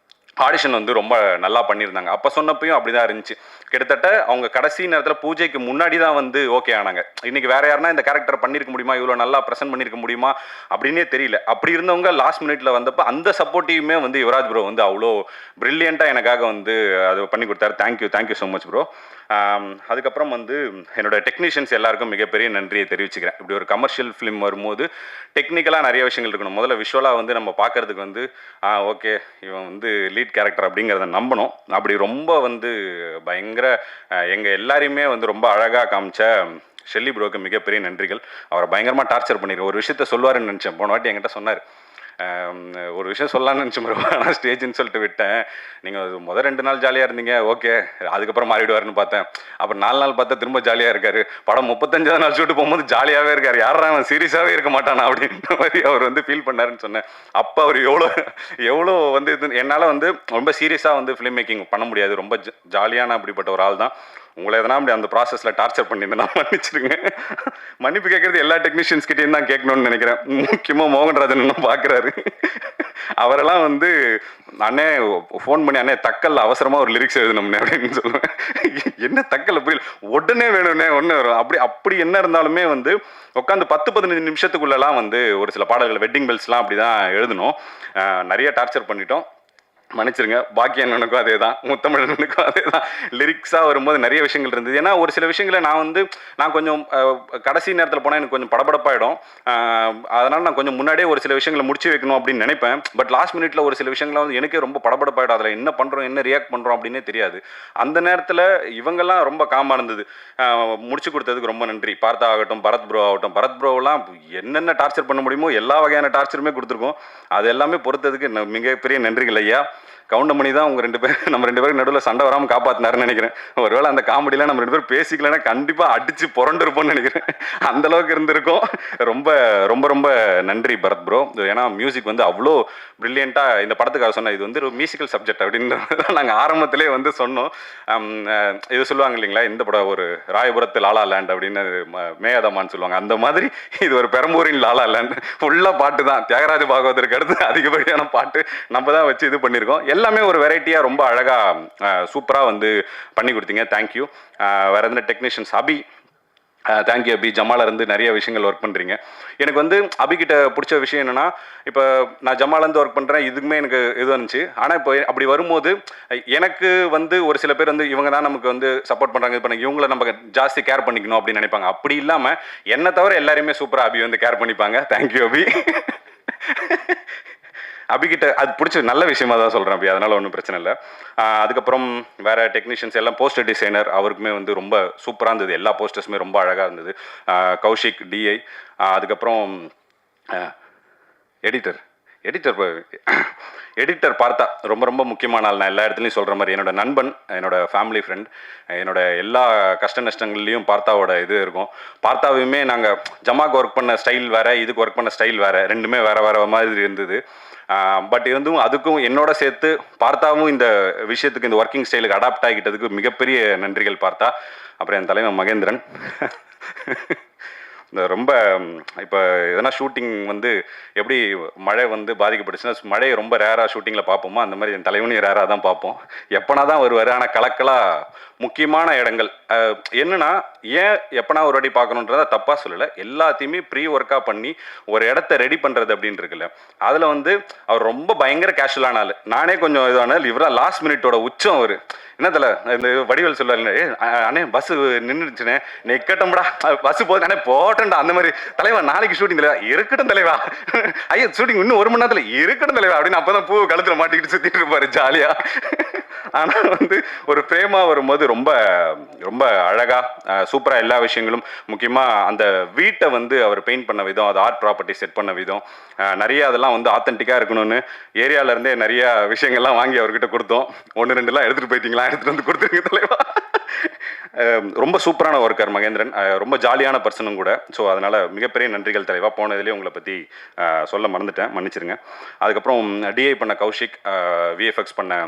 ஆடிஷன் வந்து ரொம்ப நல்லா பண்ணியிருந்தாங்க. அப்போ சொன்னப்பையும் அப்படி தான் இருந்துச்சு. கிட்டத்தட்ட அவங்க கடைசி நேரத்தில் பூஜைக்கு முன்னாடி தான் வந்து ஓகே ஆனாங்க. இன்றைக்கி வேறு யாருன்னா இந்த கேரக்டர் பண்ணியிருக்க முடியுமா, இவ்வளோ நல்லா ப்ரெசென்ட் பண்ணியிருக்க முடியுமா அப்படின்னே தெரியல. அப்படி இருந்தவங்க லாஸ்ட் மினிட்ல வந்தப்போ அந்த சப்போர்ட்டிவுமே வந்து யுவராஜ் ப்ரோ வந்து அவ்வளோ ப்ரில்லியண்ட்டாக எனக்காக வந்து அது பண்ணி கொடுத்தாரு. Thank you so much bro. அதுக்கப்புறம் வந்து என்னோட டெக்னீஷியன்ஸ் எல்லாருக்கும் மிகப்பெரிய நன்றியை தெரிவிச்சுக்கிறேன். இப்படி ஒரு கமர்ஷியல் ஃபிலிம் வரும்போது டெக்னிக்கலாக நிறைய விஷயங்கள் இருக்கணும். முதல்ல விஷுவலாக வந்து நம்ம பார்க்குறதுக்கு வந்து ஓகே இவன் வந்து லீட் கேரக்டர் அப்படிங்கிறத நம்பணும். அப்படி ரொம்ப வந்து பயங்கர எங்கள் எல்லாரையுமே வந்து ரொம்ப அழகாக காமிச்ச ஷெல்லி ப்ரோக்கு மிகப்பெரிய நன்றிகள். அவரை பயங்கரமாக டார்ச்சர் பண்ணிடுறேன். ஒரு விஷயத்த சொல்லுவாருன்னு நினச்சேன், போன வாட்டி என்கிட்ட சொன்னார், ஒரு விஷயம் சொல்லலாம்னு நினச்சேன் ப்ரோ, ஆனால் ஸ்டேஜ்னு சொல்லிட்டு விட்டேன். நீங்கள் முதல் 2 நாள் ஜாலியாக இருந்தீங்க, ஓகே, அதுக்கப்புறம் மாறிடுவார்னு பார்த்தேன். அப்புறம் 4 நாள் பார்த்தா திரும்ப ஜாலியாக இருக்காரு. படம் 35ஆவது நாள் ஷூட்டு போகும்போது ஜாலியாகவே இருக்கார். யாரா அவன் சீரியஸாகவே இருக்க மாட்டானா அப்படின்ற மாதிரி அவர் வந்து ஃபீல் பண்ணாருன்னு சொன்னேன். அப்போ அவர் எவ்வளோ வந்து இது என்னால் வந்து ரொம்ப சீரியஸாக வந்து ஃபிலிம் மேக்கிங் பண்ண முடியாது. ரொம்ப ஜாலியான அப்படிப்பட்ட ஒரு ஆள் தான். உங்களை எதனா அப்படி அந்த ப்ராசஸில் டார்ச்சர் பண்ணியிருந்தேன், மன்னிச்சிருங்க. மன்னிப்பு கேட்குறது எல்லா டெக்னீஷியன்ஸ் கிட்டேயும் தான் கேட்கணும்னு நினைக்கிறேன். முக்கியமாக மோகன்ராஜன் இன்னும் பார்க்குறாரு. அவரெல்லாம் வந்து அண்ணே ஃபோன் பண்ணி, அண்ணே தக்கல்ல அவசரமாக ஒரு லிரிக்ஸ் எழுதணும்னே அப்படின்னு சொல்லுவேன். என்ன தக்கல்ல புரியல, உடனே வேணும்னே ஒன்று வரும். அப்படி என்ன இருந்தாலுமே வந்து உட்காந்து 10-15 நிமிஷத்துக்குள்ளெல்லாம் வந்து ஒரு சில பாடல்கள் வெட்டிங் பெல்ஸ்லாம் அப்படி தான் எழுதணும். நிறைய டார்ச்சர் பண்ணிட்டோம், மன்னிச்சிருங்க. பாக்கிய அண்ணனுக்கும் அதே தான், முத்தமிழனுக்கும் அதே தான். லிரிக்ஸாக வரும்போது நிறைய விஷயங்கள் இருந்தது. ஏன்னா ஒரு சில விஷயங்களை நான் கொஞ்சம் கடைசி நேரத்தில் போனால் எனக்கு கொஞ்சம் படபடப்பாயிடும். அதனால் நான் கொஞ்சம் முன்னாடியே ஒரு சில விஷயங்களை முடிச்சு வைக்கணும் அப்படின்னு நினைப்பேன். பட் லாஸ்ட் மினிட்ல ஒரு சில விஷயங்களை வந்து எனக்கே ரொம்ப படபடப்பாயிடும். அதில் என்ன பண்ணுறோம், என்ன ரியாக்ட் பண்ணுறோம் அப்படின்னே தெரியாது. அந்த நேரத்தில் இவங்கெல்லாம் ரொம்ப காமாக இருந்தது. முடிச்சு கொடுத்ததுக்கு ரொம்ப நன்றி. பார்த்தா ஆகட்டும், பரத் ப்ரோ ஆகட்டும். பரத் ப்ரோவெல்லாம் என்னென்ன டார்ச்சர் பண்ண முடியுமோ எல்லா வகையான டார்ச்சருமே கொடுத்துருக்கோம். அது எல்லாமே பொறுத்ததுக்கு மிகப்பெரிய நன்றிகள் ஐயா. கவுண்டமணி தான் நம்ம 2 பேருக்கு நடுவில் சண்டை வராமல் காப்பாற்றினாருன்னு நினைக்கிறேன். ஒருவேளை அந்த காமெடியில் நம்ம 2 பேரும் பேசிக்கலன்னா கண்டிப்பாக அடித்து புரண்டிருப்போம்னு நினைக்கிறேன். அந்த அளவுக்கு இருந்திருக்கும். ரொம்ப ரொம்ப ரொம்ப நன்றி பரத் ப்ரோ. ஏன்னா மியூசிக் வந்து அவ்வளோ ப்ரில்லியண்ட்டாக இந்த படத்துக்காக சொன்னேன். இது வந்து ஒரு மியூசிக்கல் சப்ஜெக்ட் அப்படின்றத நாங்கள் ஆரம்பத்திலே வந்து சொன்னோம். இது சொல்லுவாங்க இல்லைங்களா, இந்த படம் ஒரு ராயபுரத்து லாலா லேண்ட் அப்படின்னு மேயாதமான்னு சொல்லுவாங்க. அந்த மாதிரி இது ஒரு பெரம்பூரின் லாலா லேண்ட். ஃபுல்லாக பாட்டு தான். தியாகராஜ பாகவதற்கு அடுத்து அதிகப்படியான பாட்டு நம்ம தான் வச்சு இது பண்ணியிருக்கோம். எல்லாமே ஒரு வெரைட்டியாக ரொம்ப அழகாக சூப்பராக வந்து பண்ணி கொடுத்தீங்க. தேங்க்யூ. வேறு எந்த டெக்னீஷியன்ஸ் அபி, தேங்க்யூ அபி. ஜமால இருந்து நிறைய விஷயங்கள் ஒர்க் பண்ணுறீங்க. எனக்கு வந்து அபிகிட்ட பிடிச்ச விஷயம் என்னென்னா, இப்போ நான் ஜமாலேருந்து ஒர்க் பண்ணுறேன், இதுக்குமே எனக்கு இது இருந்துச்சு. ஆனால் இப்போ அப்படி வரும்போது எனக்கு வந்து ஒரு சில பேர் வந்து இவங்க தான் நமக்கு வந்து சப்போர்ட் பண்ணுறாங்க, இது பண்ணாங்க, இவங்களை நம்ம ஜாஸ்தி கேர் பண்ணிக்கணும் அப்படின்னு நினைப்பாங்க. அப்படி இல்லாமல் என்னை தவிர எல்லாருமே சூப்பராக அபி வந்து கேர் பண்ணிப்பாங்க. தேங்க்யூ அபி. அபிகிட்ட அது பிடிச்ச நல்ல விஷயமா தான் சொல்கிறேன் அபி, அதனால் ஒன்றும் பிரச்சனை இல்லை. அதுக்கப்புறம் வேறு டெக்னீஷியன்ஸ் எல்லாம், போஸ்டர் டிசைனர் அவருக்குமே வந்து ரொம்ப சூப்பராக இருந்தது. எல்லா போஸ்டர்ஸுமே ரொம்ப அழகாக இருந்தது. கௌஷிக் டிஐ, அதுக்கப்புறம் எடிட்டர் பார்த்தா ரொம்ப ரொம்ப முக்கியமான ஆள். நான் எல்லா இடத்துலையும் சொல்கிற மாதிரி என்னோட நண்பன், என்னோட ஃபேமிலி ஃப்ரெண்ட், என்னோட எல்லா கஷ்ட நஷ்டங்கள்லேயும் பார்த்தாவோட இது இருக்கும். பார்த்தாவையுமே நாங்கள் ஜமாக்கு ஒர்க் பண்ண ஸ்டைல் வேறு, இதுக்கு ஒர்க் பண்ண ஸ்டைல் வேறு, ரெண்டுமே வேறு மாதிரி இருந்தது. பட் இருந்தும் அதுக்கும் என்னோட சேர்த்து பார்த்தாவும் இந்த விஷயத்துக்கு, இந்த ஒர்க்கிங் ஸ்டைலுக்கு அடாப்ட் ஆகிக்கிட்டதுக்கு மிகப்பெரிய நன்றிகள் பார்த்தா. அப்புறம் என் தலைவன் மகேந்திரன். இந்த ரொம்ப இப்போ எதனா ஷூட்டிங் வந்து எப்படி மழை வந்து பாதிக்கப்பட்டுச்சுன்னா, மழையை ரொம்ப ரேராக ஷூட்டிங்கில் பார்ப்போமோ அந்த மாதிரி என் தலைவனையும் ரேராக தான் பார்ப்போம். எப்போனா தான் வருவார். ஆனால் கலக்கலாக முக்கியமான இடங்கள் என்னென்னா, ஏன் எப்போனா ஒரு வாட்டி பார்க்கணுன்றதை தப்பாக சொல்லலை, எல்லாத்தையுமே ப்ரீ ஒர்க்காக பண்ணி ஒரு இடத்த ரெடி பண்ணுறது அப்படின்னு இருக்குல்ல, அதில் வந்து அவர் ரொம்ப பயங்கர கேஷுவலான ஆள். நானே கொஞ்சம் இதானால் இவராக லாஸ்ட் மினிட்டோட உச்சம் அவர். என்னதில்ல இந்த வடிவேல் சொல்லுவாங்க, அண்ணே பஸ்ஸு நின்றுச்சுண்ணே, நிற்கட்டும்டா பஸ்ஸு போகுது அண்ணே போட்டேன்டா, அந்த மாதிரி தலைவா நாளைக்கு ஷூட்டிங் தலைவா இருக்கட்டும் தலைவா, ஐயா ஷூட்டிங் இன்னும் 1 மணி நேரத்தில் இருக்கட்டும் தலைவா அப்படின்னு அப்போ தான் பூ கழுத்தில் மாட்டிக்கிட்டு சுற்றிட்டு இருப்பார் ஜாலியாக. ஆனால் வந்து ஒரு பிரேமாக வரும்போது ரொம்ப ரொம்ப அழகாக சூப்பராக எல்லா விஷயங்களும், முக்கியமாக அந்த வீட்டை வந்து அவர் பெயிண்ட் பண்ண விதம், அது ஆர்ட் ப்ராப்பர்ட்டி செட் பண்ண விதம், நிறைய அதெல்லாம் வந்து ஆத்தென்டிக்காக இருக்கணும்னு ஏரியாவிலேருந்தே நிறையா விஷயங்கள்லாம் வாங்கி அவர்கிட்ட கொடுத்தோம். 1-2 எடுத்துகிட்டு போயிட்டீங்களா, எடுத்துகிட்டு வந்து கொடுத்துருங்க தலைவா. ரொம்ப சூப்பரான ஒர்க்கர் மகேந்திரன், ரொம்ப ஜாலியான பர்சனும் கூட. ஸோ அதனால் மிகப்பெரிய நன்றிகள் தலைவா. போனதுலேயே உங்களை பற்றி சொல்ல மறந்துட்டேன், மன்னிச்சிருங்க. அதுக்கப்புறம் டிஐ பண்ண கௌஷிக், விஎஃப்எக்ஸ் பண்ண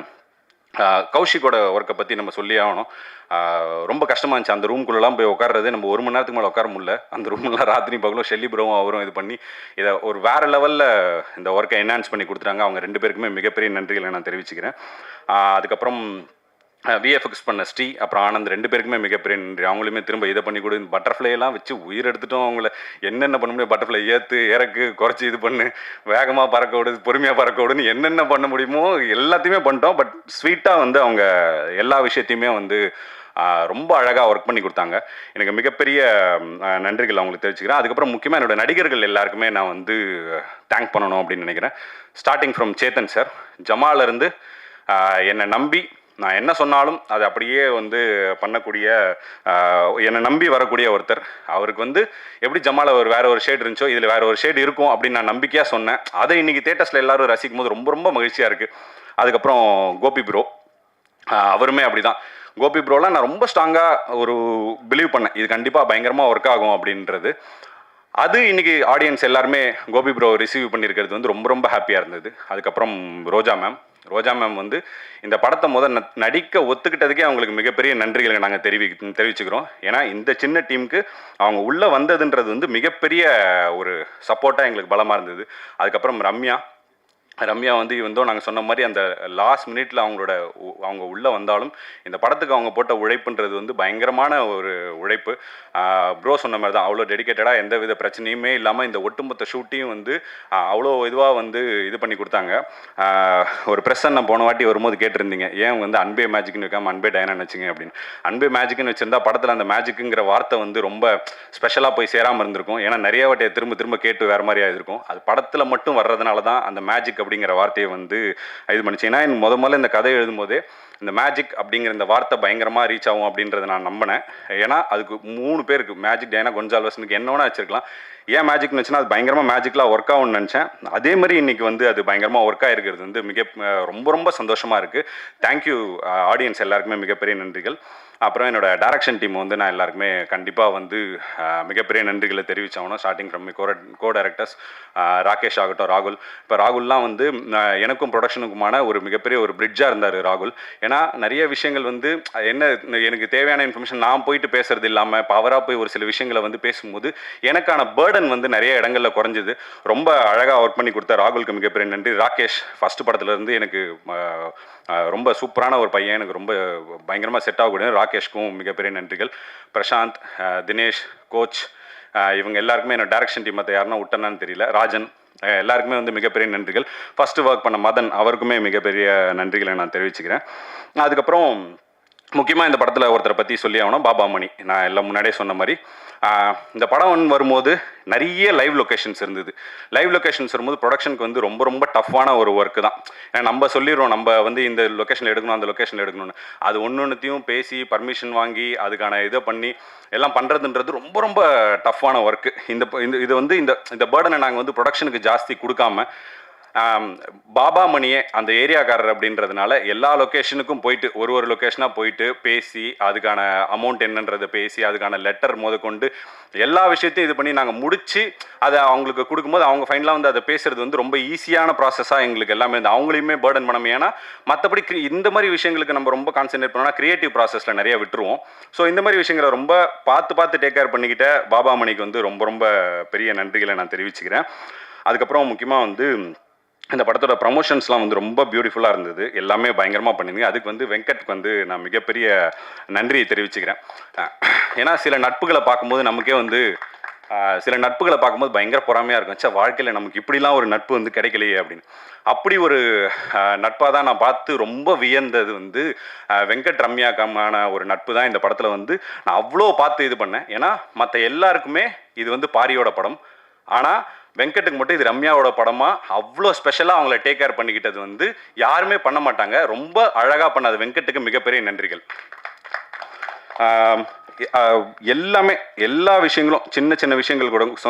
கௌஷிக்கோட ஒர்க்கை பற்றி நம்ம சொல்லி ஆகணும். ரொம்ப கஷ்டமாக இருந்துச்சு. அந்த ரூம்குள்ளெலாம் போய் உட்கார்றது நம்ம 1 மணி நேரத்துக்கு மேலே உட்கார முடியல. அந்த ரூம்லாம் ராத்திரி பகலும் ஷெல்லி ப்ரோவும் அவரும் இது பண்ணி இதை ஒரு வேறு லெவலில் இந்த ஒர்க்கை என்ஹான்ஸ் பண்ணி கொடுத்துட்டாங்க. அவங்க 2 பேருக்குமே மிகப்பெரிய நன்றிகளை நான் தெரிவிச்சுக்கிறேன். அதுக்கப்புறம் விஎஃப்எக்ஸ் பண்ண ஸ்ரீ, அப்புறம் ஆனந்த், 2 பேருக்குமே மிகப்பெரிய நன்றி. அவங்களுமே திரும்ப இதை பண்ணி கொடு, பட்டர்ஃப்ளையெல்லாம் வச்சு உயிர் எடுத்துட்டோம். அவங்கள என்னென்ன பண்ண முடியும், பட்டர்ஃப்ளை ஏற்று இறக்கு குறைச்சி இது பண்ணு, வேகமாக பறக்க விடுது, பொறுமையாக பறக்க விடுன்னு என்னென்ன பண்ண முடியுமோ எல்லாத்தையுமே பண்ணிட்டோம். பட் ஸ்வீட்டாக வந்து அவங்க எல்லா விஷயத்தையுமே வந்து ரொம்ப அழகாக ஒர்க் பண்ணி கொடுத்தாங்க. எனக்கு மிகப்பெரிய நன்றிகள் அவங்களுக்கு தெரிவிச்சுக்கிறேன். அதுக்கப்புறம் முக்கியமாக என்னோடய நடிகர்கள் எல்லாருக்குமே நான் வந்து தேங்க் பண்ணணும் அப்படின்னு நினைக்கிறேன். ஸ்டார்டிங் ஃப்ரம் சேத்தன் சார், ஜமாலேருந்து என்னை நம்பி நான் என்ன சொன்னாலும் அது அப்படியே வந்து பண்ணக்கூடிய என்னை நம்பி வரக்கூடிய ஒருத்தர். அவருக்கு வந்து எப்படி ஜமால வேற ஒரு ஷேட் இருந்துச்சோ இதில் வேற ஒரு ஷேட் இருக்கும் அப்படின்னு நான் நம்பிக்கையாக சொன்னேன். அதை இன்னைக்கு தேட்டர்ஸில் எல்லாரும் ரசிக்கும் போது ரொம்ப ரொம்ப மகிழ்ச்சியாக இருக்குது. அதுக்கப்புறம் கோபி ப்ரோ, அவருமே அப்படிதான். கோபி ப்ரோலாம் நான் ரொம்ப ஸ்ட்ராங்காக ஒரு பிலீவ் பண்ணேன், இது கண்டிப்பாக பயங்கரமாக ஒர்க் ஆகும் அப்படின்றது. அது இன்னைக்கு ஆடியன்ஸ் எல்லாருமே கோபி ப்ரோ ரிசீவ் பண்ணியிருக்கிறது வந்து ரொம்ப ரொம்ப ஹாப்பியாக இருந்தது. அதுக்கப்புறம் ரோஜா மேம் வந்து இந்த படத்தை நடிக்க ஒத்துக்கிட்டதுக்கே அவங்களுக்கு மிகப்பெரிய நன்றிகளை நாங்கள் தெரிவிச்சுக்கிறோம். ஏன்னா இந்த சின்ன டீமுக்கு அவங்க உள்ளே வந்ததுன்றது வந்து மிகப்பெரிய ஒரு சப்போர்ட்டாக எங்களுக்கு பலமாக இருந்தது. அதுக்கப்புறம் ரம்யா வந்து நாங்கள் சொன்ன மாதிரி அந்த லாஸ்ட் மினிட்ல அவங்க உள்ளே வந்தாலும் இந்த படத்துக்கு அவங்க போட்ட உழைப்புன்றது வந்து பயங்கரமான ஒரு உழைப்பு. ப்ரோ சொன்ன மாதிரி தான், அவ்வளோ டெடிக்கேட்டடாக எந்த வித பிரச்சனையுமே இல்லாமல் இந்த ஒட்டுமொத்த ஷூட்டையும் வந்து அவ்வளோ இதுவாக வந்து இது பண்ணி கொடுத்தாங்க. ஒரு ப்ரெஸ் அண்ணன் போன வாட்டி வரும்போது கேட்டிருந்தீங்க, ஏன் வந்து அன்பே மேஜிக்னு வைக்காமல் அன்பே டயனா வச்சுங்க அப்படின்னு. அன்பே மேஜிக்னு வச்சிருந்தா படத்தில் அந்த மேஜிக்குங்கிற வார்த்தை வந்து ரொம்ப ஸ்பெஷலாக போய் சேராமல் இருந்திருக்கும். ஏன்னா நிறைய வாட்டியை திரும்ப கேட்டு வேறு மாதிரியாக இருக்கும். அது படத்தில் மட்டும் வர்றதுனால தான் அந்த மேஜிக் அப்படிங்கிற வார்த்தையை வந்து இது பண்ணிச்சு. ஏன்னா முதல்ல இந்த கதை எழுதும்போதே இந்த மேஜிக் அப்படிங்கிற இந்த வார்த்தை பயங்கரமாக ரீச் ஆகும் அப்படின்றத நான் நம்பினேன். ஏன்னா அதுக்கு 3 பேருக்கு மேஜிக் டயனா கொன்சால்வஸ்னுக்கு என்ன வேணா வச்சிருக்கலாம். ஏன் மேஜிக்னு வச்சுன்னா அது பயங்கரமாக மேஜிக்லாம் ஒர்க் ஆகும்னு நினச்சேன். அதே மாதிரி இன்னைக்கு வந்து அது பயங்கரமாக ஒர்க் ஆகிருக்கிறது வந்து ரொம்ப ரொம்ப சந்தோஷமாக இருக்குது. தேங்க்யூ ஆடியன்ஸ் எல்லாருக்குமே மிகப்பெரிய நன்றிகள். அப்புறம் என்னோட டைரக்ஷன் டீம் வந்து நான் எல்லாருக்குமே கண்டிப்பாக வந்து மிகப்பெரிய நன்றிகளை தெரிவிச்சாகணும். Starting from co directors Rakesh ஆகட்டும், ராகுல். இப்போ ராகுல்லாம் வந்து எனக்கும் ப்ரொடக்ஷனுக்குமான ஒரு மிகப்பெரிய ஒரு பிரிட்ஜாக இருந்தார் ராகுல். ஏன்னா நிறைய விஷயங்கள் வந்து எனக்கு தேவையான இன்ஃபர்மேஷன் நான் போயிட்டு பேசுறது இல்லாமல் இப்போ அவராக போய் ஒரு சில விஷயங்களை வந்து பேசும்போது எனக்கான பேர்டன் வந்து நிறைய இடங்களில் குறைஞ்சிது. ரொம்ப அழகாக ஒர்க் பண்ணி கொடுத்த ராகுலுக்கு மிகப்பெரிய நன்றி. ராகேஷ் ஃபஸ்ட்டு படத்துலேருந்து எனக்கு ரொம்ப சூப்பரான ஒரு பையன், எனக்கு ரொம்ப பயங்கரமாக செட் ஆகக்கூடிய ராகேஷ்க்கும் மிகப்பெரிய நன்றிகள். பிரசாந்த், தினேஷ், கோச், இவங்க எல்லாருக்குமே என்னோட டைரக்ஷன் டீம் மற்ற யாருன்னா விட்டனான்னு தெரியல, ராஜன், எல்லாருக்குமே வந்து மிகப்பெரிய நன்றிகள். ஃபஸ்ட்டு ஒர்க் பண்ண மதன், அவருக்குமே மிகப்பெரிய நன்றிகளை நான் தெரிவிச்சுக்கிறேன். அதுக்கப்புறம் முக்கியமாக இந்த படத்தில் ஒருத்தரை பற்றி சொல்லி ஆகணும், பாபா மணி. நான் எல்லாம் முன்னாடியே சொன்ன மாதிரி இந்த படம் வரும்போது நிறைய லைவ் லொக்கேஷன்ஸ் இருந்தது. லைவ் லொக்கேஷன்ஸ் வரும்போது ப்ரொடக்ஷனுக்கு வந்து ரொம்ப ரொம்ப டஃப்பான ஒரு ஒர்க்கு தான். ஏன்னா நம்ம சொல்லிடுறோம் நம்ம வந்து இந்த லொக்கேஷனில் எடுக்கணும் அந்த லொக்கேஷனில் எடுக்கணும்னு. அது ஒன்றுத்தையும் பேசி பர்மிஷன் வாங்கி அதுக்கான இதை பண்ணி எல்லாம் பண்ணுறதுன்றது ரொம்ப ரொம்ப டஃப்பான ஒர்க்கு. இது வந்து இந்த பேர்டனை நாங்கள் வந்து ப்ரொடக்ஷனுக்கு ஜாஸ்தி கொடுக்காம பாபா மணியே அந்த ஏரியாக்காரர் அப்படின்றதுனால எல்லா லொக்கேஷனுக்கும் போயிட்டு ஒரு லொக்கேஷனாக போயிட்டு பேசி அதுக்கான அமௌண்ட் என்னன்றதை பேசி அதுக்கான லெட்டர் முதற்கொண்டு எல்லா விஷயத்தையும் இது பண்ணி நாங்கள் முடித்து அதை அவங்களுக்கு கொடுக்கும்போது அவங்க ஃபைனலாக வந்து அதை பேசுகிறது வந்து ரொம்ப ஈஸியான ப்ராசஸாக எங்களுக்கு எல்லாமே வந்து அவங்களையுமே பேர்டன் பண்ணாமல். ஏன்னா மற்றபடி இந்த மாதிரி விஷயங்களுக்கு நம்ம ரொம்ப கான்சென்ட்ரேட் பண்ணோம்னா க்ரியேட்டிவ் ப்ராசஸில் நிறைய விட்டுருவோம். ஸோ இந்த மாதிரி விஷயங்களை ரொம்ப பார்த்து டேக் கேர் பண்ணிக்கிட்ட பாபா மணிக்கு வந்து ரொம்ப ரொம்ப பெரிய நன்றிகளை நான் தெரிவிச்சுக்கிறேன். அதுக்கப்புறம் முக்கியமாக வந்து இந்த படத்தோட ப்ரமோஷன்ஸ்லாம் வந்து ரொம்ப பியூட்டிஃபுல்லாக இருந்தது. எல்லாமே பயங்கரமாக பண்ணியிருந்தீங்க. அதுக்கு வந்து வெங்கட்க்கு வந்து நான் மிகப்பெரிய நன்றியை தெரிவிச்சுக்கிறேன். ஏன்னா சில நட்புகளை பார்க்கும்போது நமக்கே வந்து பயங்கர பொறாமையாக இருக்கும். சே, வாழ்க்கையில் நமக்கு இப்படிலாம் ஒரு நட்பு வந்து கிடைக்கலையே அப்படின்னு. அப்படி ஒரு நட்பாக தான் நான் பார்த்து ரொம்ப வியந்தது வந்து வெங்கட் ரம்யாக்கான ஒரு நட்பு தான் இந்த படத்தில் வந்து நான் அவ்வளோ பார்த்து இது பண்ணேன். ஏன்னா மற்ற எல்லாருக்குமே இது வந்து பாரியோட படம், ஆனால் வெங்கட்டுக்கு மட்டும் இது ரம்யாவோட படமாக அவ்வளோ ஸ்பெஷலாக அவங்கள டேக் கேர் பண்ணிக்கிட்டது வந்து யாருமே பண்ண மாட்டாங்க. ரொம்ப அழகாக பண்ணது வெங்கட்டுக்கு மிகப்பெரிய நன்றிகள். எல்லாமே எல்லா விஷயங்களும் சின்ன விஷயங்கள் கூட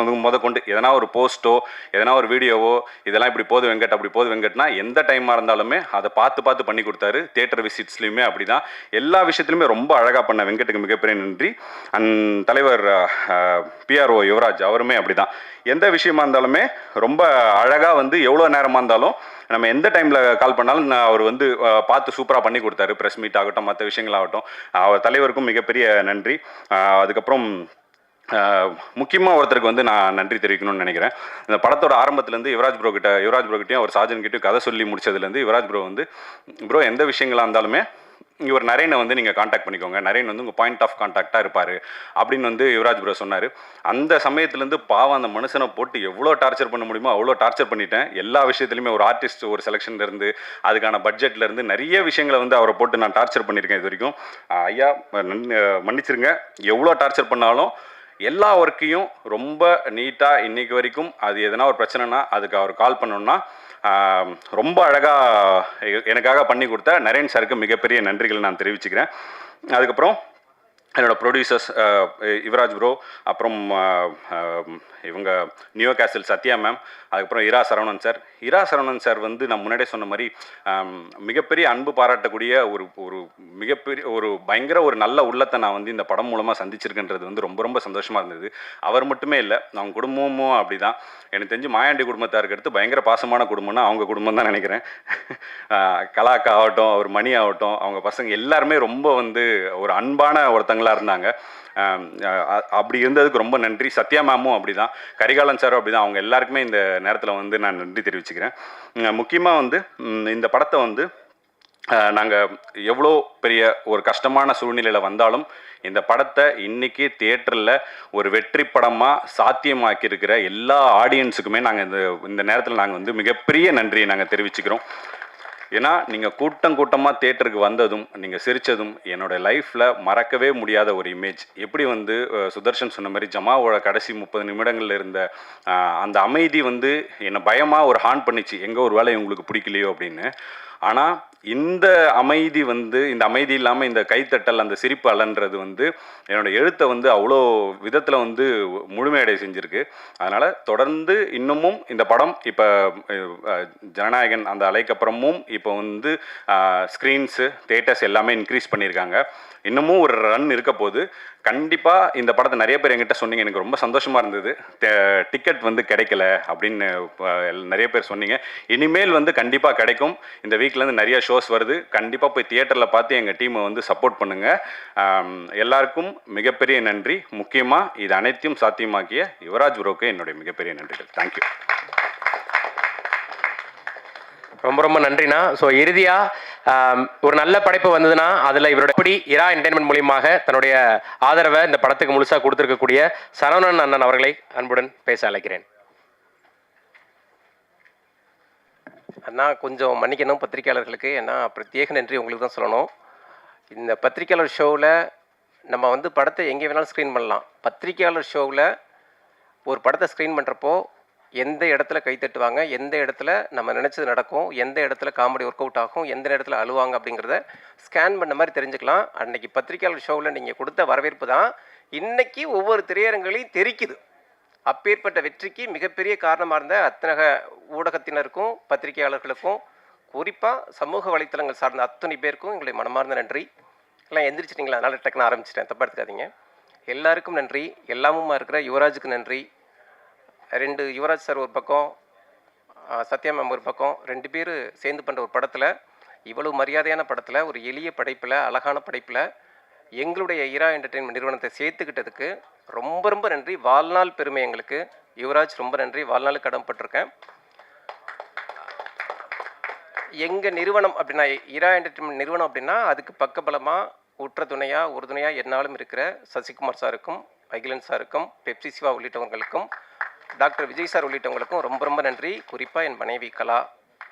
முதற்கொண்டு எதனா ஒரு போஸ்ட்டோ எதனா ஒரு வீடியோவோ இதெல்லாம் இப்படி போது வெங்கட் அப்படி போது வெங்கட்னா எந்த டைமாக இருந்தாலுமே அதை பார்த்து பண்ணி கொடுத்தாரு. தியேட்டர் விசிட்ஸ்லையுமே அப்படி தான் எல்லா விஷயத்துலையுமே ரொம்ப அழகாக பண்ண வெங்கட்டுக்கு மிகப்பெரிய நன்றி. அண்ட் தலைவர் PRO யுவராஜ் அவருமே அப்படி தான் எந்த விஷயமா இருந்தாலுமே ரொம்ப அழகாக வந்து எவ்வளோ நேரமாக இருந்தாலும் நம்ம எந்த டைமில் கால் பண்ணாலும் அவர் வந்து பார்த்து சூப்பராக பண்ணி கொடுத்தாரு. ப்ரெஸ் மீட் ஆகட்டும் மற்ற விஷயங்களாகட்டும் அவர் தலைவருக்கும் மிகப்பெரிய நன்றி. அதுக்கப்புறம் முக்கியமாக ஒருத்தருக்கு வந்து நான் நன்றி தெரிவிக்கணும்னு நினைக்கிறேன். இந்த படத்தோட ஆரம்பத்துலேருந்து யுவராஜ் ப்ரோ கிட்டேயும் அவர் சாஜன் கிட்டேயும் கதை சொல்லி முடிச்சதுலேருந்து யுவராஜ் ப்ரோ வந்து ப்ரோ எந்த விஷயங்களாக இருந்தாலுமே இவர் நரேனை வந்து நீங்கள் காண்டாக்ட் பண்ணிக்கோங்க, நரேன் வந்து உங்கள் பாயிண்ட் ஆஃப் கான்டாக்டாக இருப்பார் அப்படின்னு வந்து யுவராஜ் ப்ரோ சொன்னார். அந்த சமயத்துலேருந்து பாவம் அந்த மனுஷனை போட்டு எவ்வளோ டார்ச்சர் பண்ண முடியுமோ அவ்வளோ டார்ச்சர் பண்ணிட்டேன். எல்லா விஷயத்துலையுமே ஒரு ஆர்டிஸ்ட் ஒரு செலெக்ஷன்லேருந்து அதுக்கான பட்ஜெட்லேருந்து நிறைய விஷயங்களை வந்து அவரை போட்டு நான் டார்ச்சர் பண்ணியிருக்கேன் இது வரைக்கும். ஐயா மன்னிச்சிருங்க, எவ்வளோ டார்ச்சர் பண்ணாலும் எல்லா ஒர்க்கையும் ரொம்ப நீட்டாக இன்றைக்கி வரைக்கும் அது எதனா ஒரு பிரச்சனைனா அதுக்கு அவர் கால் பண்ணோன்னா ரொம்ப அழகாக எனக்காக பண்ணி கொடுத்த நரேன் சாருக்கு மிகப்பெரிய நன்றிகள் நான் தெரிவிச்சுக்கிறேன். அதுக்கப்புறம் என்னோடய ப்ரொடியூசர்ஸ் யுவராஜ் ப்ரோ, அப்புறம் இவங்க நியோ கேசல் சத்யா மேம், அதுக்கப்புறம் இரா சரவணன் சார் வந்து நான் முன்னாடியே சொன்ன மாதிரி மிகப்பெரிய அன்பு பாராட்டக்கூடிய ஒரு மிகப்பெரிய பயங்கர ஒரு நல்ல உள்ளத்தை நான் வந்து இந்த படம் மூலமாக சந்திச்சிருக்கின்றது வந்து ரொம்ப ரொம்ப சந்தோஷமாக இருந்தது. அவர் மட்டுமே இல்லை, அவங்க குடும்பமும் அப்படி தான். எனக்கு தெரிஞ்சு மாயாண்டி குடும்பத்தாருக்கு அடுத்து பயங்கர பாசமான குடும்பம்னா அவங்க குடும்பம் தான் நினைக்கிறேன். கலாக்கா ஆகட்டும், அவர் மணி ஆகட்டும், அவங்க பசங்க எல்லாருமே ரொம்ப வந்து ஒரு அன்பான ஒருத்தங்களாக இருந்தாங்க. அப்படி இருந்ததுக்கு ரொம்ப நன்றி. சத்யா மேமும் அப்படி தான், கரிகாலன் சாரும் அப்படி தான். அவங்க எல்லாருக்குமே இந்த நேரத்தில் வந்து நான் நன்றி தெரிவிச்சுக்கிறேன். முக்கியமாக வந்து இந்த படத்தை வந்து நாங்கள் எவ்வளோ பெரிய ஒரு கஷ்டமான சூழ்நிலையில் வந்தாலும் இந்த படத்தை இன்றைக்கி தியேட்டரில் ஒரு வெற்றி படமாக சாத்தியமாக்கியிருக்கிற எல்லா ஆடியன்ஸுக்குமே நாங்கள் இந்த நேரத்தில் நாங்கள் வந்து மிகப்பெரிய நன்றியை நாங்கள் தெரிவிச்சுக்கிறோம். ஏன்னா நீங்கள் கூட்டமாக தியேட்டருக்கு வந்ததும் நீங்கள் சிரித்ததும் என்னோடய லைஃப்பில் மறக்கவே முடியாத ஒரு இமேஜ். எப்படி வந்து சுதர்ஷன் சொன்ன மாதிரி ஜமாவோட கடைசி 30 நிமிடங்களில் இருந்த அந்த அமைதி வந்து என்னை பயமாக ஒரு ஹார்ன் பண்ணிச்சு, எங்கே ஒரு வேளை உங்களுக்கு பிடிக்கலையோ அப்படின்னு. ஆனால் இந்த அமைதி வந்து இந்த அமைதி இல்லாமல் இந்த கைத்தட்டல், அந்த சிரிப்பு அலன்றது வந்து என்னோடய எழுத்தை வந்து அவ்வளோ விதத்தில் வந்து முழுமையடை செஞ்சுருக்கு. அதனால் தொடர்ந்து இன்னமும் இந்த படம் இப்போ ஜனநாயகன் அந்த அலைக்கப்புறமும் இப்போ வந்து ஸ்க்ரீன்ஸு தியேட்டர்ஸ் எல்லாமே இன்க்ரீஸ் பண்ணியிருக்காங்க. இன்னமும் ஒரு ரன் இருக்க போது. கண்டிப்பாக இந்த படத்தை நிறைய பேர் என்கிட்ட சொன்னீங்க, எனக்கு ரொம்ப சந்தோஷமாக இருந்தது. டிக்கெட் வந்து கிடைக்கல அப்படின்னு நிறைய பேர் சொன்னீங்க. இனிமேல் வந்து கண்டிப்பாக கிடைக்கும். இந்த வீக்லேருந்து நிறைய ஷோஸ் வருது. கண்டிப்பாக போய் தியேட்டரில் பார்த்து எங்கள் டீமை வந்து சப்போர்ட் பண்ணுங்கள். எல்லாருக்கும் மிகப்பெரிய நன்றி. முக்கியமாக இது அனைத்தையும் சாத்தியமாக்கிய யுவராஜ் ப்ரோக்கு என்னுடைய மிகப்பெரிய நன்றிகள். தேங்க்யூ. ரொம்ப ரொம்ப நன்றிண்ணா. ஸோ இறுதியாக ஒரு நல்ல படைப்பு வந்ததுன்னா அதில் இவரோட எப்படி இரா என்டர்டைன்மெண்ட் மூலியமாக தன்னுடைய ஆதரவை இந்த படத்துக்கு முழுசாக கொடுத்துருக்கக்கூடிய சரவணன் அண்ணன் அவர்களை அன்புடன் பேச அழைக்கிறேன். அண்ணா கொஞ்சம் மன்னிக்கணும் பத்திரிகையாளர்களுக்கு, ஏன்னா பிரத்யேக நன்றி உங்களுக்கு தான் சொல்லணும். இந்த பத்திரிகையாளர் ஷோவில் நம்ம வந்து படத்தை எங்கே வேணாலும் ஸ்க்ரீன் பண்ணலாம். பத்திரிகையாளர் ஷோவில் ஒரு படத்தை ஸ்க்ரீன் பண்ணுறப்போ எந்த இடத்துல கைத்தட்டுவாங்க, எந்த இடத்துல நம்ம நினச்சது நடக்கும், எந்த இடத்துல காமெடி ஒர்க் அவுட் ஆகும், எந்த இடத்துல அழுவாங்க அப்படிங்கிறத ஸ்கேன் பண்ண மாதிரி தெரிஞ்சுக்கலாம். அன்றைக்கி பத்திரிகையாளர் ஷோவில் நீங்கள் கொடுத்த வரவேற்பு தான் இன்றைக்கி ஒவ்வொரு திரையரங்களையும் தெரிக்குது. அப்பேற்பட்ட வெற்றிக்கு மிகப்பெரிய காரணமாக இருந்த அத்தனை ஊடகத்தினருக்கும் பத்திரிகையாளர்களுக்கும் குறிப்பாக சமூக வலைத்தளங்கள் சார்ந்த அத்தனை பேருக்கும் எங்களுடைய மனமார்ந்த நன்றி. எல்லாம் எந்திரிச்சிட்டிங்களா, அதனால் டக்குன்னு ஆரம்பிச்சிட்டேன், தப்பாக எடுத்துக்காதீங்க. எல்லாருக்கும் நன்றி. எல்லாமுமா இருக்கிற யுவராஜுக்கு நன்றி. 2 யுவராஜ் சார் ஒரு பக்கம், சத்யா மேம் ஒரு பக்கம், 2 பேர் சேர்ந்து பண்ணுற ஒரு படத்தில், இவ்வளவு மரியாதையான படத்தில், ஒரு எளிய படைப்பில், அழகான படைப்பில் எங்களுடைய இரா என்டர்டெயின்மெண்ட் நிறுவனத்தை சேர்த்துக்கிட்டதுக்கு ரொம்ப ரொம்ப நன்றி. வாழ்நாள் பெருமை எங்களுக்கு. யுவராஜ் ரொம்ப நன்றி, வாழ்நாள் கடமைப்பட்டிருக்கேன். எங்கள் நிறுவனம் அப்படின்னா, இரா என்டர்டெயின்மெண்ட் நிறுவனம் அப்படின்னா அதுக்கு பக்கபலமாக உற்ற துணையாக உறுதுணையாக என்னாலும் இருக்கிற சசிகுமார் சாருக்கும், அகிலன் சாருக்கும், பெப்சி சிவா உள்ளிட்டவங்களுக்கும், டாக்டர் விஜய் சார் உள்ளிட்டவங்களுக்கும் ரொம்ப ரொம்ப நன்றி. குறிப்பாக என் மனைவி கலா,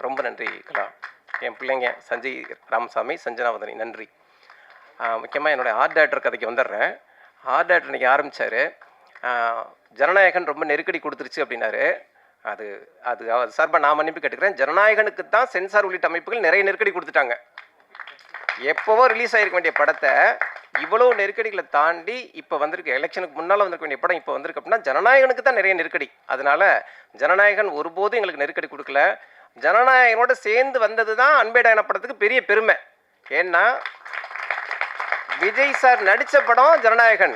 ரொம்ப நன்றி கலா. என் பிள்ளைங்க சஞ்சய் ராமசாமி, சஞ்சனாவதனி, நன்றி. முக்கியமாக என்னுடைய ஆர்ட் டைரக்டர் கதைக்கு வந்துடுறேன். ஆர்ட் டைரக்டர் இன்றைக்கி ஆரம்பித்தார். ஜனநாயகன் ரொம்ப நெருக்கடி கொடுத்துருச்சு அப்படின்னாரு. அது சார்பாக நான் மன்னிப்பு கேட்டுக்கிறேன். ஜனநாயகனுக்கு தான் சென்சார் உள்ளிட்ட அமைப்புகள் நிறைய நெருக்கடி கொடுத்துட்டாங்க. எப்போவோ ரிலீஸ் ஆகிருக்க வேண்டிய படத்தை இவ்வளோ நெருக்கடிகளை தாண்டி இப்போ வந்திருக்கு. எலெக்ஷனுக்கு முன்னால் வந்திருக்க வேண்டிய படம் இப்போ வந்திருக்கு அப்படின்னா ஜனநாயகனுக்கு தான் நிறைய நெருக்கடி. அதனால் ஜனநாயகன் ஒருபோதும் எங்களுக்கு நெருக்கடி கொடுக்கல. ஜனநாயகனோட சேர்ந்து வந்தது தான் அன்பேடாயன படத்துக்கு பெரிய பெருமை. ஏன்னா விஜய் சார் நடித்த படம் ஜனநாயகன்,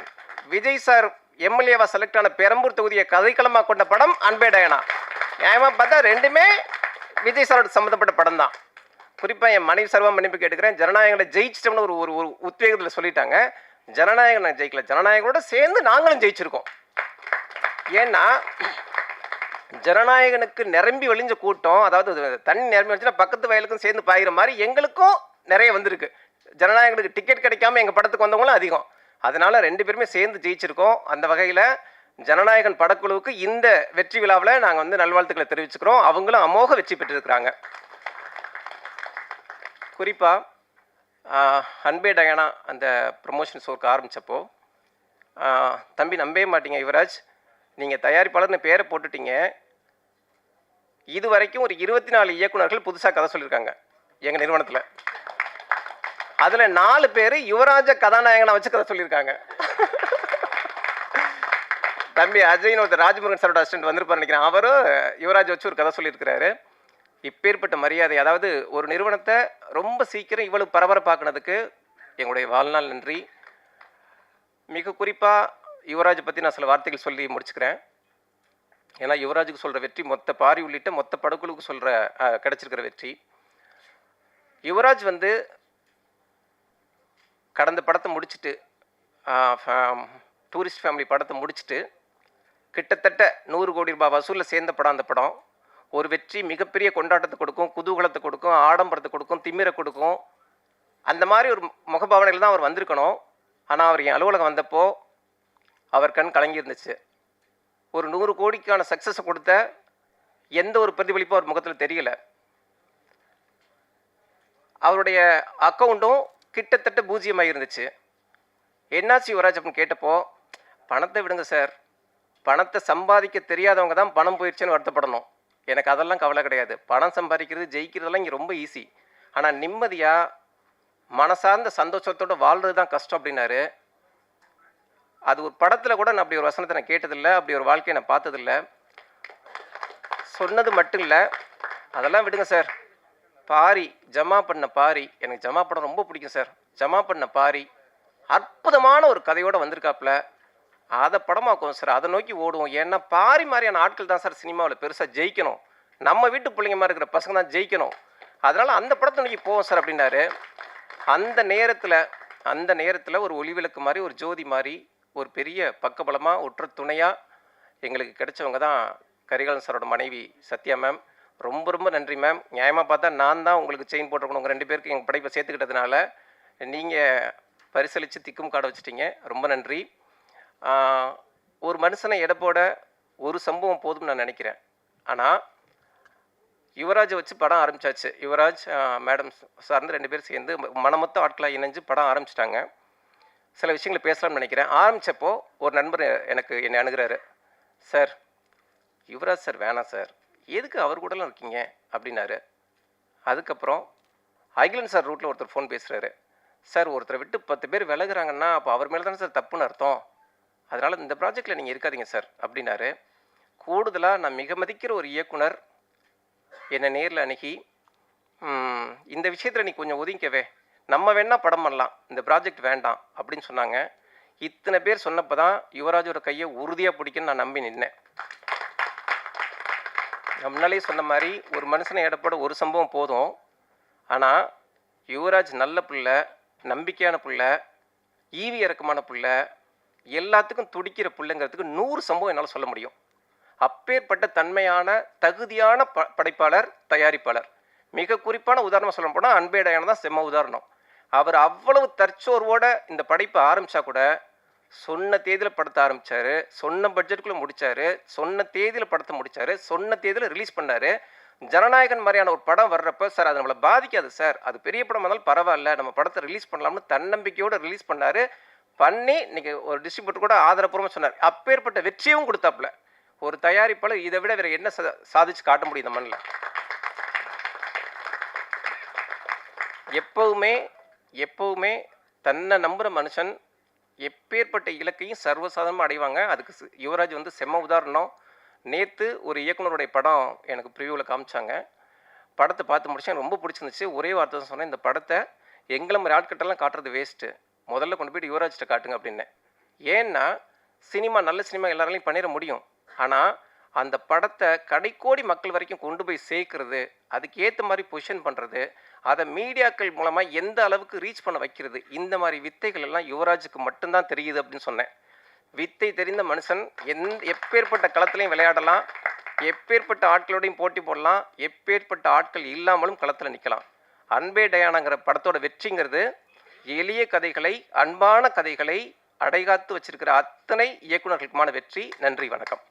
விஜய் சார் எம்எல்ஏவா செலக்ட் ஆன பெரம்பூர் தொகுதியை கதைக்களமாக கொண்ட படம் அன்பேடாயனா. நியாயமாக பார்த்தா 2மே விஜய் சாரோட சம்மந்தப்பட்ட படம் தான். குறிப்பாக என் மனைவி சர்வா மன்னிப்பு கேட்டுக்கிறேன். ஜனநாயகனை ஜெயிச்சிட்டோம்னு ஒரு உத்வேகத்தில் சொல்லிட்டாங்க. ஜனநாயகனை ஜெயிக்கல, ஜனநாயகனோட சேர்ந்து நாங்களும் ஜெயிச்சிருக்கோம். ஏன்னா ஜனநாயகனுக்கு நிரம்பி வழிஞ்ச கூட்டம், அதாவது தண்ணி நிரம்பி வச்சுன்னா பக்கத்து வயலுக்கும் சேர்ந்து பாயிற மாதிரி எங்களுக்கும் நிறைய வந்திருக்கு. ஜனநாயகனுக்கு டிக்கெட் கிடைக்காம எங்கள் படத்துக்கு வந்தவங்களும் அதிகம். அதனால 2 பேருமே சேர்ந்து ஜெயிச்சிருக்கோம். அந்த வகையில் ஜனநாயகன் படக்குழுவுக்கு இந்த வெற்றி விழாவில் நாங்கள் வந்து நல்வாழ்த்துக்களை தெரிவிச்சுக்கிறோம். அவங்களும் அமோக வெற்றி பெற்றிருக்கிறாங்க. குறிப்பாக அன்பே டயானா அந்த ப்ரமோஷன் ஷோக்கு ஆரம்பித்தப்போ தம்பி நம்பவே மாட்டீங்க யுவராஜ், நீங்கள் தயாரிப்பாளர்னு பேரை போட்டுட்டீங்க, இது வரைக்கும் ஒரு 24 இயக்குனர்கள் புதுசாக கதை சொல்லியிருக்காங்க எங்கள் நிறுவனத்தில். அதில் 4 பேர் யுவராஜ கதாநாயகனை வச்சு கதை சொல்லியிருக்காங்க. தம்பி அஜய்னு ஒருத்தர் ராஜமுருகன் சாரோட அசிஸ்டன்ட் வந்திருப்பார் நினைக்கிறேன். அவரும் யுவராஜ் வச்சு ஒரு கதை சொல்லியிருக்கிறாரு. இப்பேற்பட்ட மரியாதை, அதாவது ஒரு நிறுவனத்தை ரொம்ப சீக்கிரம் இவ்வளவு பரபரப்பாக்குனதுக்கு எங்களுடைய வாழ்நாள் நன்றி. மிக குறிப்பாக யுவராஜ் பற்றி நான் சில வார்த்தைகள் சொல்லி முடிச்சுக்கிறேன். ஏன்னா யுவராஜுக்கு சொல்கிற வெற்றி மொத்த பாரி உள்ளிட்ட மொத்த படக்குழுவுக்கு சொல்கிற கிடச்சிருக்கிற வெற்றி. யுவராஜ் வந்து கடந்த படத்தை முடிச்சுட்டு டூரிஸ்ட் ஃபேமிலி படத்தை முடிச்சுட்டு கிட்டத்தட்ட 100 கோடி ரூபாய் வசூலில் சேர்ந்த படம் அந்த படம். ஒரு வெற்றி மிகப்பெரிய கொண்டாட்டத்தை கொடுக்கும், குதூகலத்தை கொடுக்கும், ஆடம்பரத்தை கொடுக்கும், திமிரை கொடுக்கும். அந்த மாதிரி ஒரு முகபாவனையில் தான் அவர் வந்திருக்கணும். ஆனால் அவர் என் அலுவலகம் வந்தப்போ அவர் கண் கலங்கி இருந்துச்சு. ஒரு 100 கோடிக்கான சக்ஸஸை கொடுத்த எந்த ஒரு பிரதிபலிப்பும் அவர் முகத்தில் தெரியல. அவருடைய அக்கௌண்ட்டும் கிட்டத்தட்ட பூஜ்ஜியமாக இருந்துச்சு. என்னாச்சு யுவராஜ் அப்படின்னு கேட்டப்போ, பணத்தை விடுங்க சார், பணத்தை சம்பாதிக்க தெரியாதவங்க தான் பணம் போயிடுச்சுன்னு வருத்தப்படணும். எனக்கு அதெல்லாம் கவலை கிடையாது. பணம் சம்பாதிக்கிறது ஜெயிக்கிறதெல்லாம் இங்கே ரொம்ப ஈஸி. ஆனால் நிம்மதியாக மனசார்ந்த சந்தோஷத்தோடு வாழ்கிறது தான் கஷ்டம் அப்படின்னாரு. அது ஒரு படத்தில் கூட நான் அப்படி ஒரு வசனத்தை நான் கேட்டதில்லை, அப்படி ஒரு வாழ்க்கையை நான் பார்த்ததில்லை. சொன்னது மட்டும் இல்லை, அதெல்லாம் விடுங்க சார். பாரி ஜமா பண்ண பாரி, எனக்கு ஜமா படம் ரொம்ப பிடிக்கும் சார். ஜமா பண்ண பாரி அற்புதமான ஒரு கதையோடு வந்திருக்காப்புல. அதை படமாக்கும் சார், அதை நோக்கி ஓடுவோம். ஏன்னா பாரி மாதிரியான ஆட்கள் தான் சார் சினிமாவில் பெருசாக ஜெயிக்கணும். நம்ம வீட்டு பிள்ளைங்க மாதிரி இருக்கிற பசங்க தான் ஜெயிக்கணும். அதனால் அந்த படத்தை நோக்கி போவோம் சார் அப்படின்னாரு. அந்த நேரத்தில் ஒரு ஒளிவிளக்கு மாதிரி, ஒரு ஜோதி மாதிரி, ஒரு பெரிய பக்கபலமாக ஒற்ற துணையாக எங்களுக்கு கிடைச்சவங்க தான் கரிகாலன் சாரோட மனைவி சத்யா மேம். ரொம்ப ரொம்ப நன்றி மேம். நியாயமாக பார்த்தா நான் தான் உங்களுக்கு செயின் போட்டிருக்கணும். உங்கள் 2 பேருக்கு எங்கள் படைப்பை சேர்த்துக்கிட்டதுனால நீங்கள் பரிசளித்து திக்கும் காட வச்சுட்டீங்க. ரொம்ப நன்றி. ஒரு மனுஷனை எடப்போட ஒரு சம்பவம் போதும் நான் நினைக்கிறேன். ஆனால் யுவராஜை வச்சு படம் ஆரம்பித்தாச்சு. யுவராஜ் மேடம் சார்ந்து 2 பேர் சேர்ந்து மனமொத்த ஆட்களாக இணைஞ்சு படம் ஆரம்பிச்சிட்டாங்க. சில விஷயங்களை பேசலாம்னு நினைக்கிறேன். ஆரம்பித்தப்போ ஒரு நண்பர் என்னை அணுகிறாரு. சார், யுவராஜ் சார் வேணாம் சார், எதுக்கு அவர் கூடலாம் இருக்கீங்க அப்படின்னாரு. அதுக்கப்புறம் அகிலன் சார் ரூட்டில் ஒருத்தர் ஃபோன் பேசுகிறாரு. சார், ஒருத்தரை விட்டு 10 பேர் விலகுறாங்கன்னா அப்போ அவர் மேலே தானே சார் தப்புன்னு அர்த்தம். அதனால் இந்த ப்ராஜெக்டில் நீங்கள் இருக்காதீங்க சார் அப்படின்னாரு. கூடுதலாக நான் மிக மதிக்கிற ஒரு இயக்குனர் என்னை நேரில் அணுகி, இந்த விஷயத்தில் நீ கொஞ்சம் ஒதுங்கிக்கவே, நம்ம வேணால் படம் பண்ணலாம், இந்த ப்ராஜெக்ட் வேண்டாம் அப்படின்னு சொன்னாங்க. இத்தனை பேர் சொன்னப்போ தான் யுவராஜோட கையை உறுதியாக பிடிக்குன்னு நான் நம்பி நின்னேன். முன்னாலே சொன்ன மாதிரி ஒரு மனுஷனை எடப்பட ஒரு சம்பவம் போதும். ஆனால் யுவராஜ் நல்ல பிள்ளை, நம்பிக்கையான பிள்ளை, ஈவி இறக்கமான பிள்ளை, எல்லாத்துக்கும் துடிக்கிற பிள்ளைங்கிறதுக்கு 100 சம்பவம் என்னால் சொல்ல முடியும். அப்பேற்பட்ட தன்மையான தகுதியான படைப்பாளர், தயாரிப்பாளர். மிக குறிப்பான உதாரணம் சொல்ல போனால் அன்பே டயானா தான் செம்ம உதாரணம். அவர் அவ்வளவு தற்சோர்வோட இந்த படைப்பை ஆரம்பித்தா கூட சொன்ன தேதியில் படத்தை ஆரம்பித்தார், சொன்ன பட்ஜெட்டுக்குள்ளே முடித்தார், சொன்ன தேதியில் படத்தை முடித்தார், சொன்ன தேதியில் ரிலீஸ் பண்ணார். ஜனநாயகன் மாதிரியான ஒரு படம் வர்றப்போ, சார் அது நம்மளை பாதிக்காது சார், அது பெரிய படம் வந்தாலும் பரவாயில்ல, நம்ம படத்தை ரிலீஸ் பண்ணலாம்னு தன்னம்பிக்கையோடு ரிலீஸ் பண்ணார். பண்ணி இன்றைக்கி ஒரு டிஸ்ட்ரிபியூட்டர் கூட ஆதரப்பூர்வமாக சொன்னார். அப்பேற்பட்ட வெற்றியும் கொடுத்தாப்புல. ஒரு தயாரிப்பாளர் இதை விட வேறு என்ன சாதிச்சு காட்ட முடியும் இந்த மண்ணில்? எப்பவுமே தன்னை நம்புகிற மனுஷன் எப்பேற்பட்ட இலக்கையும் சர்வசாதாரணமாக அடைவாங்க. அதுக்கு யுவராஜ் வந்து செம்ம உதாரணம். நேற்று ஒரு இயக்குனருடைய படம் எனக்கு ப்ரிவியூவில் காமிச்சாங்க. படத்தை பார்த்து முடிச்சேன், ரொம்ப பிடிச்சிருந்துச்சு. ஒரே வார்த்தை தான் சொன்னேன், இந்த படத்தை எங்களை மாதிரி ஆட்கிட்டெல்லாம் காட்டுறது வேஸ்ட்டு, முதல்ல கொண்டு போய்ட்டு யுவராஜ்கிட்ட காட்டுங்க அப்படின்னேன். ஏன்னா சினிமா, நல்ல சினிமா எல்லாராலையும் பண்ணிட முடியும். ஆனால் அந்த படத்தை கடைக்கோடி மக்கள் வரைக்கும் கொண்டு போய் சேர்க்கறது, அதுக்கு ஏற்ற மாதிரி பொசிஷன் பண்ணுறது, அதை மீடியாக்கள் மூலமாக எந்த அளவுக்கு ரீச் பண்ண வைக்கிறது, இந்த மாதிரி வித்தைகள் எல்லாம் யுவராஜுக்கு மட்டும்தான் தெரியுது அப்படின்னு சொன்னேன். வித்தை தெரிந்த மனுஷன் எப்பேற்பட்ட களத்துலையும் விளையாடலாம், எப்பேற்பட்ட ஆட்களோடையும் போட்டி போடலாம், எப்பேற்பட்ட ஆட்கள் இல்லாமலும் களத்தில் நிற்கலாம். அன்பே டயானாங்கிற படத்தோட வெற்றிங்கிறது எளிய கதைகளை, அன்பான கதைகளை அடைகாத்து வச்சிருக்கிற அத்தனை இயக்குநர்களுக்குமான வெற்றி. நன்றி, வணக்கம்.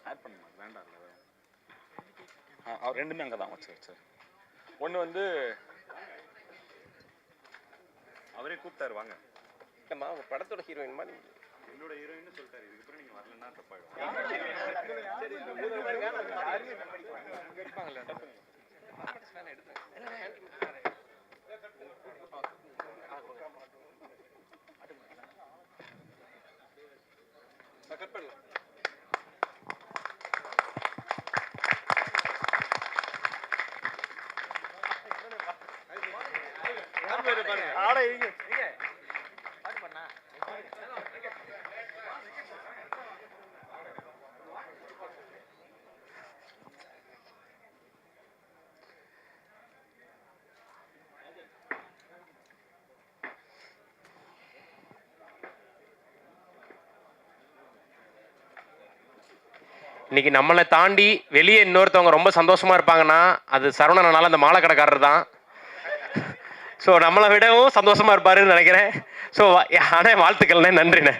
ஆட் பண்ணுமா வேண்டாம் ரெண்டுமே அங்கே தான் வச்சு ஒன்று வந்து அவரே கூப்பிட்டாரு வாங்க. இல்லைம்மா உங்கள் படத்தோட ஹீரோயின்மா நீங்கள் என்னோட ஹீரோயின்னு சொல்லிட்டாரு. இதுக்கப்புறம் நீங்கள் வரலன்னா தப்பாயிடும். இன்னைக்கு நம்மளை தாண்டி வெளியே இன்னொருத்தவங்க ரொம்ப சந்தோஷமா இருப்பாங்கன்னா அது சரவணனால அந்த மாலை கடைக்காரர் தான். ஸோ நம்மளை விடவும் சந்தோஷமா இருப்பாருன்னு நினைக்கிறேன். ஸோ ஆனால் வாழ்த்துக்கள்ண்ணே, நன்றிண்ணே.